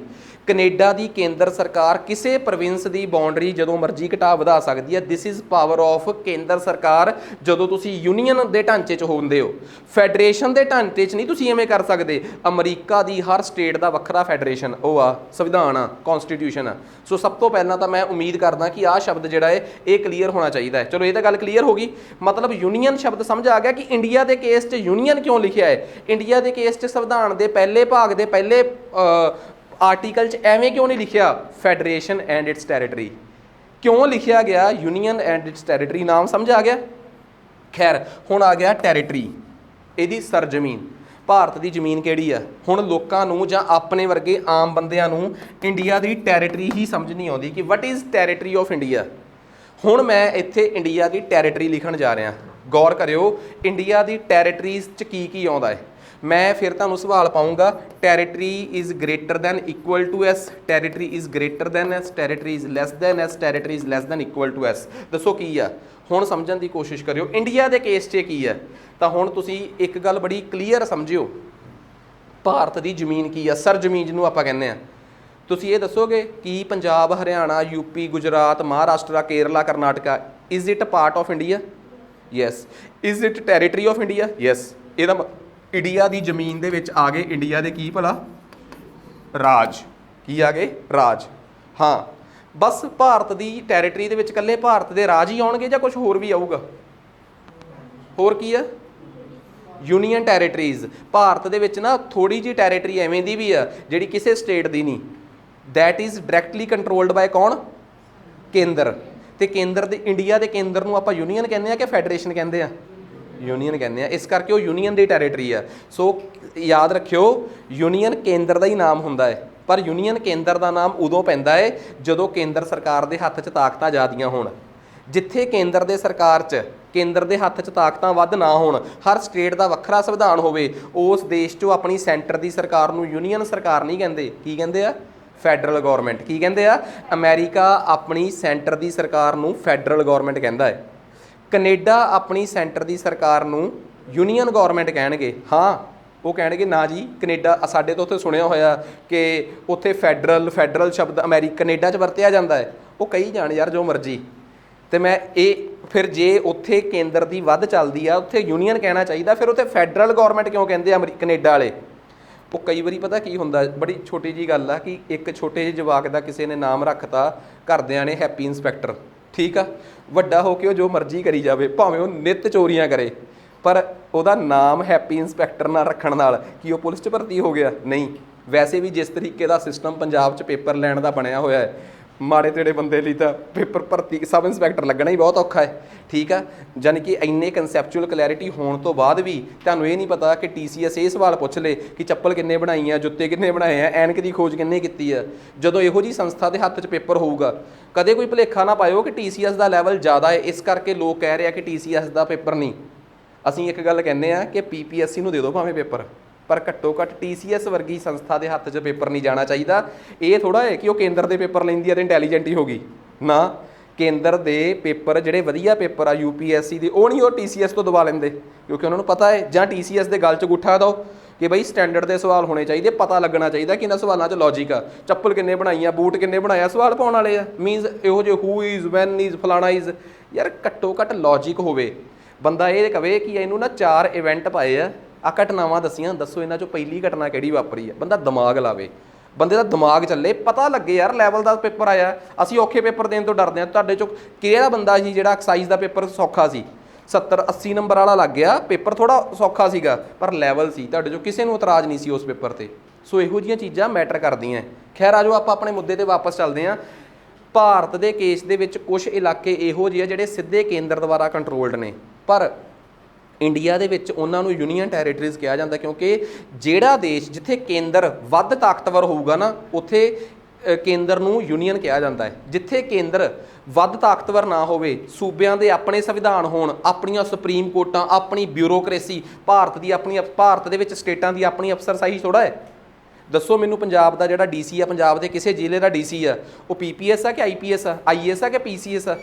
ਕੈਨੇਡਾ ਦੀ ਕੇਂਦਰ ਸਰਕਾਰ ਕਿਸੇ ਪ੍ਰੋਵਿੰਸ ਦੀ ਬਾਉਂਡਰੀ ਜਦੋਂ ਮਰਜ਼ੀ ਘਟਾ ਵਧਾ ਸਕਦੀ ਹੈ। ਦਿਸ ਇਜ਼ ਪਾਵਰ ਆਫ ਕੇਂਦਰ ਸਰਕਾਰ ਜਦੋਂ ਤੁਸੀਂ ਯੂਨੀਅਨ ਦੇ ਢਾਂਚੇ 'ਚ ਹੁੰਦੇ ਹੋ, ਫੈਡਰੇਸ਼ਨ ਦੇ ਢਾਂਚੇ 'ਚ ਨਹੀਂ ਤੁਸੀਂ ਐਵੇਂ ਕਰ ਸਕਦੇ। ਅਮਰੀਕਾ ਦੀ ਹਰ ਸਟੇਟ ਦਾ ਵੱਖਰਾ ਫੈਡਰੇਸ਼ਨ ਉਹ ਆ, ਸੰਵਿਧਾਨ ਆ, ਕੌਨਸਟੀਟਿਊਸ਼ਨ ਆ। ਸੋ ਸਭ ਤੋਂ ਪਹਿਲਾਂ ਤਾਂ ਮੈਂ ਉਮੀਦ ਕਰਦਾ ਕਿ ਆਹ ਸ਼ਬਦ ਜਿਹੜਾ ਹੈ ਇਹ ਕਲੀਅਰ ਹੋਣਾ ਚਾਹੀਦਾ ਹੈ। ਚਲੋ ਇਹ ਤਾਂ ਗੱਲ ਕਲੀਅਰ ਹੋ ਗਈ। ਮਤਲਬ ਯੂਨੀਅਨ ਸ਼ਬਦ ਸਮਝ ਆ ਗਿਆ ਕਿ ਇੰਡੀਆ ਦੇ ਕੇਸ 'ਚ ਯੂਨੀਅਨ ਕਿਉਂ ਲਿਖਿਆ ਹੈ। ਇੰਡੀਆ ਦੇ ਕੇਸ 'ਚ ਸੰਵਿਧਾਨ ਦੇ ਪਹਿਲੇ ਭਾਗ ਦੇ ਪਹਿਲੇ ਆਰਟੀਕਲ 'ਚ ਐਵੇਂ ਕਿਉਂ ਨਹੀਂ ਲਿਖਿਆ ਫੈਡਰੇਸ਼ਨ ਐਂਡ ਇਟਸ ਟੈਰੀਟਰੀ, ਕਿਉਂ ਲਿਖਿਆ ਗਿਆ ਯੂਨੀਅਨ ਐਂਡ ਇਟਸ ਟੈਰੀਟਰੀ? ਨਾਮ ਸਮਝ ਆ ਗਿਆ। ਖੈਰ ਹੁਣ ਆ ਗਿਆ ਟੈਰੀਟਰੀ, ਇਹਦੀ ਸਰਜ਼ਮੀਨ। ਭਾਰਤ ਦੀ ਜ਼ਮੀਨ ਕਿਹੜੀ ਆ? ਹੁਣ ਲੋਕਾਂ ਨੂੰ ਜਾਂ ਆਪਣੇ ਵਰਗੇ ਆਮ ਬੰਦਿਆਂ ਨੂੰ ਇੰਡੀਆ ਦੀ ਟੈਰੀਟਰੀ ਹੀ ਸਮਝ ਨਹੀਂ ਆਉਂਦੀ ਕਿ what is territory of India. ਹੁਣ ਮੈਂ ਇੱਥੇ ਇੰਡੀਆ ਦੀ ਟੈਰੀਟਰੀ ਲਿਖਣ ਜਾ ਰਿਹਾ। ਗੌਰ ਕਰਿਓ ਇੰਡੀਆ ਦੀ ਟੈਰੀਟਰੀਜ਼ 'ਚ ਕੀ ਕੀ ਆਉਂਦਾ ਹੈ। ਮੈਂ ਫਿਰ ਤੁਹਾਨੂੰ ਸਵਾਲ ਪਾਉਂਗਾ, territory is greater than equal to S, territory is greater than S, territory is less than S, territory is less than equal to S. ਦੱਸੋ ਕੀ ਆ? ਹੁਣ ਸਮਝਣ ਦੀ ਕੋਸ਼ਿਸ਼ ਕਰਿਓ ਇੰਡੀਆ ਦੇ ਕੇਸ 'ਚ ਕੀ ਹੈ। ਤਾਂ ਹੁਣ ਤੁਸੀਂ ਇੱਕ ਗੱਲ ਬੜੀ ਕਲੀਅਰ ਸਮਝਿਓ, ਭਾਰਤ ਦੀ ਜ਼ਮੀਨ ਕੀ ਆ? ਸਰਜ਼ਮੀਨ ਜਿਹਨੂੰ ਆਪਾਂ ਕਹਿੰਦੇ ਆ। ਤੁਸੀਂ ਇਹ ਦੱਸੋਗੇ ਕਿ Punjab, Haryana, UP, Gujarat, Maharashtra, Kerala, Karnataka, is it a part of India? Yes. Is it territory of India? Yes. ਇਹਦਾ ਇੰਡੀਆ ਦੀ ਜ਼ਮੀਨ ਦੇ ਵਿੱਚ ਆ ਗਏ ਇੰਡੀਆ ਦੇ ਕੀ ਭਲਾ? ਰਾਜ। ਕੀ ਆ ਗਏ? ਰਾਜ। ਹਾਂ, ਬਸ ਭਾਰਤ ਦੀ ਟੈਰੀਟਰੀ ਦੇ ਵਿੱਚ ਇਕੱਲੇ ਭਾਰਤ ਦੇ ਰਾਜ ਹੀ ਆਉਣਗੇ ਜਾਂ ਕੁਝ ਹੋਰ ਵੀ ਆਊਗਾ? ਹੋਰ ਕੀ ਆ? Union territories. ਭਾਰਤ ਦੇ ਵਿੱਚ ਨਾ ਥੋੜੀ ਜਿਹੀ ਟੈਰੀਟਰੀ ਐਵੇਂ ਦੀ ਵੀ ਆ ਜਿਹੜੀ ਕਿਸੇ ਸਟੇਟ ਦੀ ਨਹੀਂ। That is directly controlled by ਕੌਣ? ਕੇਂਦਰ। ਤੇ ਕੇਂਦਰ ਦੇ, ਇੰਡੀਆ ਦੇ ਕੇਂਦਰ ਨੂੰ ਆਪਾਂ ਯੂਨੀਅਨ ਕਹਿੰਦੇ ਆ ਕਿ ਫੈਡਰੇਸ਼ਨ ਕਹਿੰਦੇ ਆ? ਯੂਨੀਅਨ ਕਹਿੰਦੇ ਆ। ਇਸ ਕਰਕੇ ਉਹ ਯੂਨੀਅਨ ਦੀ ਟੈਰੀਟਰੀ ਆ। ਸੋ ਯਾਦ ਰੱਖਿਓ ਯੂਨੀਅਨ ਕੇਂਦਰ ਦਾ ਹੀ ਨਾਮ ਹੁੰਦਾ ਹੈ, ਪਰ ਯੂਨੀਅਨ ਕੇਂਦਰ ਦਾ ਨਾਮ ਉਦੋਂ ਪੈਂਦਾ ਹੈ ਜਦੋਂ ਕੇਂਦਰ ਸਰਕਾਰ ਦੇ ਹੱਥ 'ਚ ਤਾਕਤਾਂ ਜ਼ਿਆਦੀਆਂ ਹੋਣ। ਜਿੱਥੇ ਕੇਂਦਰ ਦੇ ਸਰਕਾਰ 'ਚ, ਕੇਂਦਰ ਦੇ ਹੱਥ 'ਚ ਤਾਕਤਾਂ ਵੱਧ ਨਾ ਹੋਣ, ਹਰ ਸਟੇਟ ਦਾ ਵੱਖਰਾ ਸੰਵਿਧਾਨ ਹੋਵੇ, ਉਸ ਦੇਸ਼ 'ਚੋਂ ਆਪਣੀ ਸੈਂਟਰ ਦੀ ਸਰਕਾਰ ਨੂੰ ਯੂਨੀਅਨ ਸਰਕਾਰ ਨਹੀਂ ਕਹਿੰਦੇ। ਕੀ ਕਹਿੰਦੇ ਆ? Federal government. ਕੀ ਕਹਿੰਦੇ ਆ? ਅਮਰੀਕਾ ਆਪਣੀ ਸੈਂਟਰ ਦੀ ਸਰਕਾਰ ਨੂੰ ਫੈਡਰਲ ਗੌਰਮੈਂਟ ਕਹਿੰਦਾ ਹੈ। ਕੈਨੇਡਾ ਆਪਣੀ ਸੈਂਟਰ ਦੀ ਸਰਕਾਰ ਨੂੰ ਯੂਨੀਅਨ ਗੌਰਮੈਂਟ ਕਹਿਣਗੇ। ਹਾਂ, ਉਹ ਕਹਿਣਗੇ ਨਾ ਜੀ ਕੈਨੇਡਾ, ਸਾਡੇ ਤੋਂ ਉੱਥੇ ਸੁਣਿਆ ਹੋਇਆ ਕਿ ਉੱਥੇ ਫੈਡਰਲ ਸ਼ਬਦ ਕੈਨੇਡਾ 'ਚ ਵਰਤਿਆ ਜਾਂਦਾ ਹੈ। ਉਹ ਕਹੀ ਜਾਣ ਯਾਰ ਜੋ ਮਰਜ਼ੀ। ਤੇ ਮੈਂ ਇਹ ਫਿਰ ਜੇ ਉੱਥੇ ਕੇਂਦਰ ਦੀ ਵੱਧ ਚੱਲਦੀ ਆ, ਉੱਥੇ ਯੂਨੀਅਨ ਕਹਿਣਾ ਚਾਹੀਦਾ, ਫਿਰ ਉੱਥੇ ਫੈਡਰਲ ਗੌਰਮੈਂਟ ਕਿਉਂ ਕਹਿੰਦੇ ਆ ਕੈਨੇਡਾ ਵਾਲੇ? ਉਹ ਕਈ ਵਾਰੀ ਪਤਾ ਕੀ ਹੁੰਦਾ, ਬੜੀ ਛੋਟੀ ਜੀ ਗੱਲ ਆ ਕਿ ਇੱਕ ਛੋਟੇ ਜਿਹੇ ਜਵਾਕ ਦਾ ਕਿਸੇ ਨੇ ਨਾਮ ਰੱਖਤਾ ਘਰਦਿਆਂ ਨੇ ਹੈਪੀ ਇੰਸਪੈਕਟਰ। ਠੀਕ ਆ, ਵੱਡਾ ਹੋ ਕੇ ਉਹ ਜੋ ਮਰਜ਼ੀ ਕਰੀ ਜਾਵੇ, ਭਾਵੇਂ ਉਹ ਨਿੱਤ ਚੋਰੀਆਂ ਕਰੇ, ਪਰ ਉਹਦਾ ਨਾਮ ਹੈਪੀ ਇੰਸਪੈਕਟਰ ਨਾਲ ਰੱਖਣ ਨਾਲ ਕੀ ਉਹ ਪੁਲਿਸ 'ਚ ਭਰਤੀ ਹੋ ਗਿਆ? ਨਹੀਂ। ਵੈਸੇ ਵੀ ਜਿਸ ਤਰੀਕੇ ਦਾ ਸਿਸਟਮ ਪੰਜਾਬ 'ਚ ਪੇਪਰ ਲੈਣ ਦਾ ਬਣਿਆ ਹੋਇਆ ਹੈ, ਮਾੜੇ ਤੇੜੇ ਬੰਦੇ ਲਈ ਤਾਂ ਪੇਪਰ ਭਰਤੀ ਸਬ ਇੰਸਪੈਕਟਰ ਲੱਗਣਾ ਹੀ ਬਹੁਤ ਔਖਾ ਹੈ। ਠੀਕ ਆ, ਯਾਨੀ ਕਿ ਇੰਨੇ ਕਨਸੈਪਚੁਅਲ ਕਲੈਰਿਟੀ ਹੋਣ ਤੋਂ ਬਾਅਦ ਵੀ ਤੁਹਾਨੂੰ ਇਹ ਨਹੀਂ ਪਤਾ ਕਿ TCS ਇਹ ਸਵਾਲ ਪੁੱਛ ਲੇ ਕਿ ਚੱਪਲ ਕਿੰਨੇ ਬਣਾਈ ਆ, ਜੁੱਤੇ ਕਿੰਨੇ ਬਣਾਏ ਆ, ਐਨਕ ਦੀ ਖੋਜ ਕਿੰਨੇ ਕੀਤੀ ਆ। ਜਦੋਂ ਇਹੋ ਜਿਹੀ ਸੰਸਥਾ ਦੇ ਹੱਥ 'ਚ ਪੇਪਰ ਹੋਊਗਾ, ਕਦੇ ਕੋਈ ਭੁਲੇਖਾ ਨਾ ਪਾਇਓ ਕਿ TCS ਦਾ ਲੈਵਲ ਜ਼ਿਆਦਾ ਹੈ, ਇਸ ਕਰਕੇ ਲੋਕ ਕਹਿ ਰਹੇ ਆ ਕਿ TCS ਦਾ ਪੇਪਰ ਨਹੀਂ। ਅਸੀਂ ਇੱਕ ਗੱਲ ਕਹਿੰਦੇ ਆ ਕਿ PPSC ਨੂੰ ਦੇ ਦਿਓ ਭਾਵੇਂ ਪੇਪਰ, ਪਰ ਘੱਟੋ ਘੱਟ TCS ਵਰਗੀ ਸੰਸਥਾ ਦੇ ਹੱਥ 'ਚ ਪੇਪਰ ਨਹੀਂ ਜਾਣਾ ਚਾਹੀਦਾ। ਇਹ ਥੋੜ੍ਹਾ ਹੈ ਕਿ ਉਹ ਕੇਂਦਰ ਦੇ ਪੇਪਰ ਲੈਂਦੀ ਆ ਅਤੇ ਇੰਟੈਲੀਜੈਂਟ ਹੀ ਹੋ ਗਈ ਨਾ। ਕੇਂਦਰ ਦੇ ਪੇਪਰ ਜਿਹੜੇ ਵਧੀਆ ਪੇਪਰ ਆ UPSC ਦੇ, ਉਹ ਨਹੀਂ ਉਹ TCS ਤੋਂ ਦਵਾ ਲੈਂਦੇ, ਕਿਉਂਕਿ ਉਹਨਾਂ ਨੂੰ ਪਤਾ ਹੈ। ਜਾਂ TCS ਦੇ ਗੱਲ 'ਚ ਗੁੱਠਾ ਦਿਓ ਕਿ ਬਈ ਸਟੈਂਡਰਡ ਦੇ ਸਵਾਲ ਹੋਣੇ ਚਾਹੀਦੇ, ਪਤਾ ਲੱਗਣਾ ਚਾਹੀਦਾ ਕਿ ਇਹਨਾਂ ਸਵਾਲਾਂ 'ਚ ਲੌਜਿਕ ਆ। ਚੱਪਲ ਕਿੰਨੇ ਬਣਾਈਆਂ, ਬੂਟ ਕਿੰਨੇ ਬਣਾਇਆ, ਸਵਾਲ ਪਾਉਣ ਵਾਲੇ ਆ। ਮੀਨਸ ਇਹੋ ਜਿਹੇ ਹੂ ਇਜ਼, ਵੈਨ ਇਜ਼, ਫਲਾਣਾ ਇਜ਼। ਯਾਰ ਘੱਟੋ ਘੱਟ ਲੌਜਿਕ ਹੋਵੇ। ਬੰਦਾ ਇਹ ਕਵੇ ਕਿ ਇਹਨੂੰ ਨਾ 4 ਇਵੈਂਟ ਪਾਏ ਆ, ਆਹ ਘਟਨਾਵਾਂ ਦੱਸੀਆਂ, ਦੱਸੋ ਇਹਨਾਂ 'ਚੋਂ ਪਹਿਲੀ ਘਟਨਾ ਕਿਹੜੀ ਵਾਪਰੀ ਆ। ਬੰਦਾ ਦਿਮਾਗ ਲਾਵੇ, ਬੰਦੇ ਦਾ ਦਿਮਾਗ ਚੱਲੇ, ਪਤਾ ਲੱਗੇ ਯਾਰ ਲੈਵਲ ਦਾ ਪੇਪਰ ਆਇਆ। ਅਸੀਂ ਔਖੇ ਪੇਪਰ ਦੇਣ ਤੋਂ ਡਰਦੇ ਹਾਂ। ਤੁਹਾਡੇ 'ਚੋਂ ਕਿਹੜਾ ਬੰਦਾ ਸੀ ਜਿਹੜਾ ਐਕਸਾਈਜ਼ ਦਾ ਪੇਪਰ ਸੌਖਾ ਸੀ, 70-80 ਨੰਬਰ ਵਾਲਾ ਲੱਗ ਗਿਆ, ਪੇਪਰ ਥੋੜ੍ਹਾ ਸੌਖਾ ਸੀਗਾ ਪਰ ਲੈਵਲ ਸੀ, ਤੁਹਾਡੇ 'ਚੋਂ ਕਿਸੇ ਨੂੰ ਇਤਰਾਜ਼ ਨਹੀਂ ਸੀ ਉਸ ਪੇਪਰ 'ਤੇ। ਸੋ ਇਹੋ ਜਿਹੀਆਂ ਚੀਜ਼ਾਂ ਮੈਟਰ ਕਰਦੀਆਂ। ਖੈਰ ਆ ਜਾਓ ਆਪਾਂ ਆਪਣੇ ਮੁੱਦੇ 'ਤੇ ਵਾਪਸ ਚੱਲਦੇ ਹਾਂ। ਭਾਰਤ ਦੇ ਕੇਸ ਦੇ ਵਿੱਚ ਕੁਝ ਇਲਾਕੇ ਇਹੋ ਜਿਹੇ ਆ ਜਿਹੜੇ ਸਿੱਧੇ ਕੇਂਦਰ ਦੁਆਰਾ ਕੰਟਰੋਲਡ ਨੇ, ਪਰ ਇੰਡੀਆ ਦੇ ਵਿੱਚ ਉਹਨਾਂ ਨੂੰ ਯੂਨੀਅਨ ਟੈਰੀਟਰੀਜ਼ ਕਿਹਾ ਜਾਂਦਾ, ਕਿਉਂਕਿ ਜਿਹੜਾ ਦੇਸ਼ ਜਿੱਥੇ ਕੇਂਦਰ ਵੱਧ ਤਾਕਤਵਰ ਹੋਊਗਾ ਨਾ, ਉੱਥੇ ਕੇਂਦਰ ਨੂੰ ਯੂਨੀਅਨ ਕਿਹਾ ਜਾਂਦਾ ਹੈ। ਜਿੱਥੇ ਕੇਂਦਰ ਵੱਧ ਤਾਕਤਵਰ ਨਾ ਹੋਵੇ, ਸੂਬਿਆਂ ਦੇ ਆਪਣੇ ਸੰਵਿਧਾਨ ਹੋਣ, ਆਪਣੀਆਂ ਸੁਪਰੀਮ ਕੋਰਟਾਂ, ਆਪਣੀ ਬਿਊਰੋਕ੍ਰੇਸੀ, ਭਾਰਤ ਦੇ ਵਿੱਚ ਸਟੇਟਾਂ ਦੀ ਆਪਣੀ ਅਫਸਰਸ਼ਾਹੀ ਥੋੜ੍ਹਾ ਹੈ। ਦੱਸੋ ਮੈਨੂੰ, ਪੰਜਾਬ ਦਾ ਜਿਹੜਾ DC ਆ, ਪੰਜਾਬ ਦੇ ਕਿਸੇ ਜ਼ਿਲ੍ਹੇ ਦਾ DC ਆ, ਉਹ PPS ਆ ਕਿ IPS ਆ, IAS ਆ ਕਿ PCS ਆ?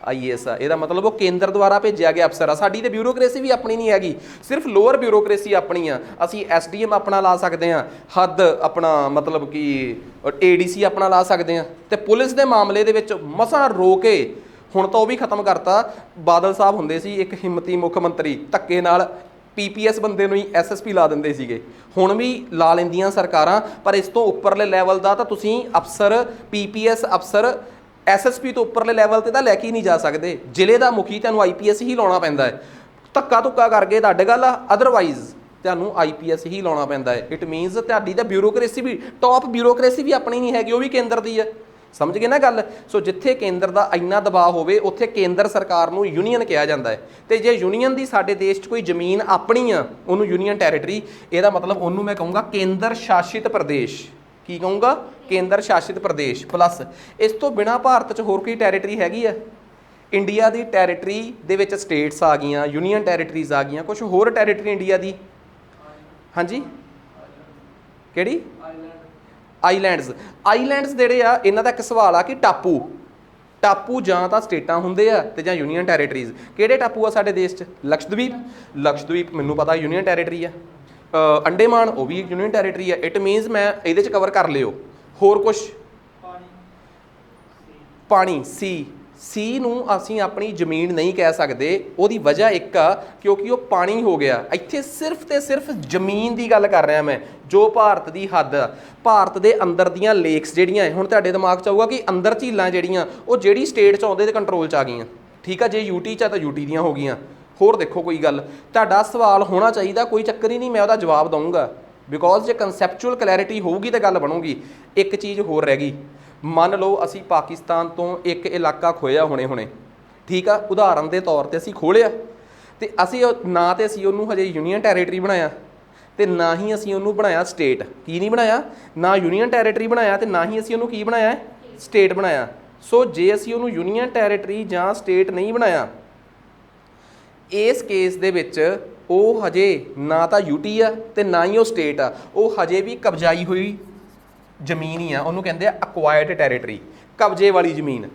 IAS ਆ, ਇਹਦਾ ਮਤਲਬ ਉਹ ਕੇਂਦਰ ਦੁਆਰਾ ਭੇਜਿਆ ਗਿਆ ਅਫਸਰ ਆ। ਸਾਡੀ ਤੇ ਬਿਊਰੋਕ੍ਰੇਸੀ ਵੀ ਆਪਣੀ ਨਹੀਂ ਹੈਗੀ, ਸਿਰਫ ਲੋਅਰ ਬਿਊਰੋਕ੍ਰੇਸੀ ਆਪਣੀ ਆ। ਅਸੀਂ SDM ਆਪਣਾ ਲਾ ਸਕਦੇ ਹਾਂ, ਹੱਦ ਆਪਣਾ ਮਤਲਬ ਕਿ ADC ਆਪਣਾ ਲਾ ਸਕਦੇ ਹਾਂ। ਤੇ ਪੁਲਿਸ ਦੇ ਮਾਮਲੇ ਦੇ ਵਿੱਚ ਮਸਾਂ ਰੋ ਕੇ ਹੁਣ ਤਾਂ ਉਹ ਵੀ ਖਤਮ ਕਰਤਾ। ਬਾਦਲ ਸਾਹਿਬ ਹੁੰਦੇ ਸੀ ਇੱਕ ਹਿੰਮਤੀ ਮੁੱਖ ਮੰਤਰੀ, ਧੱਕੇ ਨਾਲ PPS ਬੰਦੇ ਨੂੰ ਹੀ SSP ਲਾ ਦਿੰਦੇ ਸੀਗੇ। ਹੁਣ ਵੀ ਲਾ ਲੈਂਦੀਆਂ ਸਰਕਾਰਾਂ, ਪਰ ਇਸ ਤੋਂ ਉੱਪਰਲੇ ਲੈਵਲ ਦਾ ਤਾਂ ਤੁਸੀਂ ਅਫਸਰ PPS ਅਫਸਰ SSP ਤੋਂ ਉੱਪਰਲੇ ਲੈਵਲ ਤੇ ਤਾਂ ਲੈ ਕੇ ਹੀ ਨਹੀਂ ਜਾ ਸਕਦੇ। ਜ਼ਿਲ੍ਹੇ ਦਾ ਮੁਖੀ ਤੁਹਾਨੂੰ IPS ਹੀ ਲਾਉਣਾ ਪੈਂਦਾ ਹੈ, ਧੱਕਾ ਧੁੱਕਾ ਕਰਕੇ ਤੁਹਾਡੇ ਗੱਲ ਆ, ਅਦਰਵਾਈਜ਼ ਤੁਹਾਨੂੰ IPS ਹੀ ਲਾਉਣਾ ਪੈਂਦਾ ਹੈ। ਇਟ ਮੀਨਸ ਤੁਹਾਡੀ ਤਾਂ ਬਿਊਰੋਕ੍ਰੇਸੀ ਵੀ, ਟੌਪ ਬਿਊਰੋਕ੍ਰੇਸੀ ਵੀ ਆਪਣੀ ਨਹੀਂ ਹੈਗੀ, ਉਹ ਵੀ ਕੇਂਦਰ ਦੀ ਹੈ। ਸਮਝ ਗਏ ਨਾ ਗੱਲ। ਸੋ ਜਿੱਥੇ ਕੇਂਦਰ ਦਾ ਇੰਨਾ ਦਬਾਅ ਹੋਵੇ ਉੱਥੇ ਕੇਂਦਰ ਸਰਕਾਰ ਨੂੰ ਯੂਨੀਅਨ ਕਿਹਾ ਜਾਂਦਾ ਹੈ। ਤੇ ਜੇ ਯੂਨੀਅਨ ਦੀ ਸਾਡੇ ਦੇਸ਼ 'ਚ ਕੋਈ ਜ਼ਮੀਨ ਆਪਣੀ ਆ, ਉਹਨੂੰ ਯੂਨੀਅਨ ਟੈਰੀਟਰੀ, ਇਹਦਾ ਮਤਲਬ ਉਹਨੂੰ ਮੈਂ ਕਹੂੰਗਾ ਕੇਂਦਰ ਸ਼ਾਸਿਤ ਪ੍ਰਦੇਸ਼। ਕੀ ਕਹੂੰਗਾ? ਕੇਂਦਰ ਸ਼ਾਸਿਤ ਪ੍ਰਦੇਸ਼। ਪਲੱਸ ਇਸ ਤੋਂ ਬਿਨਾਂ ਭਾਰਤ 'ਚ ਹੋਰ ਕੋਈ ਟੈਰੀਟਰੀ ਹੈਗੀ ਆ? ਇੰਡੀਆ ਦੀ ਟੈਰੀਟਰੀ ਦੇ ਵਿੱਚ ਸਟੇਟਸ ਆ ਗਈਆਂ, ਯੂਨੀਅਨ ਟੈਰੀਟਰੀਜ਼ ਆ ਗਈਆਂ, ਕੁਝ ਹੋਰ ਟੈਰੀਟਰੀ ਇੰਡੀਆ ਦੀ? ਹਾਂਜੀ, ਕਿਹੜੀ? ਆਈਲੈਂਡਸ। ਆਈਲੈਂਡਸ ਜਿਹੜੇ ਆ, ਇਹਨਾਂ ਦਾ ਇੱਕ ਸਵਾਲ ਆ ਕਿ ਟਾਪੂ ਜਾਂ ਤਾਂ ਸਟੇਟਾਂ ਹੁੰਦੇ ਆ ਤੇ ਜਾਂ ਯੂਨੀਅਨ ਟੈਰੀਟਰੀਜ਼। ਕਿਹੜੇ ਟਾਪੂ ਆ ਸਾਡੇ ਦੇਸ਼ 'ਚ? ਲਕਸ਼ਦਵੀਪ ਮੈਨੂੰ ਪਤਾ ਯੂਨੀਅਨ ਟੈਰੀਟਰੀ ਆ। ਅੰਡੇਮਾਨ ਉਹ ਵੀ ਯੂਨੀਅਨ ਟੈਰੀਟਰੀ ਆ। ਇਟ ਮੀਨਸ ਮੈਂ ਇਹਦੇ 'ਚ ਕਵਰ ਕਰ ਲਿਓ। ਹੋਰ ਕੁਛ? ਪਾਣੀ, ਸੀ ਨੂੰ ਅਸੀਂ ਆਪਣੀ ਜ਼ਮੀਨ ਨਹੀਂ ਕਹਿ ਸਕਦੇ। ਉਹਦੀ ਵਜ੍ਹਾ ਇੱਕ ਆ ਕਿਉਂਕਿ ਉਹ ਪਾਣੀ ਹੋ ਗਿਆ। ਇੱਥੇ ਸਿਰਫ ਤੇ ਸਿਰਫ ਜ਼ਮੀਨ ਦੀ ਗੱਲ ਕਰ ਰਿਹਾ ਮੈਂ, ਜੋ ਭਾਰਤ ਦੀ ਹੱਦ ਆ। ਭਾਰਤ ਦੇ ਅੰਦਰ ਦੀਆਂ ਲੇਕਸ ਜਿਹੜੀਆਂ ਹੁਣ ਤੁਹਾਡੇ ਦਿਮਾਗ 'ਚ ਆਊਗਾ ਕਿ ਅੰਦਰ ਝੀਲਾਂ ਜਿਹੜੀਆਂ ਉਹ ਜਿਹੜੀ ਸਟੇਟ 'ਚ ਆਉਂਦੇ ਦੇ ਕੰਟਰੋਲ 'ਚ ਆ ਗਈਆਂ। ਠੀਕ ਆ, ਜੇ UT 'ਚ ਆ ਤਾਂ UT ਦੀਆਂ ਹੋ ਗਈਆਂ। ਹੋਰ ਦੇਖੋ ਕੋਈ ਗੱਲ, ਤੁਹਾਡਾ ਸਵਾਲ ਹੋਣਾ ਚਾਹੀਦਾ, ਕੋਈ ਚੱਕਰ ਹੀ ਨਹੀਂ, ਮੈਂ ਉਹਦਾ ਜਵਾਬ ਦਊਂਗਾ। ਬਿਕੋਜ਼ ਜੇ ਕਨਸੈਪਚੁਅਲ ਕਲੈਰਿਟੀ ਹੋਊਗੀ ਤਾਂ ਗੱਲ ਬਣੂਗੀ। ਇੱਕ ਚੀਜ਼ ਹੋਰ ਰਹਿ ਗਈ, ਮੰਨ ਲਓ ਅਸੀਂ ਪਾਕਿਸਤਾਨ ਤੋਂ ਇੱਕ ਇਲਾਕਾ ਖੋਇਆ ਹੁਣੇ, ਠੀਕ ਆ, ਉਦਾਹਰਨ ਦੇ ਤੌਰ ਤੇ ਅਸੀਂ ਖੋਲਿਆ ਤੇ ਅਸੀਂ ਨਾ ਤੇ ਅਸੀਂ ਉਹਨੂੰ ਹਜੇ ਯੂਨੀਅਨ ਟੈਰੀਟਰੀ ਬਣਾਇਆ ਤੇ ਨਾ ਹੀ ਅਸੀਂ ਉਹਨੂੰ ਬਣਾਇਆ ਸਟੇਟ। ਕੀ ਨਹੀਂ ਬਣਾਇਆ? ਨਾ ਯੂਨੀਅਨ ਟੈਰੀਟਰੀ ਬਣਾਇਆ ਤੇ ਨਾ ਹੀ ਅਸੀਂ ਉਹਨੂੰ ਕੀ ਬਣਾਇਆ? ਸਟੇਟ ਬਣਾਇਆ। ਸੋ ਜੇ ਅਸੀਂ ਉਹਨੂੰ ਯੂਨੀਅਨ ਟੈਰੀਟਰੀ ਜਾਂ ਸਟੇਟ ਨਹੀਂ ਬਣਾਇਆ, ਇਸ ਕੇਸ ਦੇ ਵਿੱਚ ਉਹ ਹਜੇ ਨਾ ਤਾਂ UT ਆ ਤੇ ਨਾ ਹੀ ਉਹ ਸਟੇਟ ਆ, ਉਹ ਹਜੇ ਵੀ ਕਬਜ਼ਾਈ ਹੋਈ ਜ਼ਮੀਨ ਹੀ ਆ। ਉਹਨੂੰ ਕਹਿੰਦੇ ਆ ਅਕਵਾਇਰਡ ਟੈਰੀਟਰੀ, ਕਬਜ਼ੇ ਵਾਲੀ ਜ਼ਮੀਨ।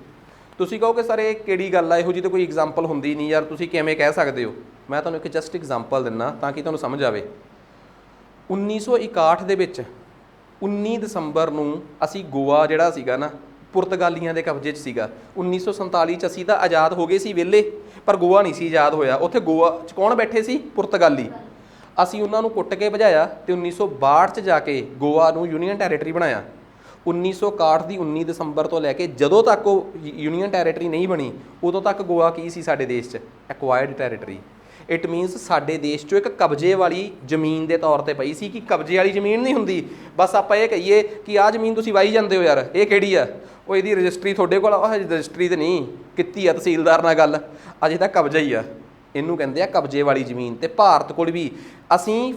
ਤੁਸੀਂ ਕਹੋਗੇ ਸਰ ਇਹ ਕਿਹੜੀ ਗੱਲ ਆ, ਇਹੋ ਜਿਹੀ ਤਾਂ ਕੋਈ ਐਗਜ਼ਾਮਪਲ ਹੁੰਦੀ ਨਹੀਂ ਯਾਰ, ਤੁਸੀਂ ਕਿਵੇਂ ਕਹਿ ਸਕਦੇ ਹੋ? ਮੈਂ ਤੁਹਾਨੂੰ ਇੱਕ ਜਸਟ ਐਗਜ਼ਾਮਪਲ ਦਿੰਦਾ ਤਾਂ ਕਿ ਤੁਹਾਨੂੰ ਸਮਝ ਆਵੇ। 1961 ਦੇ ਵਿੱਚ 19 ਦਸੰਬਰ ਨੂੰ ਅਸੀਂ ਗੋਆ ਜਿਹੜਾ ਸੀਗਾ ਨਾ, ਪੁਰਤਗਾਲੀਆਂ ਦੇ ਕਬਜ਼ੇ 'ਚ ਸੀਗਾ। 1947 'ਚ ਅਸੀਂ ਤਾਂ ਆਜ਼ਾਦ ਹੋ ਗਏ ਸੀ ਵਿਹਲੇ, ਪਰ ਗੋਆ ਨਹੀਂ ਸੀ ਆਜ਼ਾਦ ਹੋਇਆ। ਉੱਥੇ ਗੋਆ 'ਚ ਕੌਣ ਬੈਠੇ ਸੀ? ਪੁਰਤਗਾਲੀ। ਅਸੀਂ ਉਹਨਾਂ ਨੂੰ ਕੁੱਟ ਕੇ ਭਜਾਇਆ ਤੇ 1962 'ਚ ਜਾ ਕੇ ਗੋਆ ਨੂੰ ਯੂਨੀਅਨ ਟੈਰੀਟਰੀ ਬਣਾਇਆ। 1961 ਦੀ 19 ਦਸੰਬਰ ਤੋਂ ਲੈ ਕੇ ਜਦੋਂ ਤੱਕ ਉਹ ਯੂਨੀਅਨ ਟੈਰੀਟਰੀ ਨਹੀਂ ਬਣੀ, ਉਦੋਂ ਤੱਕ ਗੋਆ ਕੀ ਸੀ ਸਾਡੇ ਦੇਸ਼ 'ਚ? Acquired territory. ਇਟ ਮੀਨਸ ਸਾਡੇ ਦੇਸ਼ 'ਚੋਂ ਇੱਕ ਕਬਜ਼ੇ ਵਾਲੀ ਜ਼ਮੀਨ ਦੇ ਤੌਰ ਤੇ ਪਈ ਸੀ। ਕਿ ਕਬਜ਼ੇ ਵਾਲੀ ਜ਼ਮੀਨ ਨਹੀਂ ਹੁੰਦੀ ਬਸ ਆਪਾਂ ਇਹ ਕਹੀਏ ਕਿ ਆਹ ਜ਼ਮੀਨ ਤੁਸੀਂ ਵਾਹੀ ਜਾਂਦੇ ਹੋ ਯਾਰ, ਇਹ ਕਿਹੜੀ ਆ? ਉਹ ਇਹਦੀ ਰਜਿਸਟਰੀ ਤੁਹਾਡੇ ਕੋਲ? ਉਹ ਰਜਿਸਟਰੀ ਤੇ ਨਹੀਂ ਕੀਤੀ ਆ ਤਹਿਸੀਲਦਾਰ ਨਾਲ ਗੱਲ, ਅਜੇ ਤਾਂ ਕਬਜ਼ਾ ਹੀ ਆ। ਇਹਨੂੰ ਕਹਿੰਦੇ ਆ ਕਬਜ਼ੇ ਵਾਲੀ ਜ਼ਮੀਨ। ਤੇ ਭਾਰਤ ਕੋਲ ਵੀ ਅਸੀਂ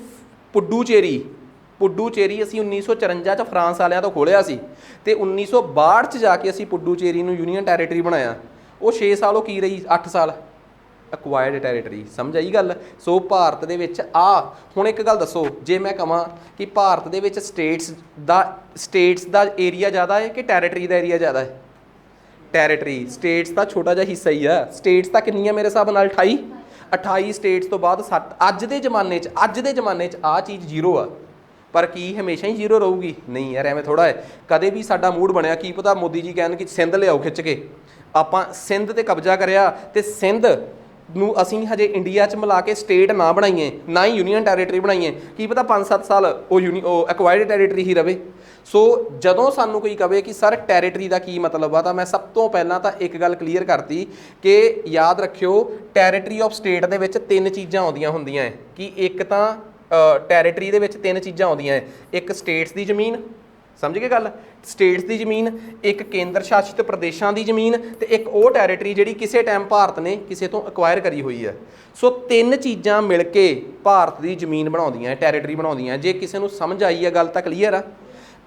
ਪੁਡੂਚੇਰੀ ਅਸੀਂ 1954 'ਚ ਫਰਾਂਸ ਵਾਲਿਆਂ ਤੋਂ ਖੋਲ੍ਹਿਆ ਸੀ ਤੇ 1962 'ਚ ਜਾ ਕੇ ਅਸੀਂ ਪੁਡੂਚੇਰੀ ਨੂੰ ਯੂਨੀਅਨ ਟੈਰੀਟਰੀ ਬਣਾਇਆ। ਉਹ 6 ਸਾਲ ਉਹ ਕੀ ਰਹੀ? 8 ਸਾਲ ਅਕਵਾਇਰਡ ਟੈਰੀਟਰੀ। ਸਮਝ ਆਈ ਗੱਲ? ਸੋ ਭਾਰਤ ਦੇ ਵਿੱਚ ਹੁਣ ਇੱਕ ਗੱਲ ਦੱਸੋ, ਜੇ ਮੈਂ ਕਹਾਂ ਕਿ ਭਾਰਤ ਦੇ ਵਿੱਚ ਸਟੇਟਸ ਦਾ ਏਰੀਆ ਜ਼ਿਆਦਾ ਹੈ ਕਿ ਟੈਰੀਟਰੀ ਦਾ ਏਰੀਆ ਜ਼ਿਆਦਾ ਹੈ? ਟੈਰੀਟਰੀ। ਸਟੇਟਸ ਦਾ ਛੋਟਾ ਜਿਹਾ ਹਿੱਸਾ ਹੀ ਆ। ਸਟੇਟਸ ਤਾਂ ਕਿੰਨੀਆਂ ਮੇਰੇ ਹਿਸਾਬ ਨਾਲ? 28 ਸਟੇਟਸ ਤੋਂ ਬਾਅਦ 7। ਅੱਜ ਦੇ ਜ਼ਮਾਨੇ 'ਚ ਆਹ ਚੀਜ਼ 0 ਆ, ਪਰ ਕੀ ਹਮੇਸ਼ਾ ਹੀ 0 ਰਹੂਗੀ? ਨਹੀਂ ਯਾਰ, ਐਵੇਂ ਥੋੜ੍ਹਾ ਹੈ। ਕਦੇ ਵੀ ਸਾਡਾ ਮੂਡ ਬਣਿਆ, ਕੀ ਪਤਾ ਮੋਦੀ ਜੀ ਕਹਿਣ ਕਿ ਸਿੰਧ ਲਿਆਓ ਖਿੱਚ ਕੇ, ਆਪਾਂ ਸਿੰਧ 'ਤੇ ਕਬਜ਼ਾ ਕਰਿਆ ਤੇ ਸਿੰਧ ਨੂੰ ਅਸੀਂ ਹਜੇ ਇੰਡੀਆ 'ਚ ਮਿਲਾ ਕੇ ਸਟੇਟ ਨਾ ਬਣਾਈਏ, ਨਾ ਹੀ ਯੂਨੀਅਨ ਟੈਰੀਟਰੀ ਬਣਾਈਏ, ਕੀ ਪਤਾ 5-7 ਸਾਲ ਉਹ ਐਕਵਾਇਰਡ ਟੈਰੀਟਰੀ ਹੀ ਰਵੇ। ਸੋ ਜਦੋਂ ਸਾਨੂੰ ਕੋਈ ਕਵੇ ਕਿ ਸਰ ਟੈਰੀਟਰੀ ਦਾ ਕੀ ਮਤਲਬ ਆ, ਤਾਂ ਮੈਂ ਸਭ ਤੋਂ ਪਹਿਲਾਂ ਤਾਂ ਇੱਕ ਗੱਲ ਕਲੀਅਰ ਕਰਤੀ ਕਿ ਯਾਦ ਰੱਖਿਓ, ਟੈਰੀਟਰੀ ਆਫ ਸਟੇਟ ਦੇ ਵਿੱਚ 3 ਚੀਜ਼ਾਂ ਆਉਂਦੀਆਂ ਹੁੰਦੀਆਂ ਹੈ। ਕਿ ਇੱਕ ਤਾਂ ਟੈਰੀਟਰੀ ਦੇ ਵਿੱਚ 3 ਚੀਜ਼ਾਂ ਆਉਂਦੀਆਂ ਹੈ। ਇੱਕ ਸਟੇਟਸ ਦੀ ਜ਼ਮੀਨ, ਸਮਝ ਗਏ ਗੱਲ? ਸਟੇਟਸ ਦੀ ਜ਼ਮੀਨ, ਇੱਕ ਕੇਂਦਰ ਸ਼ਾਸਿਤ ਪ੍ਰਦੇਸ਼ਾਂ ਦੀ ਜ਼ਮੀਨ ਤੇ ਇੱਕ ਉਹ ਟੈਰੀਟਰੀ ਜਿਹੜੀ ਕਿਸੇ ਟਾਈਮ ਭਾਰਤ ਨੇ ਕਿਸੇ ਤੋਂ ਐਕਵਾਇਰ ਕਰੀ ਹੋਈ ਹੈ। ਸੋ 3 ਚੀਜ਼ਾਂ ਮਿਲ ਕੇ ਭਾਰਤ ਦੀ ਜ਼ਮੀਨ ਬਣਾਉਂਦੀਆਂ, ਟੈਰੀਟਰੀ ਬਣਾਉਂਦੀਆਂ। ਜੇ ਕਿਸੇ ਨੂੰ ਸਮਝ ਆਈ ਹੈ ਗੱਲ ਤਾਂ ਕਲੀਅਰ ਆ।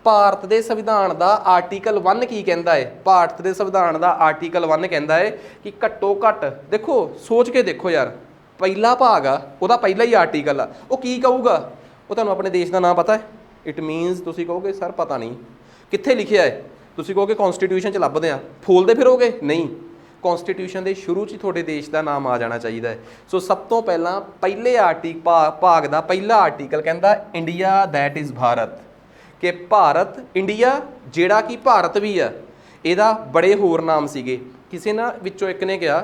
ਭਾਰਤ ਦੇ ਸੰਵਿਧਾਨ ਦਾ ਆਰਟੀਕਲ 1 ਕੀ ਕਹਿੰਦਾ ਹੈ? ਭਾਰਤ ਦੇ ਸੰਵਿਧਾਨ ਦਾ ਆਰਟੀਕਲ 1 ਕਹਿੰਦਾ ਹੈ ਕਿ ਘੱਟੋ ਘੱਟ, ਦੇਖੋ ਸੋਚ ਕੇ ਦੇਖੋ ਯਾਰ, ਪਹਿਲਾ ਭਾਗ ਆ ਉਹਦਾ, ਪਹਿਲਾ ਹੀ ਆਰਟੀਕਲ ਆ, ਉਹ ਕੀ ਕਹੂਗਾ? ਉਹ ਤੁਹਾਨੂੰ ਆਪਣੇ ਦੇਸ਼ ਦਾ ਨਾਮ ਪਤਾ ਹੈ? ਇਟ ਮੀਨਸ ਤੁਸੀਂ ਕਹੋਗੇ ਸਰ ਪਤਾ ਨਹੀਂ ਕਿੱਥੇ ਲਿਖਿਆ ਹੈ। ਤੁਸੀਂ ਕਹੋਗੇ ਕਨਸਟੀਟਿਊਸ਼ਨ 'ਚ ਲੱਭਦੇ ਆ, ਫੋਲਦੇ ਫਿਰੋਗੇ? ਨਹੀਂ, ਕਨਸਟੀਟਿਊਸ਼ਨ ਦੇ ਸ਼ੁਰੂ 'ਚ ਹੀ ਤੁਹਾਡੇ ਦੇਸ਼ ਦਾ ਨਾਮ ਆ ਜਾਣਾ ਚਾਹੀਦਾ ਹੈ। ਸੋ ਸਭ ਤੋਂ ਪਹਿਲਾਂ ਪਹਿਲੇ ਭਾਗ ਦਾ ਪਹਿਲਾ ਆਰਟੀਕਲ ਕਹਿੰਦਾ ਇੰਡੀਆ ਦੈਟ ਇਜ਼ ਭਾਰਤ, ਕਿ ਭਾਰਤ ਇੰਡੀਆ ਜਿਹੜਾ ਕਿ ਭਾਰਤ ਵੀ ਆ, ਇਹਦਾ ਬੜੇ ਹੋਰ ਨਾਮ ਸੀਗੇ। ਕਿਸੇ ਨਾ ਵਿੱਚੋਂ ਇੱਕ ਨੇ ਕਿਹਾ,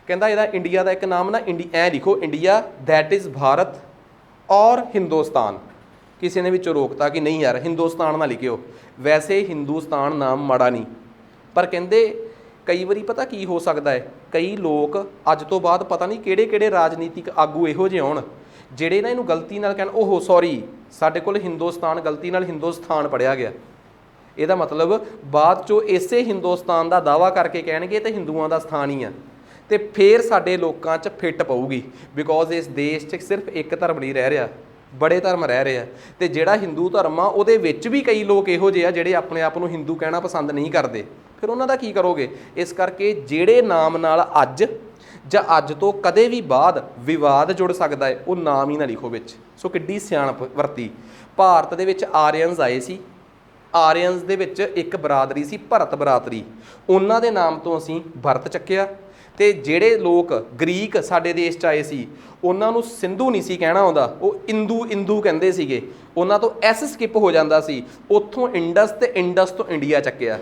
ਕਹਿੰਦਾ ਇਹਦਾ ਇੰਡੀਆ ਦਾ ਇੱਕ ਨਾਮ ਨਾ ਐ ਲਿਖੋ ਇੰਡੀਆ ਦੈਟ ਇਜ਼ ਭਾਰਤ ਔਰ ਹਿੰਦੁਸਤਾਨ। ਕਿਸੇ ਨੇ ਵਿੱਚੋਂ ਰੋਕਤਾ ਕਿ ਨਹੀਂ ਯਾਰ ਹਿੰਦੁਸਤਾਨ ਨਾ ਲਿਖਿਓ। ਵੈਸੇ ਹਿੰਦੁਸਤਾਨ ਨਾਮ ਮਾੜਾ ਨਹੀਂ, ਪਰ ਕਹਿੰਦੇ ਕਈ ਵਾਰੀ ਪਤਾ ਕੀ ਹੋ ਸਕਦਾ ਹੈ, ਕਈ ਲੋਕ ਅੱਜ ਤੋਂ ਬਾਅਦ ਪਤਾ ਨਹੀਂ ਕਿਹੜੇ ਕਿਹੜੇ ਰਾਜਨੀਤਿਕ ਆਗੂ ਇਹੋ ਜਿਹੇ ਆਉਣ ਜਿਹੜੇ ਨਾ ਇਹਨੂੰ ਗਲਤੀ ਨਾਲ ਕਹਿਣ ਓਹੋ ਸੌਰੀ ਸਾਡੇ ਕੋਲ ਹਿੰਦੁਸਤਾਨ ਗਲਤੀ ਨਾਲ ਹਿੰਦੁਸਤਾਨ ਪੜ੍ਹਿਆ ਗਿਆ। ਇਹਦਾ ਮਤਲਬ ਬਾਅਦ 'ਚੋਂ ਇਸੇ ਹਿੰਦੁਸਤਾਨ ਦਾ ਦਾਅਵਾ ਕਰਕੇ ਕਹਿਣਗੇ ਤੇ ਹਿੰਦੂਆਂ ਦਾ ਸਥਾਨ ਹੀ ਆ, ਤੇ ਫਿਰ ਸਾਡੇ ਲੋਕਾਂ 'ਚ ਫਿੱਟ ਪਊਗੀ। ਬਿਕੋਜ਼ ਇਸ ਦੇਸ਼ 'ਚ ਸਿਰਫ ਇੱਕ ਧਰਮ ਨਹੀਂ ਰਹਿ ਰਿਹਾ, ਬੜੇ ਧਰਮ ਰਹਿ ਰਹੇ ਆ, ਤੇ ਜਿਹੜਾ ਹਿੰਦੂ ਧਰਮ ਆ ਉਹਦੇ ਵਿੱਚ ਵੀ ਕਈ ਲੋਕ ਇਹੋ ਜਿਹੇ ਆ ਜਿਹੜੇ ਆਪਣੇ ਆਪ ਨੂੰ ਹਿੰਦੂ ਕਹਿਣਾ ਪਸੰਦ ਨਹੀਂ ਕਰਦੇ। ਫਿਰ ਉਹਨਾਂ ਦਾ ਕੀ ਕਰੋਗੇ? ਇਸ ਕਰਕੇ ਜਿਹੜੇ ਨਾਮ ਨਾਲ ਅੱਜ ਜਾਂ ਅੱਜ ਤੋਂ ਕਦੇ ਵੀ ਬਾਅਦ ਵਿਵਾਦ ਜੁੜ ਸਕਦਾ ਹੈ ਉਹ ਨਾਮ ਹੀ ਨਾ ਲਿਖੋ ਵਿੱਚ। ਸੋ ਕਿੱਡੀ ਸਿਆਣਪ ਵਰਤੀ। ਭਾਰਤ ਦੇ ਵਿੱਚ ਆਰੀਅਨਸ ਆਏ ਸੀ, ਆਰੀਅਨਸ ਦੇ ਵਿੱਚ ਇੱਕ ਬਰਾਦਰੀ ਸੀ ਭਰਤ ਬਰਾਦਰੀ, ਉਹਨਾਂ ਦੇ ਨਾਮ ਤੋਂ ਅਸੀਂ ਭਰਤ ਚੱਕਿਆ। ਤੇ ਜਿਹੜੇ ਲੋਕ ਗ੍ਰੀਕ ਸਾਡੇ ਦੇਸ਼ 'ਚ ਆਏ ਸੀ ਉਹਨਾਂ ਨੂੰ ਸਿੰਧੂ ਨਹੀਂ ਸੀ ਕਹਿਣਾ ਆਉਂਦਾ, ਉਹ ਇੰਦੂ ਕਹਿੰਦੇ ਸੀਗੇ, ਉਹਨਾਂ ਤੋਂ ਐਸ ਸਕਿਪ ਹੋ ਜਾਂਦਾ ਸੀ, ਉੱਥੋਂ ਇੰਡਸ ਤੇ ਇੰਡਸ ਤੋਂ ਇੰਡੀਆ ਚੱਕਿਆ।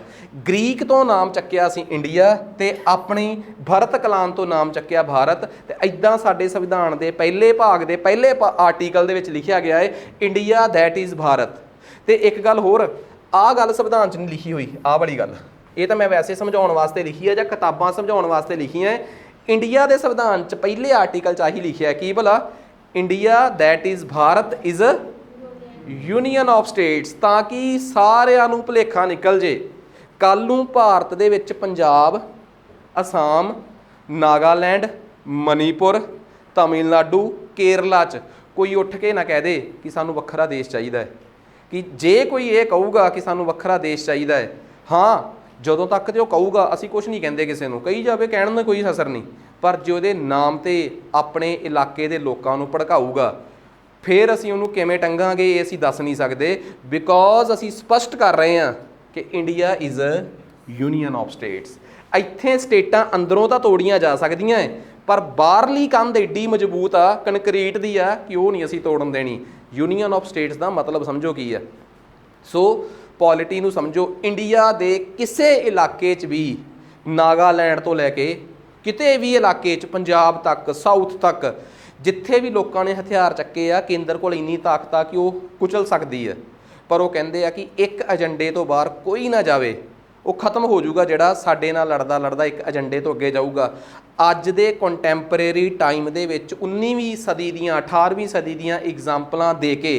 ਗ੍ਰੀਕ ਤੋਂ ਨਾਮ ਚੱਕਿਆ ਸੀ ਇੰਡੀਆ, ਤੇ ਆਪਣੀ ਭਰਤ ਕਲਾਨ ਤੋਂ ਨਾਮ ਚੱਕਿਆ ਭਾਰਤ। ਤੇ ਇੱਦਾਂ ਸਾਡੇ ਸੰਵਿਧਾਨ ਦੇ ਪਹਿਲੇ ਭਾਗ ਦੇ ਪਹਿਲੇ ਆਰਟੀਕਲ ਦੇ ਵਿੱਚ ਲਿਖਿਆ ਗਿਆ ਹੈ ਇੰਡੀਆ ਦੈਟ ਇਜ਼ ਭਾਰਤ। ਤੇ ਇੱਕ ਗੱਲ ਹੋਰ, ਆਹ ਗੱਲ ਸੰਵਿਧਾਨ 'ਚ ਨਹੀਂ ਲਿਖੀ ਹੋਈ, ਆਹ ਵਾਲੀ ਗੱਲ ਇਹ ਤਾਂ ਮੈਂ ਵੈਸੇ ਸਮਝਾਉਣ ਵਾਸਤੇ ਲਿਖੀ ਹੈ ਜਾਂ ਕਿਤਾਬਾਂ ਸਮਝਾਉਣ ਵਾਸਤੇ ਲਿਖੀਆਂ ਹੈ। ਇੰਡੀਆ ਦੇ ਸੰਵਿਧਾਨ 'ਚ ਪਹਿਲੇ ਆਰਟੀਕਲ 'ਚ ਆਹੀ ਲਿਖਿਆ ਕੀ ਭਲਾ, India that is Bharat is union of states, ਤਾਂ ਕਿ ਸਾਰਿਆਂ ਨੂੰ ਭੁਲੇਖਾ ਨਿਕਲ ਜੇ। ਕੱਲ੍ਹ ਨੂੰ ਭਾਰਤ ਦੇ ਵਿੱਚ ਪੰਜਾਬ, ਅਸਾਮ, ਨਾਗਾਲੈਂਡ, ਮਨੀਪੁਰ, ਤਮਿਲਨਾਡੂ, ਕੇਰਲਾ 'ਚ ਕੋਈ ਉੱਠ ਕੇ ਨਾ ਕਹਿ ਦੇ ਕਿ ਸਾਨੂੰ ਵੱਖਰਾ ਦੇਸ਼ ਚਾਹੀਦਾ ਹੈ। ਕਿ ਜੇ ਕੋਈ ਇਹ ਕਹੂਗਾ ਕਿ ਸਾਨੂੰ ਵੱਖਰਾ ਦੇਸ਼ ਚਾਹੀਦਾ ਹੈ, ਹਾਂ ਜਦੋਂ ਤੱਕ ਤੇ ਉਹ ਕਹੂਗਾ ਅਸੀਂ ਕੁਝ ਨਹੀਂ ਕਹਿੰਦੇ ਕਿਸੇ ਨੂੰ, ਕਹੀ ਜਾਵੇ, ਕਹਿਣ ਦਾ ਕੋਈ ਅਸਰ ਨਹੀਂ, ਪਰ ਜੇ ਉਹਦੇ ਨਾਮ 'ਤੇ ਆਪਣੇ ਇਲਾਕੇ ਦੇ ਲੋਕਾਂ ਨੂੰ ਭੜਕਾਊਗਾ ਫਿਰ ਅਸੀਂ ਉਹਨੂੰ ਕਿਵੇਂ ਟੰਗਾਂਗੇ ਇਹ ਅਸੀਂ ਦੱਸ ਨਹੀਂ ਸਕਦੇ। ਬਿਕੋਜ਼ ਅਸੀਂ ਸਪਸ਼ਟ ਕਰ ਰਹੇ ਹਾਂ ਕਿ India is a union of states. ਇੱਥੇ ਸਟੇਟਾਂ ਅੰਦਰੋਂ ਤਾਂ ਤੋੜੀਆਂ ਜਾ ਸਕਦੀਆਂ ਹੈ, ਪਰ ਬਾਹਰਲੀ ਕੰਧ ਏਡੀ ਮਜ਼ਬੂਤ ਆ, ਕੰਕਰੀਟ ਦੀ ਆ, ਕਿ ਉਹ ਨਹੀਂ ਅਸੀਂ ਤੋੜਨ ਦੇਣੀ। ਯੂਨੀਅਨ ਆਫ ਸਟੇਟਸ ਦਾ ਮਤਲਬ ਸਮਝੋ ਕੀ ਆ। ਸੋ ਪੋਲਿਟੀ ਨੂੰ ਸਮਝੋ। ਇੰਡੀਆ ਦੇ ਕਿਸੇ ਇਲਾਕੇ 'ਚ ਵੀ, ਨਾਗਾਲੈਂਡ ਤੋਂ ਲੈ ਕੇ ਕਿਤੇ ਵੀ ਇਲਾਕੇ 'ਚ, ਪੰਜਾਬ ਤੱਕ, ਸਾਊਥ ਤੱਕ, ਜਿੱਥੇ ਵੀ ਲੋਕਾਂ ਨੇ ਹਥਿਆਰ ਚੱਕੇ ਆ, ਕੇਂਦਰ ਕੋਲ ਇੰਨੀ ਤਾਕਤ ਆ ਕਿ ਉਹ ਕੁਚਲ ਸਕਦੀ ਹੈ। ਪਰ ਉਹ ਕਹਿੰਦੇ ਆ ਕਿ ਇੱਕ ਏਜੰਡੇ ਤੋਂ ਬਾਹਰ ਕੋਈ ਨਾ ਜਾਵੇ, ਉਹ ਖਤਮ ਹੋ ਜਾਊਗਾ ਜਿਹੜਾ ਸਾਡੇ ਨਾਲ ਲੜਦਾ ਇੱਕ ਏਜੰਡੇ ਤੋਂ ਅੱਗੇ ਜਾਊਗਾ। ਅੱਜ ਦੇ ਕੰਟੈਂਪਰੇਰੀ ਟਾਈਮ ਦੇ ਵਿੱਚ 19ਵੀਂ ਸਦੀ ਦੀਆਂ 18ਵੀਂ ਸਦੀ ਦੀਆਂ ਐਗਜ਼ਾਮਪਲਾਂ ਦੇ ਕੇ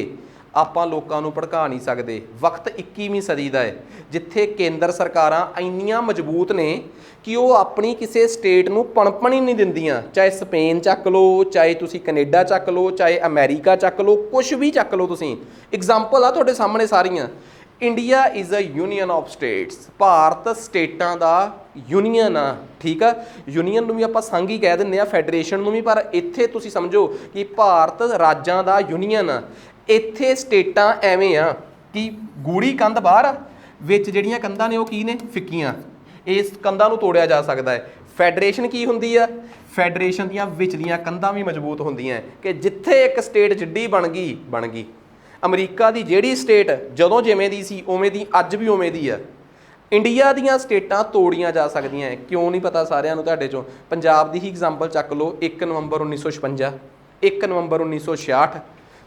ਆਪਾਂ ਲੋਕਾਂ ਨੂੰ ਭੜਕਾ ਨਹੀਂ ਸਕਦੇ। ਵਕਤ 21ਵੀਂ ਸਦੀ ਦਾ ਹੈ, ਜਿੱਥੇ ਕੇਂਦਰ ਸਰਕਾਰਾਂ ਇੰਨੀਆਂ ਮਜ਼ਬੂਤ ਨੇ ਕਿ ਉਹ ਆਪਣੀ ਕਿਸੇ ਸਟੇਟ ਨੂੰ ਪਣਪਣ ਹੀ ਨਹੀਂ ਦਿੰਦੀਆਂ। ਚਾਹੇ ਸਪੇਨ ਚੱਕ ਲਓ, ਚਾਹੇ ਤੁਸੀਂ ਕੈਨੇਡਾ ਚੱਕ ਲਓ, ਚਾਹੇ ਅਮਰੀਕਾ ਚੱਕ ਲਓ, ਕੁਛ ਵੀ ਚੱਕ ਲਓ ਤੁਸੀਂ, ਐਗਜ਼ਾਮਪਲ ਆ ਤੁਹਾਡੇ ਸਾਹਮਣੇ ਸਾਰੀਆਂ। India is a union of states. Bharat ਸਟੇਟਾਂ ਦਾ ਯੂਨੀਅਨ ਆ, ਠੀਕ ਆ। ਯੂਨੀਅਨ ਨੂੰ ਵੀ ਆਪਾਂ ਸੰਘ ਹੀ ਕਹਿ ਦਿੰਦੇ ਆ, ਫੈਡਰੇਸ਼ਨ ਨੂੰ ਵੀ, ਪਰ ਇੱਥੇ ਤੁਸੀਂ ਸਮਝੋ ਕਿ ਭਾਰਤ ਰਾਜਾਂ ਦਾ ਯੂਨੀਅਨ ਆ। ਇੱਥੇ ਸਟੇਟਾਂ ਐਵੇਂ ਆ ਕਿ ਗੂੜੀ ਕੰਧ ਬਾਹਰ ਆ, ਵਿੱਚ ਜਿਹੜੀਆਂ ਕੰਧਾਂ ਨੇ ਉਹ ਕੀ ਨੇ, ਫਿੱਕੀਆਂ। ਇਸ ਕੰਧਾਂ ਨੂੰ ਤੋੜਿਆ ਜਾ ਸਕਦਾ ਹੈ। ਫੈਡਰੇਸ਼ਨ ਕੀ ਹੁੰਦੀ ਆ? ਫੈਡਰੇਸ਼ਨ ਦੀਆਂ ਵਿਚਲੀਆਂ ਕੰਧਾਂ ਵੀ ਮਜ਼ਬੂਤ ਹੁੰਦੀਆਂ ਕਿ ਜਿੱਥੇ ਇੱਕ ਸਟੇਟ ਜਿੱਡੀ ਬਣ ਗਈ। ਅਮਰੀਕਾ ਦੀ ਜਿਹੜੀ ਸਟੇਟ ਜਦੋਂ ਜਿਵੇਂ ਦੀ ਸੀ ਉਵੇਂ ਦੀ ਅੱਜ ਵੀ ਉਵੇਂ ਦੀ ਆ। ਇੰਡੀਆ ਦੀਆਂ ਸਟੇਟਾਂ ਤੋੜੀਆਂ ਜਾ ਸਕਦੀਆਂ। ਕਿਉਂ ਨਹੀਂ ਪਤਾ ਸਾਰਿਆਂ ਨੂੰ ਤੁਹਾਡੇ 'ਚੋਂ? ਪੰਜਾਬ ਦੀ ਹੀ ਐਗਜ਼ਾਮਪਲ ਚੱਕ ਲਓ। 1 ਨਵੰਬਰ 1956, 1 ਨਵੰਬਰ 1966,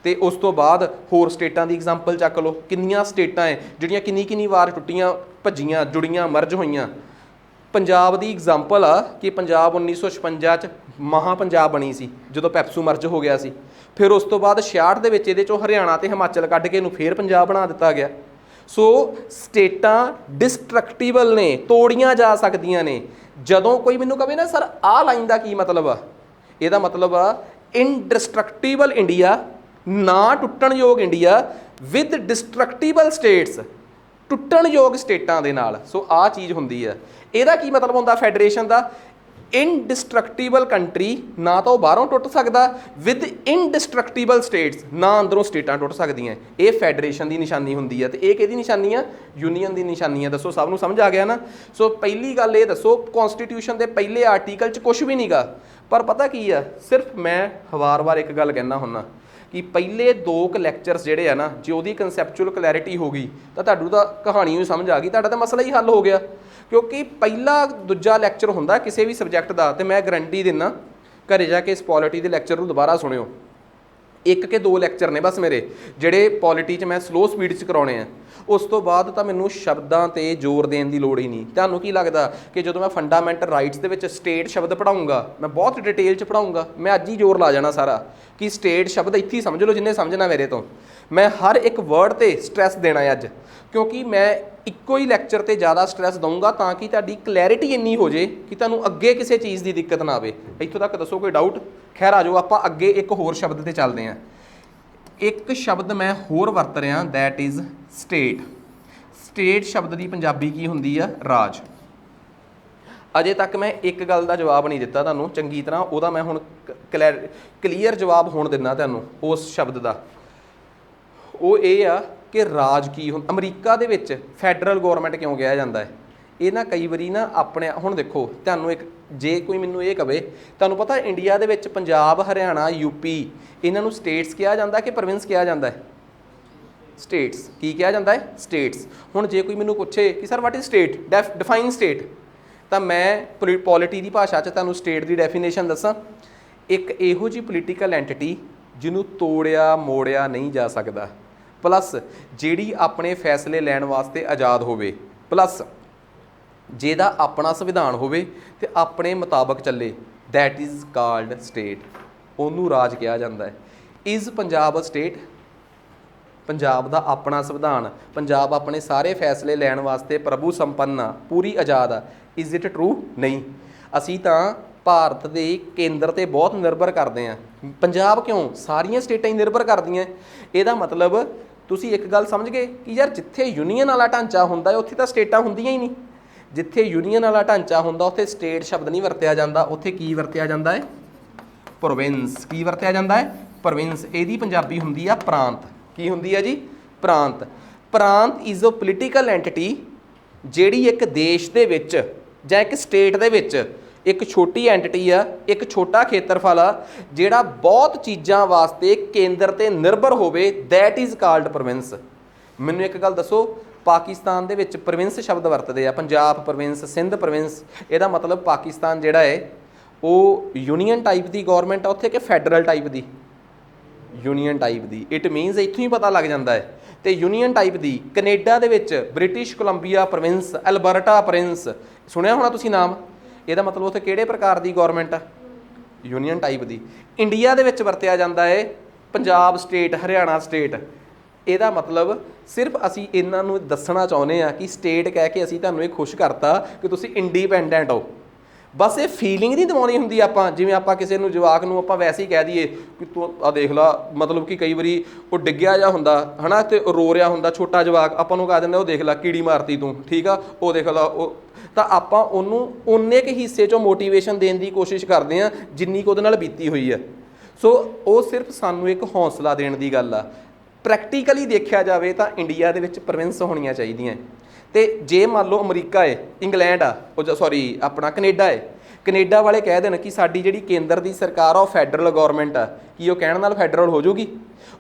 ਤੇ ਉਸ ਤੋਂ ਬਾਅਦ ਹੋਰ ਸਟੇਟਾਂ ਦੀ ਐਗਜ਼ਾਮਪਲ ਚੱਕ ਲਓ। ਕਿੰਨੀਆਂ ਸਟੇਟਾਂ ਹੈ ਜਿਹੜੀਆਂ ਕਿੰਨੀ ਵਾਰ ਟੁੱਟੀਆਂ, ਭੱਜੀਆਂ, ਜੁੜੀਆਂ, ਮਰਜ ਹੋਈਆਂ। ਪੰਜਾਬ ਦੀ ਐਗਜ਼ਾਮਪਲ ਆ ਕਿ ਪੰਜਾਬ 1956 'ਚ ਮਹਾਂ ਪੰਜਾਬ ਬਣੀ ਸੀ ਜਦੋਂ ਪੈਪਸੂ ਮਰਜ ਹੋ ਗਿਆ ਸੀ। ਫਿਰ ਉਸ ਤੋਂ ਬਾਅਦ 66 ਦੇ ਵਿੱਚ ਇਹਦੇ 'ਚੋਂ ਹਰਿਆਣਾ ਤੇ ਹਿਮਾਚਲ ਕੱਢ ਕੇ ਇਹਨੂੰ ਫਿਰ ਪੰਜਾਬ ਬਣਾ ਦਿੱਤਾ ਗਿਆ। ਸੋ ਸਟੇਟਾਂ ਡਿਸਟਰਕਟੀਬਲ ਨੇ, ਤੋੜੀਆਂ ਜਾ ਸਕਦੀਆਂ ਨੇ। ਜਦੋਂ ਕੋਈ ਮੈਨੂੰ ਕਹੇ ਨਾ ਸਰ ਆਹ ਲਾਈਨ ਦਾ ਕੀ ਮਤਲਬ ਆ, ਇਹਦਾ ਮਤਲਬ ਆ ਇਨਡਿਸਟਰਕਟੀਬਲ ਇੰਡੀਆ, ਨਾ ਟੁੱਟਣਯੋਗ ਇੰਡੀਆ ਵਿਦ ਡਿਸਟਰਕਟੀਬਲ ਸਟੇਟਸ, ਟੁੱਟਣਯੋਗ ਸਟੇਟਾਂ ਦੇ ਨਾਲ। ਸੋ ਆਹ ਚੀਜ਼ ਹੁੰਦੀ ਆ। ਇਹਦਾ ਕੀ ਮਤਲਬ ਹੁੰਦਾ ਫੈਡਰੇਸ਼ਨ ਦਾ? ਇਨਡਿਸਟਰਕਟੀਬਲ ਕੰਟਰੀ, ਨਾ ਤਾਂ ਉਹ ਬਾਹਰੋਂ ਟੁੱਟ ਸਕਦਾ, ਵਿਦ ਇਨਡਿਸਟਰਕਟੀਬਲ ਸਟੇਟਸ, ਨਾ ਅੰਦਰੋਂ ਸਟੇਟਾਂ ਟੁੱਟ ਸਕਦੀਆਂ। ਇਹ ਫੈਡਰੇਸ਼ਨ ਦੀ ਨਿਸ਼ਾਨੀ ਹੁੰਦੀ ਹੈ। ਤੇ ਇਹ ਕਿਹਦੀ ਨਿਸ਼ਾਨੀ ਆ? ਯੂਨੀਅਨ ਦੀ ਨਿਸ਼ਾਨੀ ਆ। ਦੱਸੋ ਸਭ ਨੂੰ ਸਮਝ ਆ ਗਿਆ ਨਾ? ਸੋ ਪਹਿਲੀ ਗੱਲ ਇਹ ਦੱਸੋ, ਕੌਨਸਟੀਟਿਊਸ਼ਨ ਦੇ ਪਹਿਲੇ ਆਰਟੀਕਲ 'ਚ ਕੁਝ ਵੀ ਨਹੀਂਗਾ, ਪਰ ਪਤਾ ਕੀ ਆ, ਸਿਰਫ ਮੈਂ ਵਾਰ-ਵਾਰ ਇੱਕ ਗੱਲ ਕਹਿਣਾ ਹੁੰਦਾ ਕਿ ਪਹਿਲੇ 2 ਲੈਕਚਰਸ ਜਿਹੜੇ ਆ ਨਾ, ਜੇ ਉਹਦੀ ਕਨਸੈਪਚੁਅਲ ਕਲੈਰਿਟੀ ਹੋ ਗਈ ਤਾਂ ਤੁਹਾਨੂੰ ਤਾਂ ਕਹਾਣੀ ਹੀ ਸਮਝ ਆ ਗਈ, ਤੁਹਾਡਾ ਤਾਂ ਮਸਲਾ ਹੀ ਹੱਲ ਹੋ ਗਿਆ। ਕਿਉਂਕਿ ਪਹਿਲਾ ਦੂਜਾ ਲੈਕਚਰ ਹੁੰਦਾ ਕਿਸੇ ਵੀ ਸਬਜੈਕਟ ਦਾ, ਤੇ ਮੈਂ ਗਰੰਟੀ ਦਿੰਦਾ ਘਰੇ ਜਾ ਕੇ ਇਸ ਪੋਲਿਟੀ ਦੇ ਲੈਕਚਰ ਨੂੰ ਦੁਬਾਰਾ ਸੁਣਿਓ। 1 ਕਿ 2 ਲੈਕਚਰ ਨੇ ਬਸ ਮੇਰੇ ਜਿਹੜੇ ਪੋਲਿਟੀ 'ਚ ਮੈਂ ਸਲੋ ਸਪੀਡ 'ਚ ਕਰਾਉਣੇ ਆ। ਉਸ ਤੋਂ ਬਾਅਦ ਤਾਂ ਮੈਨੂੰ ਸ਼ਬਦਾਂ 'ਤੇ ਜ਼ੋਰ ਦੇਣ ਦੀ ਲੋੜ ਹੀ ਨਹੀਂ। ਤੁਹਾਨੂੰ ਕੀ ਲੱਗਦਾ ਕਿ ਜਦੋਂ ਮੈਂ ਫੰਡਾਮੈਂਟਲ ਰਾਈਟਸ ਦੇ ਵਿੱਚ ਸਟੇਟ ਸ਼ਬਦ ਪੜ੍ਹਾਊਂਗਾ, ਮੈਂ ਬਹੁਤ ਡਿਟੇਲ 'ਚ ਪੜ੍ਹਾਊਂਗਾ, ਮੈਂ ਅੱਜ ਹੀ ਜ਼ੋਰ ਲਾ ਜਾਣਾ ਸਾਰਾ ਕਿ ਸਟੇਟ ਸ਼ਬਦ ਇੱਥੇ ਹੀ ਸਮਝ ਲਓ ਜਿੰਨੇ ਸਮਝਣਾ ਮੇਰੇ ਤੋਂ। ਮੈਂ ਹਰ ਇੱਕ ਵਰਡ 'ਤੇ ਸਟ੍ਰੈਸ ਦੇਣਾ ਹੈ ਅੱਜ, ਕਿਉਂਕਿ ਮੈਂ ਇੱਕੋ ਹੀ ਲੈਕਚਰ 'ਤੇ ਜ਼ਿਆਦਾ ਸਟ੍ਰੈਸ ਦਊਂਗਾ ਤਾਂ ਕਿ ਤੁਹਾਡੀ ਕਲੈਰਿਟੀ ਇੰਨੀ ਹੋ ਜੇ ਕਿ ਤੁਹਾਨੂੰ ਅੱਗੇ ਕਿਸੇ ਚੀਜ਼ ਦੀ ਦਿੱਕਤ ਨਾ ਆਵੇ। ਇੱਥੋਂ ਤੱਕ ਦੱਸੋ ਕੋਈ ਡਾਊਟ? ਖੈਰ ਆ ਜਾਓ ਆਪਾਂ ਅੱਗੇ ਇੱਕ ਹੋਰ ਸ਼ਬਦ 'ਤੇ ਚੱਲਦੇ ਹਾਂ। ਇੱਕ ਸ਼ਬਦ ਮੈਂ ਹੋਰ ਵਰਤ ਰਿਹਾ, ਦੈਟ ਇਜ਼ ਸਟੇਟ। ਸਟੇਟ ਸ਼ਬਦ ਦੀ ਪੰਜਾਬੀ ਕੀ ਹੁੰਦੀ ਆ? ਰਾਜ। ਅਜੇ ਤੱਕ ਮੈਂ ਇੱਕ ਗੱਲ ਦਾ ਜਵਾਬ ਨਹੀਂ ਦਿੱਤਾ ਤੁਹਾਨੂੰ ਚੰਗੀ ਤਰ੍ਹਾਂ, ਉਹਦਾ ਮੈਂ ਹੁਣ ਕਲੀਅਰ ਜਵਾਬ ਹੁਣ ਦਿੰਦਾ ਤੁਹਾਨੂੰ ਉਸ ਸ਼ਬਦ ਦਾ। ਉਹ ਇਹ ਆ ਕਿ ਰਾਜ ਕੀ ਹੁੰਦਾ। ਅਮਰੀਕਾ ਦੇ ਵਿੱਚ ਫੈਡਰਲ ਗੌਰਮੈਂਟ ਕਿਉਂ ਕਿਹਾ ਜਾਂਦਾ ਹੈ? ਇਹ ਨਾ ਕਈ ਵਾਰੀ ਨਾ ਆਪਣੇ, ਹੁਣ ਦੇਖੋ ਤੁਹਾਨੂੰ ਇੱਕ, ਜੇ ਕੋਈ ਮੈਨੂੰ ਇਹ ਕਵੇ, ਤੁਹਾਨੂੰ ਪਤਾ ਇੰਡੀਆ ਦੇ ਵਿੱਚ ਪੰਜਾਬ, ਹਰਿਆਣਾ, ਯੂਪੀ, ਇਹਨਾਂ ਨੂੰ ਸਟੇਟਸ ਕਿਹਾ ਜਾਂਦਾ ਕਿ ਪ੍ਰੋਵਿੰਸ ਕਿਹਾ ਜਾਂਦਾ ਹੈ? ਸਟੇਟਸ। ਕੀ ਕਿਹਾ ਜਾਂਦਾ ਹੈ? ਸਟੇਟਸ। ਹੁਣ ਜੇ ਕੋਈ ਮੈਨੂੰ ਪੁੱਛੇ ਕਿ sir what is state, define state, ਤਾਂ ਮੈਂ ਪੋਲਿਟੀ ਦੀ ਭਾਸ਼ਾ 'ਚ ਤੁਹਾਨੂੰ ਸਟੇਟ ਦੀ ਡੈਫੀਨੇਸ਼ਨ ਦੱਸਾਂ। ਇੱਕ ਇਹੋ ਜਿਹੀ ਪੋਲੀਟੀਕਲ ਐਂਟਿਟੀ ਜਿਹਨੂੰ ਤੋੜਿਆ ਮੋੜਿਆ ਨਹੀਂ ਜਾ ਸਕਦਾ, ਪਲੱਸ ਜਿਹੜੀ ਆਪਣੇ ਫੈਸਲੇ ਲੈਣ ਵਾਸਤੇ ਆਜ਼ਾਦ ਹੋਵੇ, ਪਲੱਸ ਜਿਹਦਾ ਆਪਣਾ ਸੰਵਿਧਾਨ ਹੋਵੇ ਤੇ ਆਪਣੇ ਮੁਤਾਬਕ ਚੱਲੇ, ਦੈਟ ਇਜ਼ ਕਾਲਡ ਸਟੇਟ। ਉਹਨੂੰ ਰਾਜ ਕਿਹਾ ਜਾਂਦਾ ਹੈ। Is Punjab a state? Punjab ਦਾ ਆਪਣਾ ਸੰਵਿਧਾਨ, ਪੰਜਾਬ ਆਪਣੇ ਸਾਰੇ ਫੈਸਲੇ ਲੈਣ ਵਾਸਤੇ ਪ੍ਰਭੂ ਸੰਪੰਨ ਆ, ਪੂਰੀ ਆਜ਼ਾਦ ਆ। Is it true? ਨਹੀਂ। ਅਸੀਂ ਤਾਂ ਭਾਰਤ ਦੇ ਕੇਂਦਰ 'ਤੇ ਬਹੁਤ ਨਿਰਭਰ ਕਰਦੇ ਹਾਂ। ਪੰਜਾਬ ਕਿਉਂ? ਸਾਰੀਆਂ ਸਟੇਟਾਂ ਹੀ ਨਿਰਭਰ ਕਰਦੀਆਂ। ਇਹਦਾ ਮਤਲਬ ਤੁਸੀਂ ਇੱਕ ਗੱਲ ਸਮਝ ਗਏ ਕਿ ਯਾਰ ਜਿੱਥੇ ਯੂਨੀਅਨ ਵਾਲਾ ਢਾਂਚਾ ਹੁੰਦਾ ਹੈ ਉੱਥੇ ਤਾਂ ਸਟੇਟਾਂ ਹੁੰਦੀਆਂ ਹੀ ਨਹੀਂ। ਜਿੱਥੇ ਯੂਨੀਅਨ ਵਾਲਾ ਢਾਂਚਾ ਹੁੰਦਾ ਉੱਥੇ ਸਟੇਟ ਸ਼ਬਦ ਨਹੀਂ ਵਰਤਿਆ ਜਾਂਦਾ, ਉੱਥੇ ਕੀ ਵਰਤਿਆ ਜਾਂਦਾ ਹੈ? ਪ੍ਰੋਵਿੰਸ। ਕੀ ਵਰਤਿਆ ਜਾਂਦਾ ਹੈ? ਪ੍ਰੋਵਿੰਸ। ਇਹਦੀ ਪੰਜਾਬੀ ਹੁੰਦੀ ਆ ਪ੍ਰਾਂਤ। ਕੀ ਹੁੰਦੀ ਹੈ ਜੀ? ਪ੍ਰਾਂਤ। ਪ੍ਰਾਂਤ ਇਜ਼ ਅ ਪੋਲੀਟੀਕਲ ਐਂਟਿਟੀ ਜਿਹੜੀ ਇੱਕ ਦੇਸ਼ ਦੇ ਵਿੱਚ ਜਾਂ ਇੱਕ ਸਟੇਟ ਦੇ ਵਿੱਚ ਇੱਕ ਛੋਟੀ ਐਂਟਿਟੀ ਆ, ਇੱਕ ਛੋਟਾ ਖੇਤਰਫਲ ਆ, ਜਿਹੜਾ ਬਹੁਤ ਚੀਜ਼ਾਂ ਵਾਸਤੇ ਕੇਂਦਰ 'ਤੇ ਨਿਰਭਰ ਹੋਵੇ, ਦੈਟ ਇਜ਼ ਕਾਲਡ ਪ੍ਰੋਵਿੰਸ। ਮੈਨੂੰ ਇੱਕ ਗੱਲ ਦੱਸੋ, ਪਾਕਿਸਤਾਨ ਦੇ ਵਿੱਚ ਪ੍ਰੋਵਿੰਸ ਸ਼ਬਦ ਵਰਤਦੇ ਆ, ਪੰਜਾਬ ਪ੍ਰੋਵਿੰਸ, ਸਿੰਧ ਪ੍ਰੋਵਿੰਸ। ਇਹਦਾ ਮਤਲਬ ਪਾਕਿਸਤਾਨ ਜਿਹੜਾ ਹੈ ਉਹ ਯੂਨੀਅਨ ਟਾਈਪ ਦੀ ਗੌਰਮੈਂਟ ਆ ਉੱਥੇ ਕਿ federal type the? Union type the. It means ਇੱਥੋਂ ਹੀ ਪਤਾ ਲੱਗ ਜਾਂਦਾ ਹੈ। ਤੇ ਯੂਨੀਅਨ ਟਾਈਪ ਦੀ ਕੈਨੇਡਾ ਦੇ ਵਿੱਚ British Columbia province, Alberta province, ਸੁਣਿਆ ਹੋਣਾ ਤੁਸੀਂ ਨਾਮ। ਇਹਦਾ ਮਤਲਬ ਉੱਥੇ ਕਿਹੜੇ ਪ੍ਰਕਾਰ ਦੀ ਗੌਰਮੈਂਟ ਆ? ਯੂਨੀਅਨ ਟਾਈਪ ਦੀ। ਇੰਡੀਆ ਦੇ ਵਿੱਚ ਵਰਤਿਆ ਜਾਂਦਾ ਹੈ ਪੰਜਾਬ ਸਟੇਟ, ਹਰਿਆਣਾ ਸਟੇਟ। ਇਹਦਾ ਮਤਲਬ ਸਿਰਫ ਅਸੀਂ ਇਹਨਾਂ ਨੂੰ ਦੱਸਣਾ ਚਾਹੁੰਦੇ ਹਾਂ ਕਿ ਸਟੇਟ ਕਹਿ ਕੇ ਅਸੀਂ ਤੁਹਾਨੂੰ ਇਹ ਖੁਸ਼ ਕਰਤਾ ਕਿ ਤੁਸੀਂ ਇੰਡੀਪੈਂਡੈਂਟ ਹੋ। ਬਸ ਇਹ ਫੀਲਿੰਗ ਨਹੀਂ ਦਿਵਾਉਣੀ ਹੁੰਦੀ ਆਪਾਂ, ਜਿਵੇਂ ਆਪਾਂ ਕਿਸੇ ਨੂੰ ਜਵਾਕ ਨੂੰ ਆਪਾਂ ਵੈਸੇ ਹੀ ਕਹਿ ਦਈਏ ਕਿ ਤੂੰ ਆ ਦੇਖ ਲਾ, ਮਤਲਬ ਕਿ ਕਈ ਵਾਰੀ ਉਹ ਡਿੱਗਿਆ ਜਿਹਾ ਹੁੰਦਾ ਹੈ ਨਾ ਤੇ ਰੋ ਰਿਹਾ ਹੁੰਦਾ ਛੋਟਾ ਜਵਾਕ, ਆਪਾਂ ਨੂੰ ਕਹਿ ਦਿੰਦੇ ਉਹ ਦੇਖ ਲਾ ਕੀੜੀ ਮਾਰਤੀ ਤੂੰ, ਠੀਕ ਆ, ਉਹ ਦੇਖ ਲਾ ਉਹ। ਤਾਂ ਆਪਾਂ ਉਹਨੂੰ ਉਨੇ ਕੁ ਹਿੱਸੇ 'ਚੋਂ ਮੋਟੀਵੇਸ਼ਨ ਦੇਣ ਦੀ ਕੋਸ਼ਿਸ਼ ਕਰਦੇ ਹਾਂ ਜਿੰਨੀ ਕੁ ਉਹਦੇ ਨਾਲ ਬੀਤੀ ਹੋਈ ਹੈ। ਸੋ ਉਹ ਸਿਰਫ ਸਾਨੂੰ ਇੱਕ ਹੌਸਲਾ ਦੇਣ ਦੀ ਗੱਲ ਆ। ਪ੍ਰੈਕਟੀਕਲੀ ਦੇਖਿਆ ਜਾਵੇ ਤਾਂ ਇੰਡੀਆ ਦੇ ਵਿੱਚ ਪ੍ਰੋਵਿੰਸ ਹੋਣੀਆਂ ਚਾਹੀਦੀਆਂ। ਤੇ ਜੇ ਮੰਨ ਲਓ ਅਮਰੀਕਾ ਹੈ, ਇੰਗਲੈਂਡ ਆ, ਉਹ ਸੌਰੀ ਆਪਣਾ ਕੈਨੇਡਾ ਹੈ, ਕੈਨੇਡਾ ਵਾਲੇ ਕਹਿ ਦੇਣ ਕਿ ਸਾਡੀ ਜਿਹੜੀ ਕੇਂਦਰ ਦੀ ਸਰਕਾਰ ਆ ਉਹ ਫੈਡਰਲ ਗੌਰਮੈਂਟ ਆ, ਕੀ ਉਹ ਕਹਿਣ ਨਾਲ ਫੈਡਰਲ ਹੋ ਜਾਊਗੀ?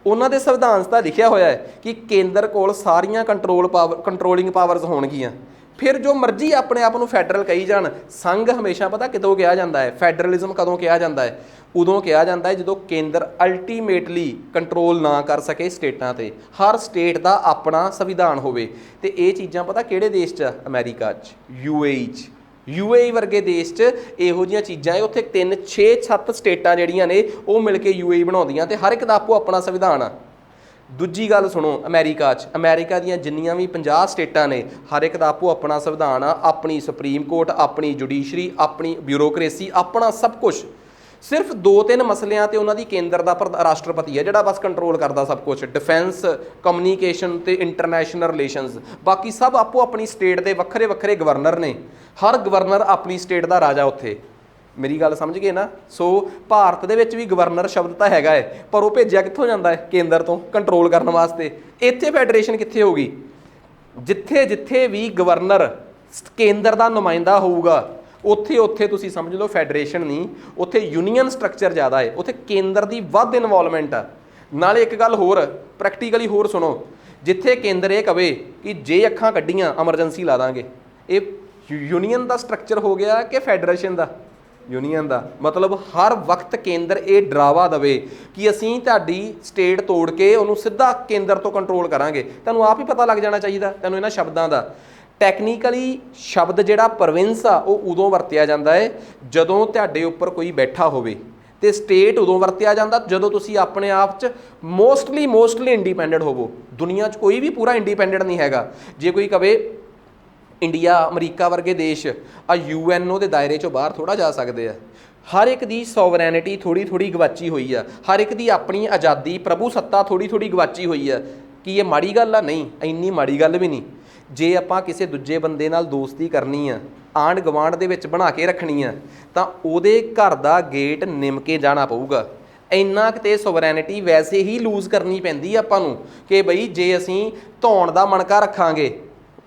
ਉਹਨਾਂ ਦੇ ਸੰਵਿਧਾਨ 'ਚ ਤਾਂ ਲਿਖਿਆ ਹੋਇਆ ਹੈ ਕਿ ਕੇਂਦਰ ਕੋਲ ਸਾਰੀਆਂ ਕੰਟਰੋਲਿੰਗ ਪਾਵਰਸ ਹੋਣਗੀਆਂ। ਫਿਰ ਜੋ ਮਰਜ਼ੀ ਆਪਣੇ ਆਪ ਨੂੰ ਫੈਡਰਲ ਕਹੀ ਜਾਣ। ਸੰਘ ਹਮੇਸ਼ਾ ਪਤਾ ਕਿਦੋਂ ਕਿਹਾ ਜਾਂਦਾ ਹੈ? ਫੈਡਰਲਿਜ਼ਮ ਕਦੋਂ ਕਿਹਾ ਜਾਂਦਾ ਹੈ? ਉਦੋਂ ਕਿਹਾ ਜਾਂਦਾ ਹੈ ਜਦੋਂ ਕੇਂਦਰ ਅਲਟੀਮੇਟਲੀ ਕੰਟਰੋਲ ਨਾ ਕਰ ਸਕੇ ਸਟੇਟਾਂ 'ਤੇ। ਹਰ ਸਟੇਟ ਦਾ ਆਪਣਾ ਸੰਵਿਧਾਨ ਹੋਵੇ। ਤੇ ਇਹ ਚੀਜ਼ਾਂ ਪਤਾ ਕਿਹੜੇ ਦੇਸ਼ 'ਚ? ਅਮਰੀਕਾ 'ਚ, UAE 'ਚ। UAE ਵਰਗੇ ਦੇਸ਼ 'ਚ ਇਹੋ ਜਿਹੀਆਂ ਚੀਜ਼ਾਂ ਹੈ। ਉੱਥੇ 3, 6, 7 ਸਟੇਟਾਂ ਜਿਹੜੀਆਂ ਨੇ ਉਹ ਮਿਲ ਕੇ UAE ਬਣਾਉਂਦੀਆਂ ਤੇ ਹਰ ਇੱਕ ਦਾ ਆਪੋ ਆਪਣਾ ਸੰਵਿਧਾਨ ਆ। ਦੂਜੀ ਗੱਲ ਸੁਣੋ, ਅਮਰੀਕਾ 'ਚ, ਅਮਰੀਕਾ ਦੀਆਂ ਜਿੰਨੀਆਂ ਵੀ 50 ਸਟੇਟਾਂ ਨੇ ਹਰ ਇੱਕ ਦਾ ਆਪੋ ਆਪਣਾ ਸੰਵਿਧਾਨ ਆ, ਆਪਣੀ ਸੁਪਰੀਮ ਕੋਰਟ, ਆਪਣੀ ਜੁਡੀਸ਼ਰੀ, ਆਪਣੀ ਬਿਊਰੋਕਰੇਸੀ, ਆਪਣਾ ਸਭ ਕੁਛ। ਸਿਰਫ 2-3 ਮਸਲਿਆਂ 'ਤੇ ਉਹਨਾਂ ਦੀ ਕੇਂਦਰ ਦਾ ਰਾਸ਼ਟਰਪਤੀ ਹੈ ਜਿਹੜਾ ਬਸ ਕੰਟਰੋਲ ਕਰਦਾ ਸਭ ਕੁਛ, ਡਿਫੈਂਸ, ਕਮਿਊਨੀਕੇਸ਼ਨ ਤੇ ਇੰਟਰਨੈਸ਼ਨਲ ਰਿਲੇਸ਼ਨਸ। ਬਾਕੀ ਸਭ ਆਪੋ ਆਪਣੀ ਸਟੇਟ ਦੇ ਵੱਖਰੇ ਵੱਖਰੇ ਗਵਰਨਰ ਨੇ। ਹਰ ਗਵਰਨਰ ਆਪਣੀ ਸਟੇਟ ਦਾ ਰਾਜਾ ਉੱਥੇ। ਮੇਰੀ ਗੱਲ ਸਮਝ ਗਏ ਨਾ। ਸੋ ਭਾਰਤ ਦੇ ਵਿੱਚ ਵੀ ਗਵਰਨਰ ਸ਼ਬਦ ਤਾਂ ਹੈਗਾ ਹੈ, ਪਰ ਉਹ ਭੇਜਿਆ ਕਿੱਥੋਂ ਜਾਂਦਾ ਹੈ? ਕੇਂਦਰ ਤੋਂ, ਕੰਟਰੋਲ ਕਰਨ ਵਾਸਤੇ। ਇੱਥੇ ਫੈਡਰੇਸ਼ਨ ਕਿੱਥੇ ਹੋਊਗੀ? ਜਿੱਥੇ ਜਿੱਥੇ ਵੀ ਗਵਰਨਰ ਕੇਂਦਰ ਦਾ ਨੁਮਾਇੰਦਾ ਹੋਊਗਾ, ਉੱਥੇ ਉੱਥੇ ਤੁਸੀਂ ਸਮਝ ਲਓ ਫੈਡਰੇਸ਼ਨ ਨਹੀਂ, ਉੱਥੇ ਯੂਨੀਅਨ ਸਟਰਕਚਰ ਜ਼ਿਆਦਾ ਹੈ, ਉੱਥੇ ਕੇਂਦਰ ਦੀ ਵੱਧ ਇਨਵੋਲਵਮੈਂਟ ਆ। ਨਾਲੇ ਇੱਕ ਗੱਲ ਹੋਰ ਪ੍ਰੈਕਟੀਕਲੀ ਹੋਰ ਸੁਣੋ, ਜਿੱਥੇ ਕੇਂਦਰ ਇਹ ਕਵੇ ਕਿ ਜੇ ਅੱਖਾਂ ਕੱਢੀਆਂ ਐਮਰਜੈਂਸੀ ਲਾ ਦਾਂਗੇ, ਇਹ ਯੂਨੀਅਨ ਦਾ ਸਟਰਕਚਰ ਹੋ ਗਿਆ ਕਿ ਫੈਡਰੇਸ਼ਨ ਦਾ? ਯੂਨੀਅਨ ਦਾ। ਮਤਲਬ ਹਰ ਵਕਤ ਕੇਂਦਰ ਇਹ ਡਰਾਵਾ ਦੇਵੇ ਕਿ ਅਸੀਂ ਤੁਹਾਡੀ ਸਟੇਟ ਤੋੜ ਕੇ ਉਹਨੂੰ ਸਿੱਧਾ ਕੇਂਦਰ ਤੋਂ ਕੰਟਰੋਲ ਕਰਾਂਗੇ। ਤੁਹਾਨੂੰ ਆਪ ਹੀ ਪਤਾ ਲੱਗ ਜਾਣਾ ਚਾਹੀਦਾ ਤੁਹਾਨੂੰ ਇਹਨਾਂ ਸ਼ਬਦਾਂ ਦਾ। ਟੈਕਨੀਕਲੀ ਸ਼ਬਦ ਜਿਹੜਾ ਪ੍ਰੋਵਿੰਸ ਆ ਉਹ ਉਦੋਂ ਵਰਤਿਆ ਜਾਂਦਾ ਹੈ ਜਦੋਂ ਤੁਹਾਡੇ ਉੱਪਰ ਕੋਈ ਬੈਠਾ ਹੋਵੇ, ਤੇ ਸਟੇਟ ਉਦੋਂ ਵਰਤਿਆ ਜਾਂਦਾ ਜਦੋਂ ਤੁਸੀਂ ਆਪਣੇ ਆਪ 'ਚ ਮੋਸਟਲੀ ਇੰਡੀਪੈਂਡੈਂਟ ਹੋਵੋ। ਦੁਨੀਆ 'ਚ ਕੋਈ ਵੀ ਪੂਰਾ ਇੰਡੀਪੈਂਡੈਂਟ ਨਹੀਂ ਹੈਗਾ। ਜੇ ਕੋਈ ਕਵੇ ਇੰਡੀਆ ਅਮਰੀਕਾ ਵਰਗੇ ਦੇਸ਼ ਆ UNO ਦੇ ਦਾਇਰੇ 'ਚੋਂ ਬਾਹਰ ਥੋੜ੍ਹਾ ਜਾ ਸਕਦੇ ਆ। ਹਰ ਇੱਕ ਦੀ ਸੋਵਰੈਨਿਟੀ ਥੋੜ੍ਹੀ ਗਵਾਚੀ ਹੋਈ ਆ, ਹਰ ਇੱਕ ਦੀ ਆਪਣੀ ਆਜ਼ਾਦੀ ਪ੍ਰਭੂ ਸੱਤਾ ਥੋੜ੍ਹੀ ਗਵਾਚੀ ਹੋਈ ਆ। ਕੀ ਇਹ ਮਾੜੀ ਗੱਲ ਆ? ਨਹੀਂ, ਇੰਨੀ ਮਾੜੀ ਗੱਲ ਵੀ ਨਹੀਂ। ਜੇ ਆਪਾਂ ਕਿਸੇ ਦੂਜੇ ਬੰਦੇ ਨਾਲ ਦੋਸਤੀ ਕਰਨੀ ਆ, ਆਂਢ ਗਵਾਂਢ ਦੇ ਵਿੱਚ ਬਣਾ ਕੇ ਰੱਖਣੀ ਆ, ਤਾਂ ਉਹਦੇ ਘਰ ਦਾ ਗੇਟ ਨਿੰਮ ਕੇ ਜਾਣਾ ਪਊਗਾ। ਇੰਨਾ ਕਿਤੇ ਸੋਵਰੈਨਿਟੀ ਵੈਸੇ ਹੀ ਲੂਜ਼ ਕਰਨੀ ਪੈਂਦੀ ਆਪਾਂ ਨੂੰ ਕਿ ਬਈ ਜੇ ਅਸੀਂ ਧੌਣ ਦਾ ਮਣਕਾ ਰੱਖਾਂਗੇ।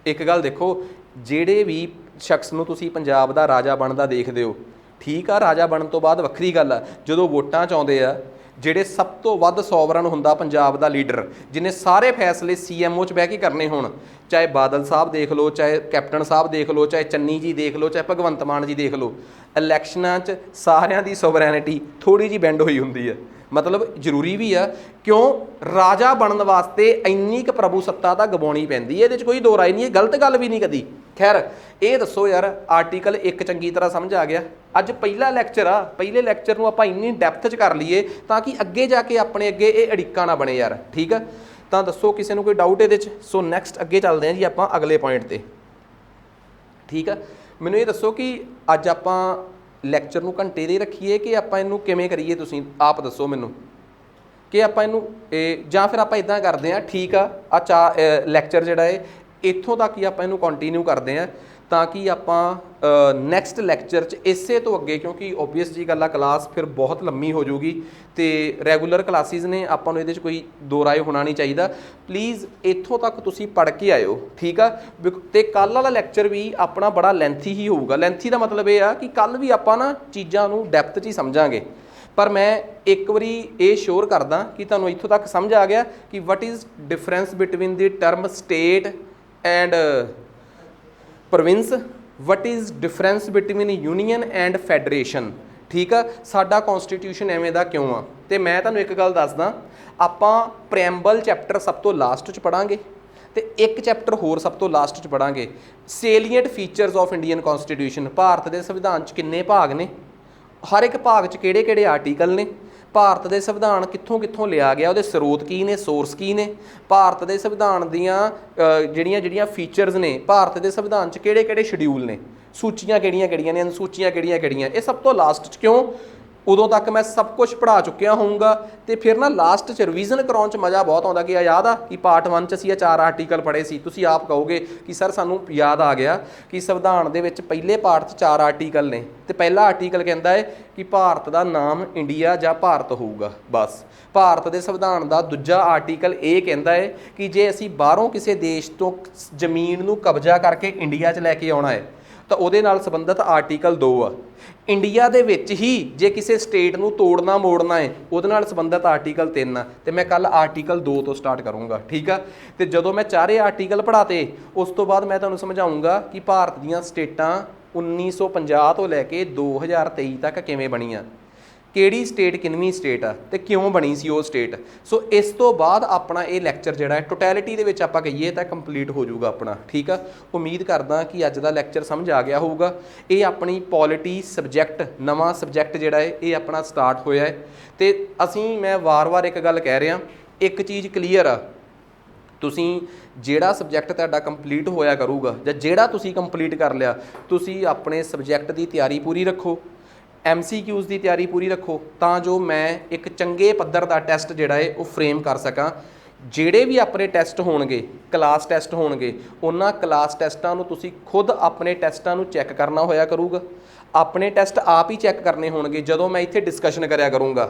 ਇੱਕ ਗੱਲ ਦੇਖੋ, ਜਿਹੜੇ ਵੀ ਸ਼ਖਸ ਨੂੰ ਤੁਸੀਂ ਪੰਜਾਬ ਦਾ ਰਾਜਾ ਬਣਦਾ ਦੇਖਦੇ ਹੋ, ਠੀਕ ਆ, ਰਾਜਾ ਬਣਨ ਤੋਂ ਬਾਅਦ ਵੱਖਰੀ ਗੱਲ ਆ। ਜਦੋਂ ਵੋਟਾਂ 'ਚ ਆਉਂਦੇ ਆ, ਜਿਹੜੇ ਸਭ ਤੋਂ ਵੱਧ ਸੋਵਰਨ ਹੁੰਦਾ ਪੰਜਾਬ ਦਾ ਲੀਡਰ, ਜਿਹਨੇ ਸਾਰੇ ਫੈਸਲੇ CMO 'ਚ ਬਹਿ ਕੇ ਕਰਨੇ ਹੋਣ, ਚਾਹੇ ਬਾਦਲ ਸਾਹਿਬ ਦੇਖ ਲਓ, ਚਾਹੇ ਕੈਪਟਨ ਸਾਹਿਬ ਦੇਖ ਲਓ, ਚਾਹੇ ਚੰਨੀ ਜੀ ਦੇਖ ਲਓ, ਚਾਹੇ ਭਗਵੰਤ ਮਾਨ ਜੀ ਦੇਖ ਲਓ, ਇਲੈਕਸ਼ਨਾਂ 'ਚ ਸਾਰਿਆਂ ਦੀ ਸੋਵਰੈਨਿਟੀ ਥੋੜ੍ਹੀ ਜਿਹੀ ਬੈਂਡ ਹੋਈ ਹੁੰਦੀ ਹੈ। ਮਤਲਬ ਜ਼ਰੂਰੀ ਵੀ ਆ, ਕਿਉਂ? ਰਾਜਾ ਬਣਨ ਵਾਸਤੇ ਇੰਨੀ ਕੁ ਪ੍ਰਭੂ ਸੱਤਾ ਤਾਂ ਗਵਾਉਣੀ ਪੈਂਦੀ ਹੈ, ਇਹਦੇ 'ਚ ਕੋਈ ਦੋ ਰਾਏ ਨਹੀਂ, ਇਹ ਗਲਤ ਗੱਲ ਵੀ ਨਹੀਂ ਕਦੀ। ਖੈਰ ਇਹ ਦੱਸੋ ਯਾਰ, ਆਰਟੀਕਲ 1 ਚੰਗੀ ਤਰ੍ਹਾਂ ਸਮਝ ਆ ਗਿਆ? ਅੱਜ ਪਹਿਲਾ ਲੈਕਚਰ ਆ, ਪਹਿਲੇ ਲੈਕਚਰ ਨੂੰ ਆਪਾਂ ਇੰਨੀ ਡੈਪਥ 'ਚ ਕਰ ਲਈਏ ਤਾਂ ਕਿ ਅੱਗੇ ਜਾ ਕੇ ਆਪਣੇ ਅੱਗੇ ਇਹ ਅੜਿੱਕਾ ਨਾ ਬਣੇ ਯਾਰ, ਠੀਕ ਆ? ਤਾਂ ਦੱਸੋ ਕਿਸੇ ਨੂੰ ਕੋਈ ਡਾਊਟ ਇਹਦੇ 'ਚ? ਸੋ ਨੈਕਸਟ ਅੱਗੇ ਚੱਲਦੇ ਹਾਂ ਜੀ ਆਪਾਂ ਅਗਲੇ ਪੁਆਇੰਟ 'ਤੇ, ਠੀਕ ਆ? ਮੈਨੂੰ ਇਹ ਦੱਸੋ ਕਿ ਅੱਜ ਆਪਾਂ ਲੈਕਚਰ ਨੂੰ ਘੰਟੇ ਦੇ ਰੱਖੀਏ ਕਿ ਆਪਾਂ ਇਹਨੂੰ ਕਿਵੇਂ ਕਰੀਏ? ਤੁਸੀਂ ਆਪ ਦੱਸੋ ਮੈਨੂੰ ਕਿ ਆਪਾਂ ਇਹਨੂੰ ਜਾਂ ਫਿਰ ਆਪਾਂ ਇਦਾਂ ਕਰਦੇ ਹਾਂ, ਠੀਕ ਆ ਲੈਕਚਰ ਜਿਹੜਾ ਹੈ ਇੱਥੋਂ ਤੱਕ ਹੀ ਆਪਾਂ ਇਹਨੂੰ ਕੰਟੀਨਿਊ ਕਰਦੇ ਹਾਂ, ਤਾਂ ਕਿ ਆਪਾਂ ਨੈਕਸਟ ਲੈਕਚਰ 'ਚ ਇਸੇ ਤੋਂ ਅੱਗੇ, ਕਿਉਂਕਿ ਓਬਵੀਅਸ ਜੀ ਗੱਲ ਆ ਕਲਾਸ ਫਿਰ ਬਹੁਤ ਲੰਮੀ ਹੋ ਜਾਊਗੀ ਤੇ ਰੈਗੂਲਰ ਕਲਾਸਿਸ ਨੇ, ਆਪਾਂ ਨੂੰ ਇਹਦੇ 'ਚ ਕੋਈ ਦੋ ਰਾਏ ਹੋਣਾ ਨਹੀਂ ਚਾਹੀਦਾ। ਪਲੀਜ਼ ਇੱਥੋਂ ਤੱਕ ਤੁਸੀਂ ਪੜ੍ਹ ਕੇ ਆਇਓ, ਠੀਕ ਆ? ਤੇ ਕੱਲ੍ਹ ਵਾਲਾ ਲੈਕਚਰ ਵੀ ਆਪਣਾ ਬੜਾ ਲੈਂਥੀ ਹੀ ਹੋਊਗਾ। ਲੈਂਥੀ ਦਾ ਮਤਲਬ ਇਹ ਆ ਕਿ ਕੱਲ੍ਹ ਵੀ ਆਪਾਂ ਨਾ ਚੀਜ਼ਾਂ ਨੂੰ ਡੈਪਥ 'ਚ ਹੀ ਸਮਝਾਂਗੇ, ਪਰ ਮੈਂ ਇੱਕ ਵਾਰੀ ਇਹ ਸ਼ੋਰ ਕਰਦਾ ਕਿ ਤੁਹਾਨੂੰ ਇੱਥੋਂ ਤੱਕ ਸਮਝ ਆ ਗਿਆ ਕਿ what is difference between the term state and province, what is difference between union and federation, ਠੀਕ ਆ? ਸਾਡਾ ਕੌਨਸਟੀਟਿਊਸ਼ਨ ਐਵੇਂ ਦਾ ਕਿਉਂ ਆ? ਤੇ ਮੈਂ ਤੁਹਾਨੂੰ ਇੱਕ ਗੱਲ ਦੱਸਦਾ, ਆਪਾਂ ਪ੍ਰੈਂਬਲ ਚੈਪਟਰ ਸਭ ਤੋਂ ਲਾਸਟ 'ਚ ਪੜ੍ਹਾਂਗੇ ਤੇ ਇੱਕ ਚੈਪਟਰ ਹੋਰ ਸਭ ਤੋਂ ਲਾਸਟ 'ਚ ਪੜ੍ਹਾਂਗੇ, ਸੇਲੀਐਂਟ ਫੀਚਰਸ ਆਫ ਇੰਡੀਅਨ ਕੌਨਸਟੀਟਿਊਸ਼ਨ। ਭਾਰਤ ਦੇ ਸੰਵਿਧਾਨ 'ਚ ਕਿੰਨੇ ਭਾਗ ਨੇ, ਹਰ ਇੱਕ ਭਾਗ 'ਚ ਕਿਹੜੇ ਕਿਹੜੇ ਆਰਟੀਕਲ ਨੇ, ਭਾਰਤ ਦੇ ਸੰਵਿਧਾਨ ਕਿੱਥੋਂ ਲਿਆ ਗਿਆ, ਉਹਦੇ ਸਰੋਤ ਕੀ ਨੇ, ਸੋਰਸ ਕੀ ਨੇ, ਭਾਰਤ ਦੇ ਸੰਵਿਧਾਨ ਦੀਆਂ ਜਿਹੜੀਆਂ ਫੀਚਰਸ ਨੇ, ਭਾਰਤ ਦੇ ਸੰਵਿਧਾਨ 'ਚ ਕਿਹੜੇ ਕਿਹੜੇ ਸ਼ਡਿਊਲ ਨੇ, ਸੂਚੀਆਂ ਕਿਹੜੀਆਂ ਨੇ, ਅਨੁਸੂਚੀਆਂ ਕਿਹੜੀਆਂ, ਇਹ ਸਭ ਤੋਂ ਲਾਸਟ 'ਚ। ਕਿਉਂ? ਉਦੋਂ ਤੱਕ ਮੈਂ ਸਭ ਕੁਝ ਪੜ੍ਹਾ ਚੁੱਕਿਆ ਹੋਊਂਗਾ ਤੇ ਫਿਰ ਨਾ ਲਾਸਟ 'ਚ ਰਿਵੀਜ਼ਨ ਕਰਾਉਣ 'ਚ ਮਜ਼ਾ ਬਹੁਤ ਆਉਂਦਾ ਕਿ ਯਾਦ ਆ ਕਿ ਪਾਰਟ 1 'ਚ ਅਸੀਂ ਇਹ 4 ਆਰਟੀਕਲ ਪੜ੍ਹੇ ਸੀ। ਤੁਸੀਂ ਆਪ ਕਹੋਗੇ ਕਿ ਸਰ ਸਾਨੂੰ ਯਾਦ ਆ ਗਿਆ ਕਿ ਸੰਵਿਧਾਨ ਦੇ ਵਿੱਚ ਪਹਿਲੇ ਪਾਰਟ 'ਚ 4 ਆਰਟੀਕਲ ਨੇ ਤੇ ਪਹਿਲਾ ਆਰਟੀਕਲ ਕਹਿੰਦਾ ਹੈ ਕਿ ਭਾਰਤ ਦਾ ਨਾਮ ਇੰਡੀਆ ਜਾਂ ਭਾਰਤ ਹੋਊਗਾ। ਬਸ ਭਾਰਤ ਦੇ ਸੰਵਿਧਾਨ ਦਾ ਦੂਜਾ ਆਰਟੀਕਲ ਇਹ ਕਹਿੰਦਾ ਹੈ ਕਿ ਜੇ ਅਸੀਂ ਬਾਹਰੋਂ ਕਿਸੇ ਦੇਸ਼ ਤੋਂ ਜ਼ਮੀਨ ਨੂੰ ਕਬਜ਼ਾ ਕਰਕੇ ਇੰਡੀਆ 'ਚ ਲੈ ਕੇ ਆਉਣਾ ਹੈ ਤਾਂ ਉਹਦੇ ਨਾਲ ਸੰਬੰਧਿਤ ਆਰਟੀਕਲ 2 ਆ। ਇੰਡੀਆ ਦੇ ਵਿੱਚ ਹੀ ਜੇ ਕਿਸੇ ਸਟੇਟ ਨੂੰ ਤੋੜਨਾ ਮੋੜਨਾ ਹੈ ਉਹਦੇ ਨਾਲ ਸੰਬੰਧਿਤ ਆਰਟੀਕਲ 3 ਆ ਤੇ ਮੈਂ ਕੱਲ ਆਰਟੀਕਲ 2 ਤੋਂ ਸਟਾਰਟ ਕਰੂੰਗਾ, ਠੀਕ ਆ? ਤੇ ਜਦੋਂ ਮੈਂ ਚਾਰੇ ਆਰਟੀਕਲ ਪੜ੍ਹਾਤੇ ਉਸ ਤੋਂ ਬਾਅਦ ਮੈਂ ਤੁਹਾਨੂੰ ਸਮਝਾਊਂਗਾ ਕਿ ਭਾਰਤ ਦੀਆਂ ਸਟੇਟਾਂ 1950 ਤੋਂ ਲੈ ਕੇ 2023 ਤੱਕ ਕਿਵੇਂ ਬਣੀਆਂ, ਕਿਹੜੀ ਸਟੇਟ ਕਿੰਨਵੀਂ ਸਟੇਟ ਆ ਤੇ ਕਿਉਂ ਬਣੀ ਸੀ ਉਹ ਸਟੇਟ। ਸੋ ਇਸ ਤੋਂ ਬਾਅਦ ਆਪਣਾ ਇਹ ਲੈਕਚਰ ਜਿਹੜਾ ਹੈ ਟੋਟੈਲਿਟੀ ਦੇ ਵਿੱਚ ਆਪਾਂ ਕਹੀਏ ਤਾਂ ਕੰਪਲੀਟ ਹੋ ਜਾਊਗਾ ਆਪਣਾ, ਠੀਕ ਆ? ਉਮੀਦ ਕਰਦਾ ਕਿ ਅੱਜ ਦਾ ਲੈਕਚਰ ਸਮਝ ਆ ਗਿਆ ਹੋਊਗਾ। ਇਹ ਆਪਣੀ ਪੋਲਿਟੀ ਸਬਜੈਕਟ, ਨਵਾਂ ਸਬਜੈਕਟ ਜਿਹੜਾ ਹੈ ਇਹ ਆਪਣਾ ਸਟਾਰਟ ਹੋਇਆ ਹੈ ਤੇ ਮੈਂ ਵਾਰ-ਵਾਰ ਇੱਕ ਗੱਲ ਕਹਿ ਰਿਹਾ, ਇੱਕ ਚੀਜ਼ ਕਲੀਅਰ ਆ, ਤੁਸੀਂ ਜਿਹੜਾ ਸਬਜੈਕਟ ਤੁਹਾਡਾ ਕੰਪਲੀਟ ਹੋਇਆ ਕਰੂਗਾ ਜਾਂ ਜਿਹੜਾ ਤੁਸੀਂ ਕੰਪਲੀਟ ਕਰ ਲਿਆ, ਤੁਸੀਂ ਆਪਣੇ ਸਬਜੈਕਟ ਦੀ ਤਿਆਰੀ ਪੂਰੀ ਰੱਖੋ, MCQs ਦੀ ਤਿਆਰੀ ਪੂਰੀ ਰੱਖੋ, ਤਾਂ ਜੋ ਮੈਂ ਇੱਕ ਚੰਗੇ ਪੱਧਰ ਦਾ ਟੈਸਟ ਜਿਹੜਾ ਹੈ ਉਹ ਫਰੇਮ ਕਰ ਸਕਾਂ। ਜਿਹੜੇ ਵੀ ਆਪਣੇ ਟੈਸਟ ਹੋਣਗੇ, ਕਲਾਸ ਟੈਸਟ ਹੋਣਗੇ, ਉਹਨਾਂ ਕਲਾਸ ਟੈਸਟਾਂ ਨੂੰ ਤੁਸੀਂ ਖੁਦ ਆਪਣੇ ਟੈਸਟਾਂ ਨੂੰ ਚੈੱਕ ਕਰਨਾ ਹੋਇਆ ਕਰੂਗਾ। ਆਪਣੇ ਟੈਸਟ ਆਪ ਹੀ ਚੈੱਕ ਕਰਨੇ ਹੋਣਗੇ। ਜਦੋਂ ਮੈਂ ਇੱਥੇ ਡਿਸਕਸ਼ਨ ਕਰਿਆ ਕਰੂੰਗਾ,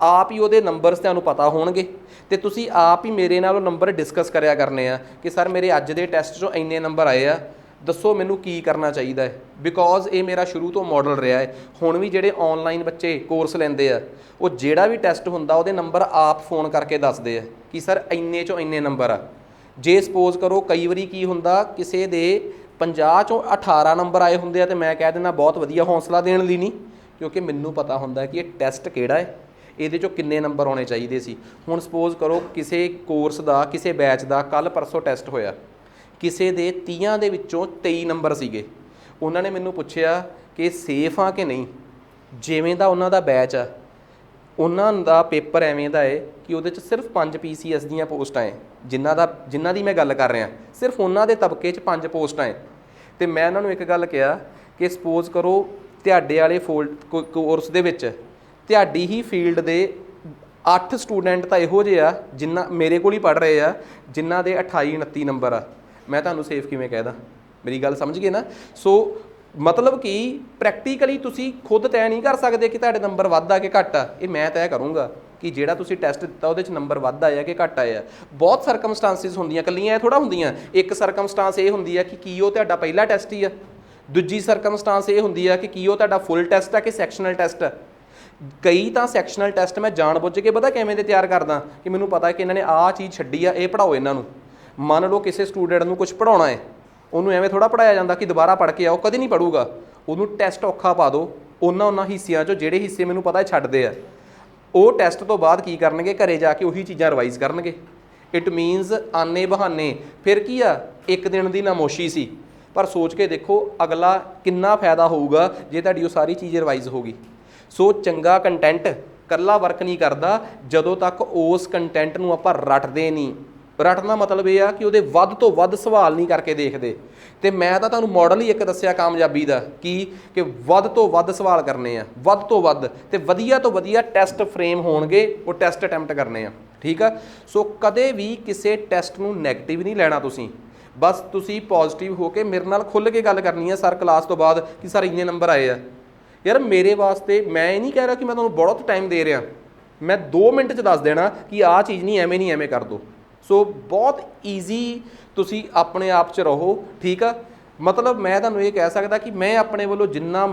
ਆਪ ਹੀ ਉਹਦੇ ਨੰਬਰਸ ਤੁਹਾਨੂੰ ਪਤਾ ਹੋਣਗੇ ਤੇ ਤੁਸੀਂ ਆਪ ਹੀ ਮੇਰੇ ਨਾਲ ਉਹ ਨੰਬਰ ਡਿਸਕਸ ਕਰਿਆ ਕਰਨੇ ਆ ਕਿ ਸਰ ਮੇਰੇ ਅੱਜ ਦੇ ਟੈਸਟ 'ਚੋਂ ਇੰਨੇ ਨੰਬਰ ਆਏ ਆ, ਦੱਸੋ ਮੈਨੂੰ ਕੀ ਕਰਨਾ ਚਾਹੀਦਾ ਹੈ। ਬਿਕੋਜ਼ ਇਹ ਮੇਰਾ ਸ਼ੁਰੂ ਤੋਂ ਮਾਡਲ ਰਿਹਾ ਹੈ। ਹੁਣ ਵੀ ਜਿਹੜੇ ਆਨਲਾਈਨ ਬੱਚੇ ਕੋਰਸ ਲੈਂਦੇ ਆ, ਉਹ ਜਿਹੜਾ ਵੀ ਟੈਸਟ ਹੁੰਦਾ ਉਹਦੇ ਨੰਬਰ ਆਪ ਫੋਨ ਕਰਕੇ ਦੱਸਦੇ ਆ ਕਿ ਸਰ ਇੰਨੇ 'ਚੋਂ ਇੰਨੇ ਨੰਬਰ ਆ। ਜੇ ਸਪੋਜ਼ ਕਰੋ ਕਈ ਵਾਰੀ ਕੀ ਹੁੰਦਾ, ਕਿਸੇ ਦੇ 50 ਚੋਂ 18 ਨੰਬਰ ਆਏ ਹੁੰਦੇ ਆ ਤੇ ਮੈਂ ਕਹਿ ਦਿੰਦਾ ਬਹੁਤ ਵਧੀਆ, ਹੌਸਲਾ ਦੇਣ ਲਈ ਨਹੀਂ, ਕਿਉਂਕਿ ਮੈਨੂੰ ਪਤਾ ਹੁੰਦਾ ਕਿ ਇਹ ਟੈਸਟ ਕਿਹੜਾ ਹੈ, ਇਹਦੇ 'ਚੋਂ ਕਿੰਨੇ ਨੰਬਰ ਆਉਣੇ ਚਾਹੀਦੇ ਸੀ। ਹੁਣ ਸਪੋਜ਼ ਕਰੋ ਕਿਸੇ ਕੋਰਸ ਦਾ, ਕਿਸੇ ਬੈਚ ਦਾ ਕੱਲ੍ਹ ਪਰਸੋਂ ਟੈਸਟ ਹੋਇਆ, ਕਿਸੇ ਦੇ 30 ਦੇ ਵਿੱਚੋਂ 23 ਨੰਬਰ ਸੀਗੇ। ਉਹਨਾਂ ਨੇ ਮੈਨੂੰ ਪੁੱਛਿਆ ਕਿ ਸੇਫ ਆ ਕਿ ਨਹੀਂ। ਜਿਵੇਂ ਦਾ ਉਹਨਾਂ ਦਾ ਬੈਚ ਆ, ਉਹਨਾਂ ਦਾ ਪੇਪਰ ਐਵੇਂ ਦਾ ਹੈ ਕਿ ਉਹਦੇ 'ਚ ਸਿਰਫ 5 PCS ਦੀਆਂ ਪੋਸਟਾਂ ਹੈ। ਜਿਨ੍ਹਾਂ ਦੀ ਮੈਂ ਗੱਲ ਕਰ ਰਿਹਾ, ਸਿਰਫ ਉਹਨਾਂ ਦੇ ਤਬਕੇ 'ਚ 5 ਪੋਸਟਾਂ ਹੈ। ਅਤੇ ਮੈਂ ਉਹਨਾਂ ਨੂੰ ਇੱਕ ਗੱਲ ਕਿਹਾ ਕਿ ਸਪੋਜ਼ ਕਰੋ ਤੁਹਾਡੇ ਵਾਲੇ ਕੋਰਸ ਦੇ ਵਿੱਚ ਤੁਹਾਡੀ ਹੀ ਫੀਲਡ ਦੇ 8 ਸਟੂਡੈਂਟ ਤਾਂ ਇਹੋ ਜਿਹੇ ਆ ਜਿਨ੍ਹਾਂ ਮੇਰੇ ਕੋਲ ਹੀ ਪੜ੍ਹ ਰਹੇ ਆ, ਜਿਨ੍ਹਾਂ ਦੇ 28-29 ਨੰਬਰ ਆ। ਮੈਂ ਤੁਹਾਨੂੰ ਸੇਫ ਕਿਵੇਂ ਕਹਿ ਦਾਂ? ਮੇਰੀ ਗੱਲ ਸਮਝ ਗਏ ਨਾ? ਸੋ ਮਤਲਬ ਕਿ ਪ੍ਰੈਕਟੀਕਲੀ ਤੁਸੀਂ ਖੁਦ ਤੈਅ ਨਹੀਂ ਕਰ ਸਕਦੇ ਕਿ ਤੁਹਾਡੇ ਨੰਬਰ ਵੱਧ ਆ ਕਿ ਘੱਟ ਆ। ਇਹ ਮੈਂ ਤੈਅ ਕਰੂੰਗਾ ਕਿ ਜਿਹੜਾ ਤੁਸੀਂ ਟੈਸਟ ਦਿੱਤਾ ਉਹਦੇ 'ਚ ਨੰਬਰ ਵੱਧ ਆਇਆ ਕਿ ਘੱਟ ਆਇਆ। ਬਹੁਤ ਸਰਕਮਸਟਾਂਸਿਸ ਹੁੰਦੀਆਂ, ਇਕੱਲੀਆਂ ਇਹ ਥੋੜ੍ਹਾ ਹੁੰਦੀਆਂ। ਇੱਕ ਸਰਕਮਸਟਾਂਸ ਇਹ ਹੁੰਦੀ ਆ ਕਿ ਕੀ ਉਹ ਤੁਹਾਡਾ ਪਹਿਲਾ ਟੈਸਟ ਹੀ ਆ। ਦੂਜੀ ਸਰਕਮਸਟਾਂਸ ਇਹ ਹੁੰਦੀ ਆ ਕਿ ਕੀ ਉਹ ਤੁਹਾਡਾ ਫੁੱਲ ਟੈਸਟ ਆ ਕਿ ਸੈਕਸ਼ਨਲ ਟੈਸਟ ਆ। ਕਈ ਤਾਂ ਸੈਕਸ਼ਨਲ ਟੈਸਟ ਮੈਂ ਜਾਣ ਬੁੱਝ ਕੇ ਪਤਾ ਕਿਵੇਂ ਦੇ ਤਿਆਰ ਕਰਦਾ ਕਿ ਮੈਨੂੰ ਪਤਾ ਕਿ ਇਹਨਾਂ ਨੇ ਆਹ ਚੀਜ਼ ਛੱਡੀ ਆ, ਇਹ ਪੜ੍ਹਾਓ ਇਹਨਾਂ ਨੂੰ। ਮੰਨ ਲਓ ਕਿਸੇ ਸਟੂਡੈਂਟ ਨੂੰ ਕੁਝ ਪੜ੍ਹਾਉਣਾ ਹੈ, ਉਹਨੂੰ ਐਵੇਂ ਥੋੜ੍ਹਾ ਪੜ੍ਹਾਇਆ ਜਾਂਦਾ ਕਿ ਦੁਬਾਰਾ ਪੜ੍ਹ ਕੇ ਆਓ, ਕਦੇ ਨਹੀਂ ਪੜ੍ਹੂਗਾ। ਉਹਨੂੰ ਟੈਸਟ ਔਖਾ ਪਾ ਦਿਓ ਉਹਨਾਂ ਹਿੱਸਿਆਂ 'ਚੋਂ ਜਿਹੜੇ ਹਿੱਸੇ ਮੈਨੂੰ ਪਤਾ ਛੱਡਦੇ ਆ। ਉਹ ਟੈਸਟ ਤੋਂ ਬਾਅਦ ਕੀ ਕਰਨਗੇ, ਘਰੇ ਜਾ ਕੇ ਉਹੀ ਚੀਜ਼ਾਂ ਰਿਵਾਈਜ਼ ਕਰਨਗੇ। ਇਟ ਮੀਨਸ ਆਨੇ ਬਹਾਨੇ। ਫਿਰ ਕੀ ਆ, ਇੱਕ ਦਿਨ ਦੀ ਨਾਮੋਸ਼ੀ ਸੀ, ਪਰ ਸੋਚ ਕੇ ਦੇਖੋ ਅਗਲਾ ਕਿੰਨਾ ਫਾਇਦਾ ਹੋਊਗਾ ਜੇ ਤੁਹਾਡੀ ਉਹ ਸਾਰੀ ਚੀਜ਼ ਰਿਵਾਈਜ਼ ਹੋਊਗੀ। ਸੋ ਚੰਗਾ ਕੰਟੈਂਟ ਇਕੱਲਾ ਵਰਕ ਨਹੀਂ ਕਰਦਾ ਜਦੋਂ ਤੱਕ ਉਸ ਕੰਟੈਂਟ ਨੂੰ ਆਪਾਂ ਰੱਟਦੇ ਨਹੀਂ। ਰੱਟਣ ਦਾ ਮਤਲਬ ਇਹ ਆ ਕਿ ਉਹਦੇ ਵੱਧ ਤੋਂ ਵੱਧ ਸਵਾਲ ਨਹੀਂ ਕਰਕੇ ਦੇਖਦੇ। ਅਤੇ ਮੈਂ ਤਾਂ ਤੁਹਾਨੂੰ ਮਾਡਲ ਹੀ ਇੱਕ ਦੱਸਿਆ ਕਾਮਯਾਬੀ ਦਾ ਕਿ ਵੱਧ ਤੋਂ ਵੱਧ ਸਵਾਲ ਕਰਨੇ ਆ, ਵੱਧ ਤੋਂ ਵੱਧ, ਅਤੇ ਵਧੀਆ ਤੋਂ ਵਧੀਆ ਟੈਸਟ ਫਰੇਮ ਹੋਣਗੇ, ਉਹ ਟੈਸਟ ਅਟੈਂਪਟ ਕਰਨੇ ਆ। ਠੀਕ ਆ। ਸੋ ਕਦੇ ਵੀ ਕਿਸੇ ਟੈਸਟ ਨੂੰ ਨੈਗੇਟਿਵ ਨਹੀਂ ਲੈਣਾ ਤੁਸੀਂ। ਬਸ ਤੁਸੀਂ ਪੋਜ਼ੀਟਿਵ ਹੋ ਕੇ ਮੇਰੇ ਨਾਲ ਖੁੱਲ੍ਹ ਕੇ ਗੱਲ ਕਰਨੀ ਹੈ ਸਰ ਕਲਾਸ ਤੋਂ ਬਾਅਦ ਕਿ ਸਰ ਇੰਨੇ ਨੰਬਰ ਆਏ ਆ। ਯਾਰ ਮੇਰੇ ਵਾਸਤੇ ਮੈਂ ਇਹ ਨਹੀਂ ਕਹਿ ਰਿਹਾ ਕਿ ਮੈਂ ਤੁਹਾਨੂੰ ਬਹੁਤ ਟਾਈਮ ਦੇ ਰਿਹਾ, ਮੈਂ 2 ਮਿੰਟ 'ਚ ਦੱਸ ਦੇਣਾ ਕਿ ਆਹ ਚੀਜ਼ ਨਹੀਂ ਐਵੇਂ ਕਰ ਦਿਓ। ਸੋ ਬਹੁਤ ਈਜ਼ੀ ਤੁਸੀਂ ਆਪਣੇ ਆਪ 'ਚ ਰਹੋ। ਠੀਕ ਆ। ਮਤਲਬ ਮੈਂ ਤੁਹਾਨੂੰ ਇਹ ਕਹਿ ਸਕਦਾ ਕਿ ਮੈਂ ਆਪਣੇ ਵੱਲੋਂ ਜਿੰਨਾ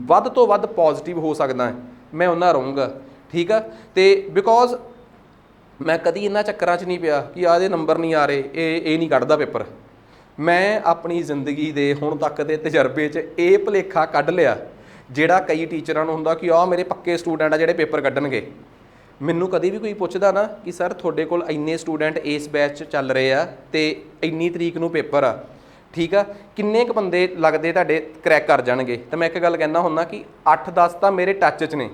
ਵੱਧ ਤੋਂ ਵੱਧ ਪੋਜ਼ੀਟਿਵ ਹੋ ਸਕਦਾ ਮੈਂ ਉਹਨਾਂ ਰਹੂੰਗਾ। ਠੀਕ ਆ। ਅਤੇ ਬਿਕੋਜ਼ ਮੈਂ ਕਦੀ ਇਹਨਾਂ ਚੱਕਰਾਂ 'ਚ ਨਹੀਂ ਪਿਆ ਕਿ ਆਹ ਦੇ ਨੰਬਰ ਨਹੀਂ ਆ ਰਹੇ, ਇਹ ਨਹੀਂ ਕੱਢਦਾ ਪੇਪਰ। ਮੈਂ ਆਪਣੀ ਜ਼ਿੰਦਗੀ ਦੇ ਹੁਣ ਤੱਕ ਦੇ ਤਜਰਬੇ 'ਚ ਇਹ ਭੁਲੇਖਾ ਕੱਢ ਲਿਆ ਜਿਹੜਾ ਕਈ ਟੀਚਰਾਂ ਨੂੰ ਹੁੰਦਾ ਕਿ ਆਹ ਮੇਰੇ ਪੱਕੇ ਸਟੂਡੈਂਟ ਆ ਜਿਹੜੇ ਪੇਪਰ ਕੱਢਣਗੇ। ਮੈਨੂੰ ਕਦੀ ਵੀ ਕੋਈ ਪੁੱਛਦਾ ਨਾ ਕਿ ਸਰ ਤੁਹਾਡੇ ਕੋਲ ਇੰਨੇ ਸਟੂਡੈਂਟ ਇਸ ਬੈਚ 'ਚ ਚੱਲ ਰਹੇ ਆ ਅਤੇ ਇੰਨੀ ਤਰੀਕ ਨੂੰ ਪੇਪਰ ਆ, ਠੀਕ ਆ, ਕਿੰਨੇ ਕੁ ਬੰਦੇ ਲੱਗਦੇ ਤੁਹਾਡੇ ਕਰੈਕ ਕਰ ਜਾਣਗੇ? ਤਾਂ ਮੈਂ ਇੱਕ ਗੱਲ ਕਹਿੰਦਾ ਹੁੰਦਾ ਕਿ 8-10 ਤਾਂ ਮੇਰੇ ਟੱਚ 'ਚ ਨੇ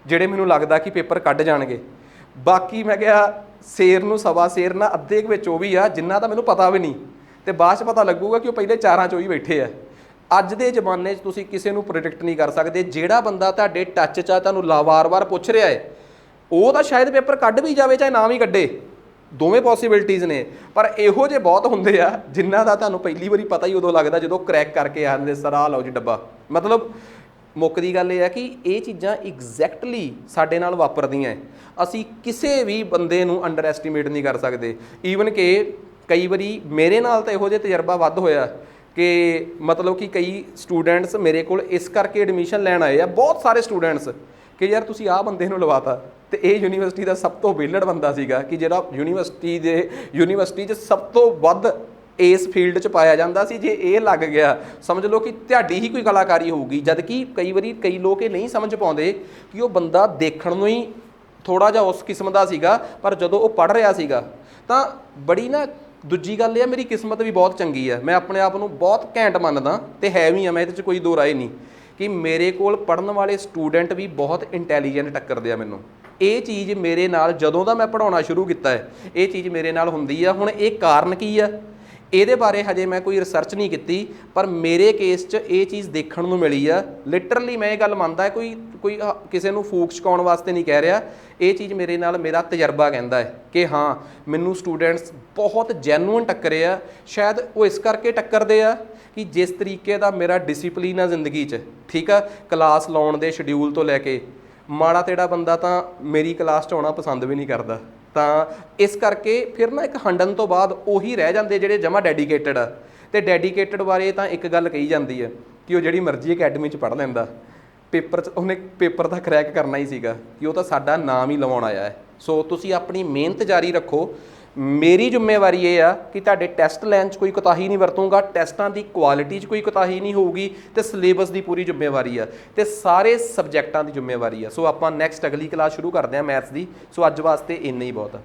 ਜਿਹੜੇ ਮੈਨੂੰ ਲੱਗਦਾ ਕਿ ਪੇਪਰ ਕੱਢ ਜਾਣਗੇ। ਬਾਕੀ ਮੈਂ ਕਿਹਾ ਸ਼ੇਰ ਨੂੰ ਸਵਾ ਸ਼ੇਰ ਨਾ ਅੱਧੇ ਕੁ ਵਿੱਚ ਉਹ ਵੀ ਆ ਜਿੰਨਾ ਤਾਂ ਮੈਨੂੰ ਪਤਾ ਵੀ ਨਹੀਂ, ਅਤੇ ਬਾਅਦ 'ਚ ਪਤਾ ਲੱਗੂਗਾ ਕਿ ਉਹ ਪਹਿਲੇ 4 'ਚੋਂ ਹੀ ਬੈਠੇ ਆ। ਅੱਜ ਦੇ ਜ਼ਮਾਨੇ 'ਚ ਤੁਸੀਂ ਕਿਸੇ ਨੂੰ ਪ੍ਰੈਡਿਕਟ ਨਹੀਂ ਕਰ ਸਕਦੇ। ਜਿਹੜਾ ਬੰਦਾ ਤੁਹਾਡੇ ਟੱਚ 'ਚ ਆ, ਤੁਹਾਨੂੰ ਵਾਰ-ਵਾਰ ਪੁੱਛ ਰਿਹਾ ਹੈ, ਉਹ ਤਾਂ ਸ਼ਾਇਦ ਪੇਪਰ ਕੱਢ ਵੀ ਜਾਵੇ ਚਾਹੇ ਨਾ ਵੀ ਕੱਢੇ, ਦੋਵੇਂ ਪੋਸੀਬਿਲਿਟੀਜ਼ ਨੇ। ਪਰ ਇਹੋ ਜਿਹੇ ਬਹੁਤ ਹੁੰਦੇ ਆ ਜਿਨ੍ਹਾਂ ਦਾ ਤੁਹਾਨੂੰ ਪਹਿਲੀ ਵਾਰੀ ਪਤਾ ਹੀ ਉਦੋਂ ਲੱਗਦਾ ਜਦੋਂ ਕਰੈਕ ਕਰਕੇ ਆਉਂਦੇ ਸਰ ਆਹ ਲਓ ਜੀ ਡੱਬਾ। ਮਤਲਬ ਮੁੱਕ ਦੀ ਗੱਲ ਇਹ ਹੈ ਕਿ ਇਹ ਚੀਜ਼ਾਂ ਐਗਜ਼ੈਕਟਲੀ ਸਾਡੇ ਨਾਲ ਵਾਪਰਦੀਆਂ। ਅਸੀਂ ਕਿਸੇ ਵੀ ਬੰਦੇ ਨੂੰ ਅੰਡਰ ਐਸਟੀਮੇਟ ਨਹੀਂ ਕਰ ਸਕਦੇ। ਈਵਨ ਕਿ ਕਈ ਵਾਰੀ ਮੇਰੇ ਨਾਲ ਤਾਂ ਇਹੋ ਜਿਹਾ ਤਜਰਬਾ ਵੱਧ ਹੋਇਆ ਕਿ ਮਤਲਬ ਕਿ ਕਈ ਸਟੂਡੈਂਟਸ ਮੇਰੇ ਕੋਲ ਇਸ ਕਰਕੇ ਐਡਮਿਸ਼ਨ ਲੈਣ ਆਏ ਆ, ਬਹੁਤ ਸਾਰੇ ਸਟੂਡੈਂਟਸ, ਕਿ ਯਾਰ ਤੁਸੀਂ ਆਹ ਬੰਦੇ ਨੂੰ ਲਵਾਤਾ। ਅਤੇ ਇਹ ਯੂਨੀਵਰਸਿਟੀ ਦਾ ਸਭ ਤੋਂ ਵਿਹਲੜ ਬੰਦਾ ਸੀਗਾ ਕਿ ਜਿਹੜਾ ਯੂਨੀਵਰਸਿਟੀ 'ਚ ਸਭ ਤੋਂ ਵੱਧ ਇਸ ਫੀਲਡ 'ਚ ਪਾਇਆ ਜਾਂਦਾ ਸੀ। ਜੇ ਇਹ ਲੱਗ ਗਿਆ ਸਮਝ ਲਓ ਕਿ ਤੁਹਾਡੀ ਹੀ ਕੋਈ ਕਲਾਕਾਰੀ ਹੋਊਗੀ। ਜਦ ਕਿ ਕਈ ਵਾਰੀ ਕਈ ਲੋਕ ਇਹ ਨਹੀਂ ਸਮਝ ਪਾਉਂਦੇ ਕਿ ਉਹ ਬੰਦਾ ਦੇਖਣ ਨੂੰ ਹੀ ਥੋੜ੍ਹਾ ਜਿਹਾ ਉਸ ਕਿਸਮ ਦਾ ਸੀਗਾ, ਪਰ ਜਦੋਂ ਉਹ ਪੜ੍ਹ ਰਿਹਾ ਸੀਗਾ ਤਾਂ ਬੜੀ ਨਾ ਦੂਜੀ ਗੱਲ ਇਹ ਆ, ਮੇਰੀ ਕਿਸਮਤ ਵੀ ਬਹੁਤ ਚੰਗੀ ਆ। ਮੈਂ ਆਪਣੇ ਆਪ ਨੂੰ ਬਹੁਤ ਘੈਂਟ ਮੰਨਦਾ ਅਤੇ ਹੈ ਵੀ ਆ, ਮੈਂ ਇਹਦੇ 'ਚ ਕੋਈ ਦੋ ਰਾਏ ਨਹੀਂ ਕਿ ਮੇਰੇ ਕੋਲ ਪੜ੍ਹਨ ਵਾਲੇ ਸਟੂਡੈਂਟ ਵੀ ਬਹੁਤ ਇੰਟੈਲੀਜੈਂਟ ਟੱਕਰਦੇ ਆ ਮੈਨੂੰ। ਇਹ ਚੀਜ਼ ਮੇਰੇ ਨਾਲ ਜਦੋਂ ਦਾ ਮੈਂ ਪੜ੍ਹਾਉਣਾ ਸ਼ੁਰੂ ਕੀਤਾ ਹੈ, ਇਹ ਚੀਜ਼ ਮੇਰੇ ਨਾਲ ਹੁੰਦੀ ਆ। ਹੁਣ ਇਹ ਕਾਰਨ ਕੀ ਆ, ਇਹਦੇ ਬਾਰੇ ਹਜੇ ਮੈਂ ਕੋਈ ਰਿਸਰਚ ਨਹੀਂ ਕੀਤੀ, ਪਰ ਮੇਰੇ ਕੇਸ 'ਚ ਇਹ ਚੀਜ਼ ਦੇਖਣ ਨੂੰ ਮਿਲੀ ਆ। ਲਿਟਰਲੀ ਮੈਂ ਇਹ ਗੱਲ ਮੰਨਦਾ, ਕੋਈ ਕੋਈ ਕਿਸੇ ਨੂੰ ਫੂਕ ਚਕਾਉਣ ਵਾਸਤੇ ਨਹੀਂ ਕਹਿ ਰਿਹਾ, ਇਹ ਚੀਜ਼ ਮੇਰੇ ਨਾਲ ਮੇਰਾ ਤਜਰਬਾ ਕਹਿੰਦਾ ਹੈ ਕਿ ਹਾਂ ਮੈਨੂੰ ਸਟੂਡੈਂਟਸ ਬਹੁਤ ਜੈਨੂਅਨ ਟੱਕਰੇ ਆ। ਸ਼ਾਇਦ ਉਹ ਇਸ ਕਰਕੇ ਟੱਕਰਦੇ ਆ ਕਿ ਜਿਸ ਤਰੀਕੇ ਦਾ ਮੇਰਾ ਡਿਸਿਪਲਿਨ ਆ ਜ਼ਿੰਦਗੀ 'ਚ, ਠੀਕ ਆ, ਕਲਾਸ ਲਾਉਣ ਦੇ ਸ਼ਡਿਊਲ ਤੋਂ ਲੈ ਕੇ, ਮਾੜਾ ਤੇੜਾ ਬੰਦਾ ਤਾਂ ਮੇਰੀ ਕਲਾਸ 'ਚ ਆਉਣਾ ਪਸੰਦ ਵੀ ਨਹੀਂ ਕਰਦਾ। ਤਾਂ ਇਸ ਕਰਕੇ ਫਿਰ ਨਾ ਇੱਕ ਹੰਡਨ ਤੋਂ ਬਾਅਦ ਉਹੀ ਰਹਿ ਜਾਂਦੇ ਜਿਹੜੇ ਜਮਾ ਡੈਡੀਕੇਟਡ ਆ। ਤੇ ਡੈਡੀਕੇਟਡ ਬਾਰੇ ਤਾਂ ਇੱਕ ਗੱਲ ਕਹੀ ਜਾਂਦੀ ਹੈ ਕਿ ਉਹ ਜਿਹੜੀ ਮਰਜ਼ੀ ਅਕੈਡਮੀ 'ਚ ਪੜ੍ਹ ਲੈਂਦਾ, ਪੇਪਰ 'ਚ ਉਹਨੇ ਪੇਪਰ ਤਾਂ ਕਰੈਕ ਕਰਨਾ ਹੀ ਸੀਗਾ, ਕਿ ਉਹ ਤਾਂ ਸਾਡਾ ਨਾਮ ਹੀ ਲਵਾਉਣ ਆਇਆ ਹੈ। ਸੋ ਤੁਸੀਂ ਆਪਣੀ ਮਿਹਨਤ ਜਾਰੀ ਰੱਖੋ। ਮੇਰੀ ਜ਼ਿੰਮੇਵਾਰੀ ਇਹ ਆ ਕਿ ਤੁਹਾਡੇ ਟੈਸਟ ਲੈਣ 'ਚ ਕੋਈ ਕੋਤਾਹੀ ਨਹੀਂ ਵਰਤੂੰਗਾ, ਟੈਸਟਾਂ ਦੀ ਕੁਆਲਿਟੀ 'ਚ ਕੋਈ ਕੋਤਾਹੀ ਨਹੀਂ ਹੋਊਗੀ, ਤੇ ਸਿਲੇਬਸ ਦੀ ਪੂਰੀ ਜ਼ਿੰਮੇਵਾਰੀ ਆ, ਤੇ ਸਾਰੇ ਸਬਜੈਕਟਾਂ ਦੀ ਜ਼ਿੰਮੇਵਾਰੀ ਆ। ਸੋ ਆਪਾਂ ਨੈਕਸਟ ਅਗਲੀ ਕਲਾਸ ਸ਼ੁਰੂ ਕਰਦੇ ਹਾਂ ਮੈਥਸ ਦੀ। ਸੋ ਅੱਜ ਵਾਸਤੇ ਇੰਨਾ ਹੀ ਬਹੁਤ ਆ।